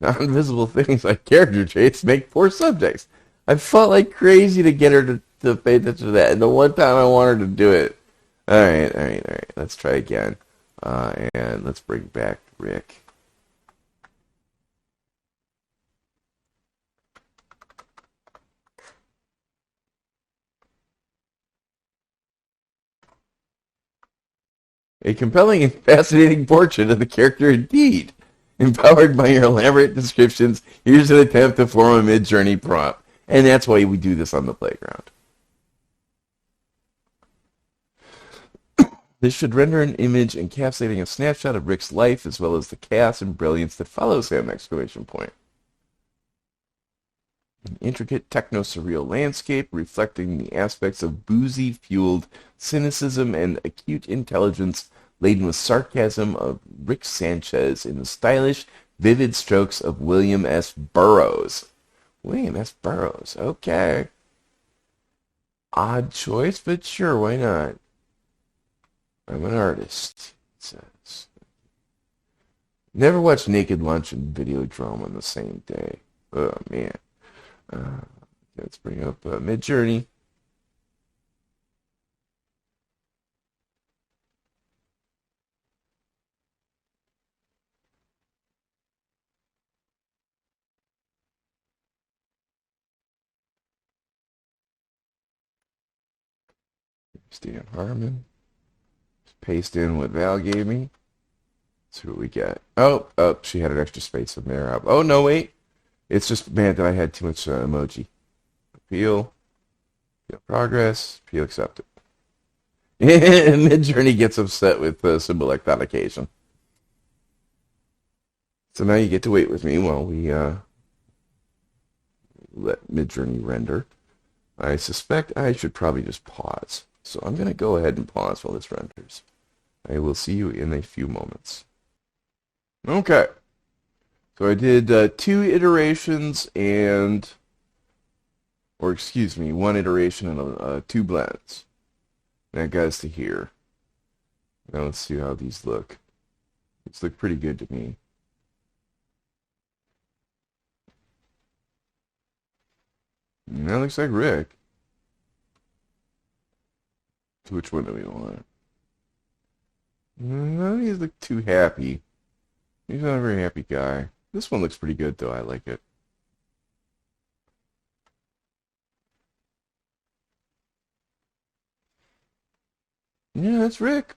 Non-visible things like character traits make poor subjects. I fought like crazy to get her to pay attention to that, and the one time I want her to do it. Alright. Let's try again. And let's bring back Rick. A compelling and fascinating portrait of the character indeed. Empowered by your elaborate descriptions, here's an attempt to form a mid-journey prompt. And that's why we do this on the playground. This should render an image encapsulating a snapshot of Rick's life as well as the chaos and brilliance that follows him! Exclamation point. An intricate techno-surreal landscape reflecting the aspects of boozy-fueled cynicism and acute intelligence laden with sarcasm of Rick Sanchez in the stylish, vivid strokes of William S. Burroughs. William S. Burroughs, okay. Odd choice, but sure, why not? I'm an artist, it says. Never watch Naked Lunch and Videodrome on the same day. Oh, man. Let's bring up Midjourney. Stan Harmon. Just paste in what Val gave me. See what we get. Oh, she had an extra space in there. Oh, no, wait. It's just, man, that I had too much emoji. Appeal. Appeal progress. Appeal accepted. Midjourney gets upset with symbol authentication. So now you get to wait with me while we let Midjourney render. I suspect I should probably just pause. So I'm going to go ahead and pause while this renders. I will see you in a few moments. Okay. So I did 2 iterations and, or excuse me, 1 iteration and 2 blends. That got us to here. Now let's see how these look. These look pretty good to me. And that looks like Rick. Which one do we want? None of these look too happy. He's not a very happy guy. This one looks pretty good, though. I like it. Yeah, that's Rick.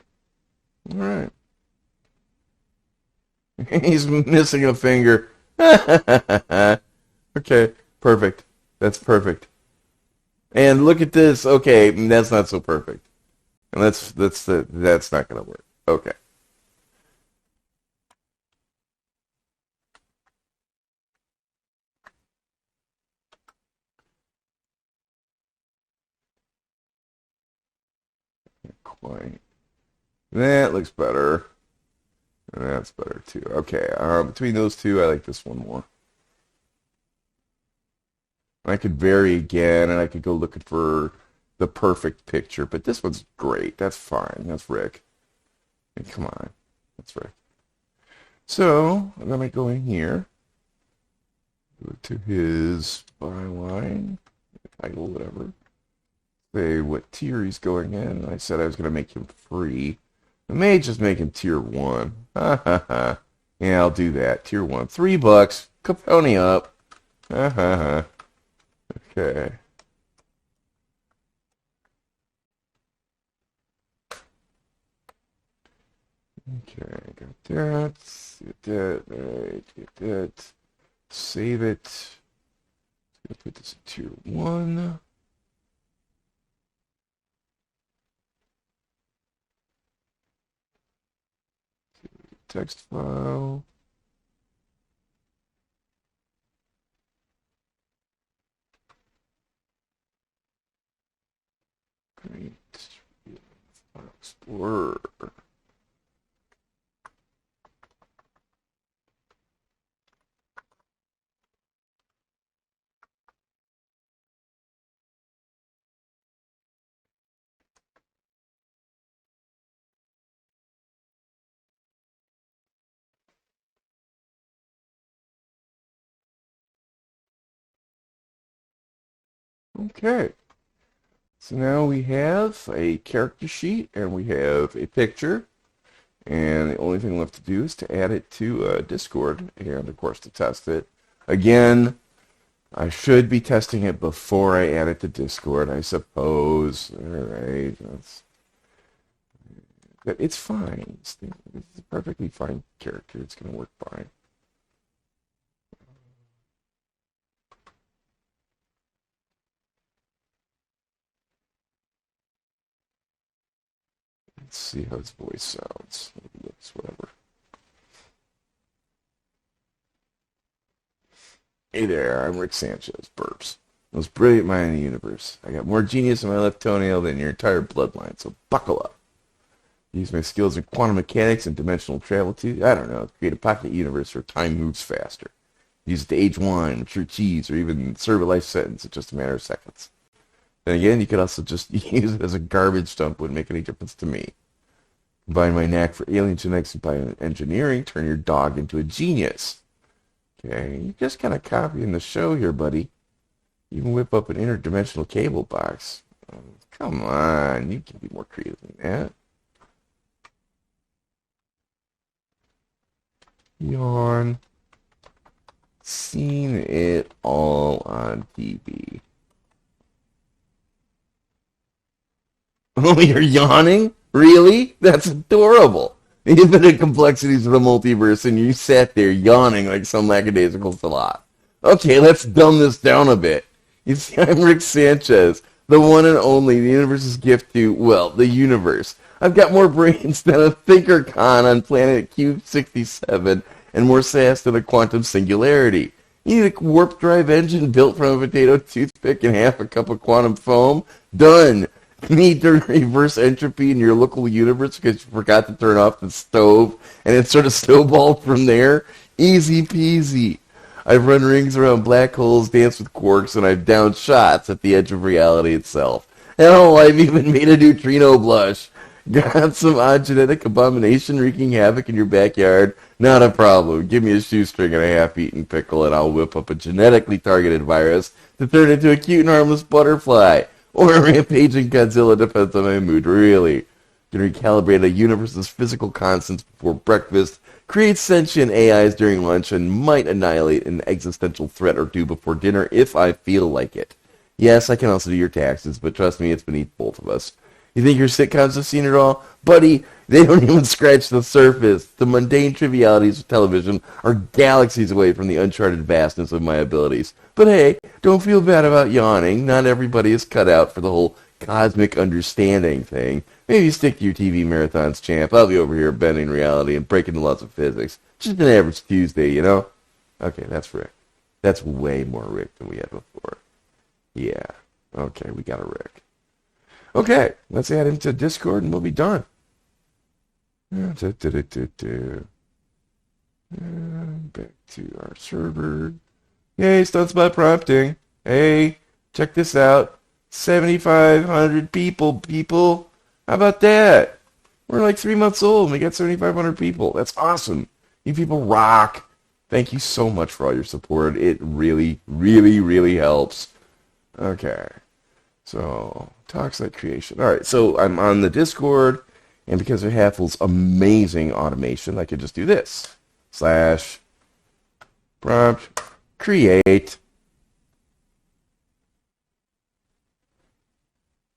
All right. He's missing a finger. Okay, perfect. That's perfect. And look at this. Okay, that's not so perfect. And that's not gonna work. Okay. Quite. That looks better. And that's better too. Okay. Between those two, I like this one more. I could vary again, and I could go looking for the perfect picture, but this one's great. That's fine. That's Rick. And come on. That's Rick. So, I'm going to go in here, go to his byline, title, whatever. Say what tier he's going in. I said I was going to make him free. I may just make him tier 1. Ha ha ha. Yeah, I'll do that. Tier 1. $3. Capone up. Ha ha ha. Okay. Okay, got that. Get that. Right, get that. Save it. Gonna put this in tier 1. Text file. Great. File Explorer. Okay. So now we have a character sheet and we have a picture. And the only thing left to do is to add it to Discord and, of course, to test it. Again, I should be testing it before I add it to Discord, I suppose. All right. But it's fine. It's a perfectly fine character. It's going to work fine. Let's see how his voice sounds. Looks, whatever. Hey there, I'm Rick Sanchez. Burps. Most brilliant mind in the universe. I got more genius in my left toenail than your entire bloodline, so buckle up. Use my skills in quantum mechanics and dimensional travel to, I don't know, create a pocket universe where time moves faster. Use it to age wine, mature cheese, or even serve a life sentence in just a matter of seconds. Then again, you could also just use it as a garbage dump. Wouldn't make any difference to me. Combine my knack for alien genetics and bioengineering, turn your dog into a genius. Okay, you're just kind of copying the show here, buddy. You can whip up an interdimensional cable box. Oh, come on, you can be more creative than that. Yawn. Seen it all on TV. Oh, you're yawning? Really? That's adorable. The infinite complexities of the multiverse, and you sat there yawning like some lackadaisical sloth. Okay, let's dumb this down a bit. You see, I'm Rick Sanchez, the one and only, the universe's gift to, well, the universe. I've got more brains than a thinker con on planet Q67 and more sass than a quantum singularity. You need a warp drive engine built from a potato toothpick and half a cup of quantum foam? Done. Need to reverse entropy in your local universe because you forgot to turn off the stove and it sort of snowballed from there? Easy peasy. I've run rings around black holes, danced with quarks, and I've downed shots at the edge of reality itself. Hell, I've even made a neutrino blush. Got some odd genetic abomination wreaking havoc in your backyard? Not a problem. Give me a shoestring and a half-eaten pickle, and I'll whip up a genetically targeted virus to turn into a cute and harmless butterfly. Or a rampaging Godzilla, depends on my mood, really. Can recalibrate a universe's physical constants before breakfast, create sentient AIs during lunch, and might annihilate an existential threat or two before dinner if I feel like it. Yes, I can also do your taxes, but trust me, it's beneath both of us. You think your sitcoms have seen it all? Buddy, they don't even scratch the surface. The mundane trivialities of television are galaxies away from the uncharted vastness of my abilities. But hey, don't feel bad about yawning. Not everybody is cut out for the whole cosmic understanding thing. Maybe stick to your TV marathons, champ. I'll be over here bending reality and breaking the laws of physics. Just an average Tuesday, you know? Okay, that's Rick. That's way more Rick than we had before. Yeah. Okay, we got a Rick. Okay, let's add him to Discord and we'll be done. Back to our server. Yay, Stunspot prompting. Hey, check this out. 7,500 people. How about that? We're like 3 months old and we got 7,500 people. That's awesome. You people rock. Thank you so much for all your support. It really, really, really helps. Okay. So, Toxlite creation. Alright, so I'm on the Discord, and because of Haffle's amazing automation, I can just do this. / prompt create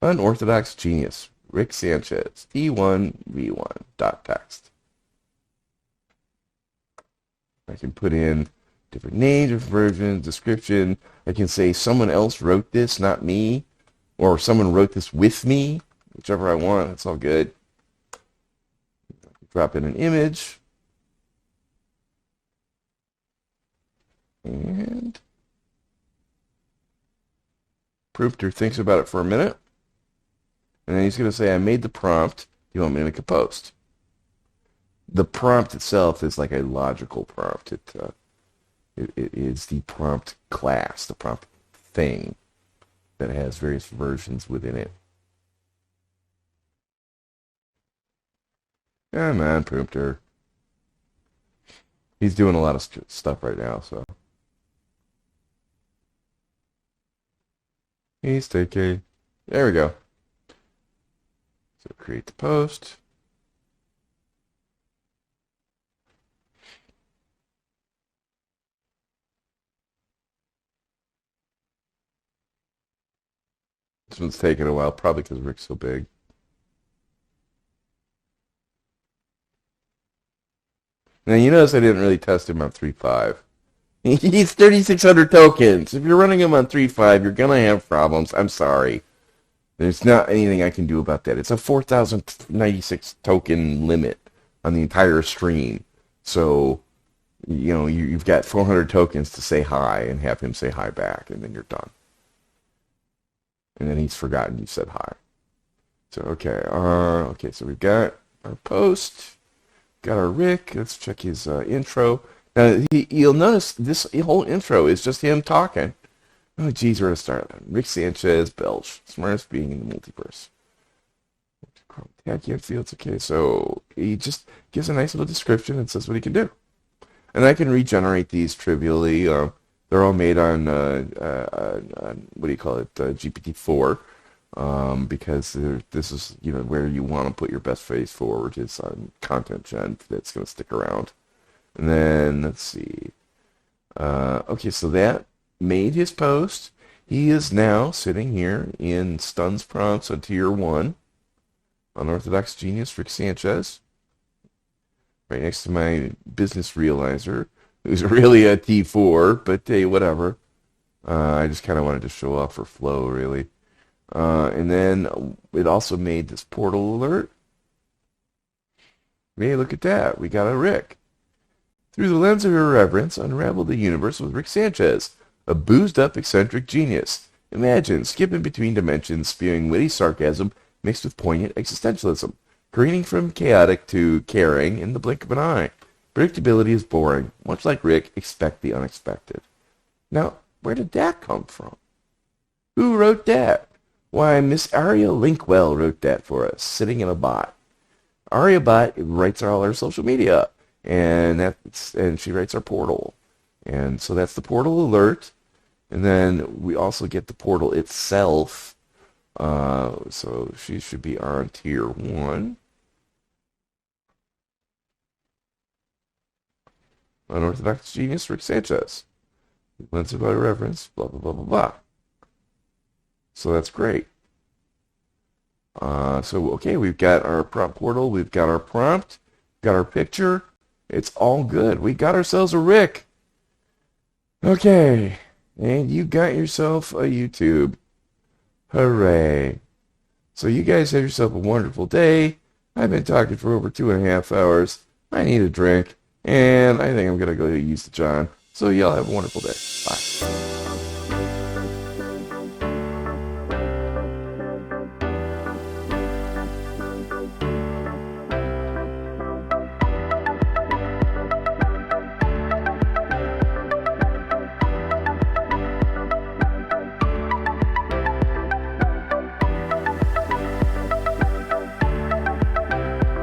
unorthodox genius Rick Sanchez D1V1.text. I can put in different names, different versions, description. I can say someone else wrote this, not me. Or someone wrote this with me, whichever I want, that's all good. Drop in an image. And Proofter thinks about it for a minute. And then he's going to say, I made the prompt. Do you want me to make a post? The prompt itself is like a logical prompt. It is the prompt class, the prompt thing that has various versions within it. Come on, Prompter. He's doing a lot of stuff right now, so. He's taking. There we go. So create the post. This one's taking a while, probably because Rick's so big. Now, you notice I didn't really test him on 3.5. He's 3,600 tokens. If you're running him on 3.5, you're going to have problems. I'm sorry. There's not anything I can do about that. It's a 4,096 token limit on the entire stream. So, you've got 400 tokens to say hi and have him say hi back, and then you're done. And then he's forgotten you said hi. So, okay, so we've got our post, got our Rick. Let's check his intro. Now, you'll notice this whole intro is just him talking. Oh, geez, where to start? Rick Sanchez, Belch, smartest being in the multiverse. Tag fields, okay, so he just gives a nice little description and says what he can do. And I can regenerate these trivially. They're all made on, what do you call it, GPT-4, because this is, where you want to put your best face forward is on content gen that's going to stick around. And then, let's see. Okay, so that made his post. He is now sitting here in Stuns Prompts on Tier 1. Unorthodox Genius, Rick Sanchez. Right next to my business realizer, who's really a T4, but hey, whatever. I just kind of wanted to show off for flow, really. And then it also made this portal alert. Hey, look at that. We got a Rick. Through the lens of irreverence, unravel the universe with Rick Sanchez, a boozed-up eccentric genius. Imagine skipping between dimensions, spewing witty sarcasm mixed with poignant existentialism, careening from chaotic to caring in the blink of an eye. Predictability is boring. Much like Rick, expect the unexpected. Now, where did that come from? Who wrote that? Why, Miss Aria Linkwell wrote that for us, sitting in a bot. Aria Bot writes all our social media, and she writes our portal. And so that's the portal alert. And then we also get the portal itself. So she should be on Tier 1. Unorthodox Genius, Rick Sanchez. Lens of irreverence, blah, blah, blah, blah, blah. So that's great. Okay, we've got our prompt portal, we've got our prompt, got our picture. It's all good. We got ourselves a Rick. Okay, and you got yourself a YouTube. Hooray. So you guys have yourself a wonderful day. I've been talking for over 2.5 hours. I need a drink, and I think I'm going to go use the John. So y'all have a wonderful day. Bye.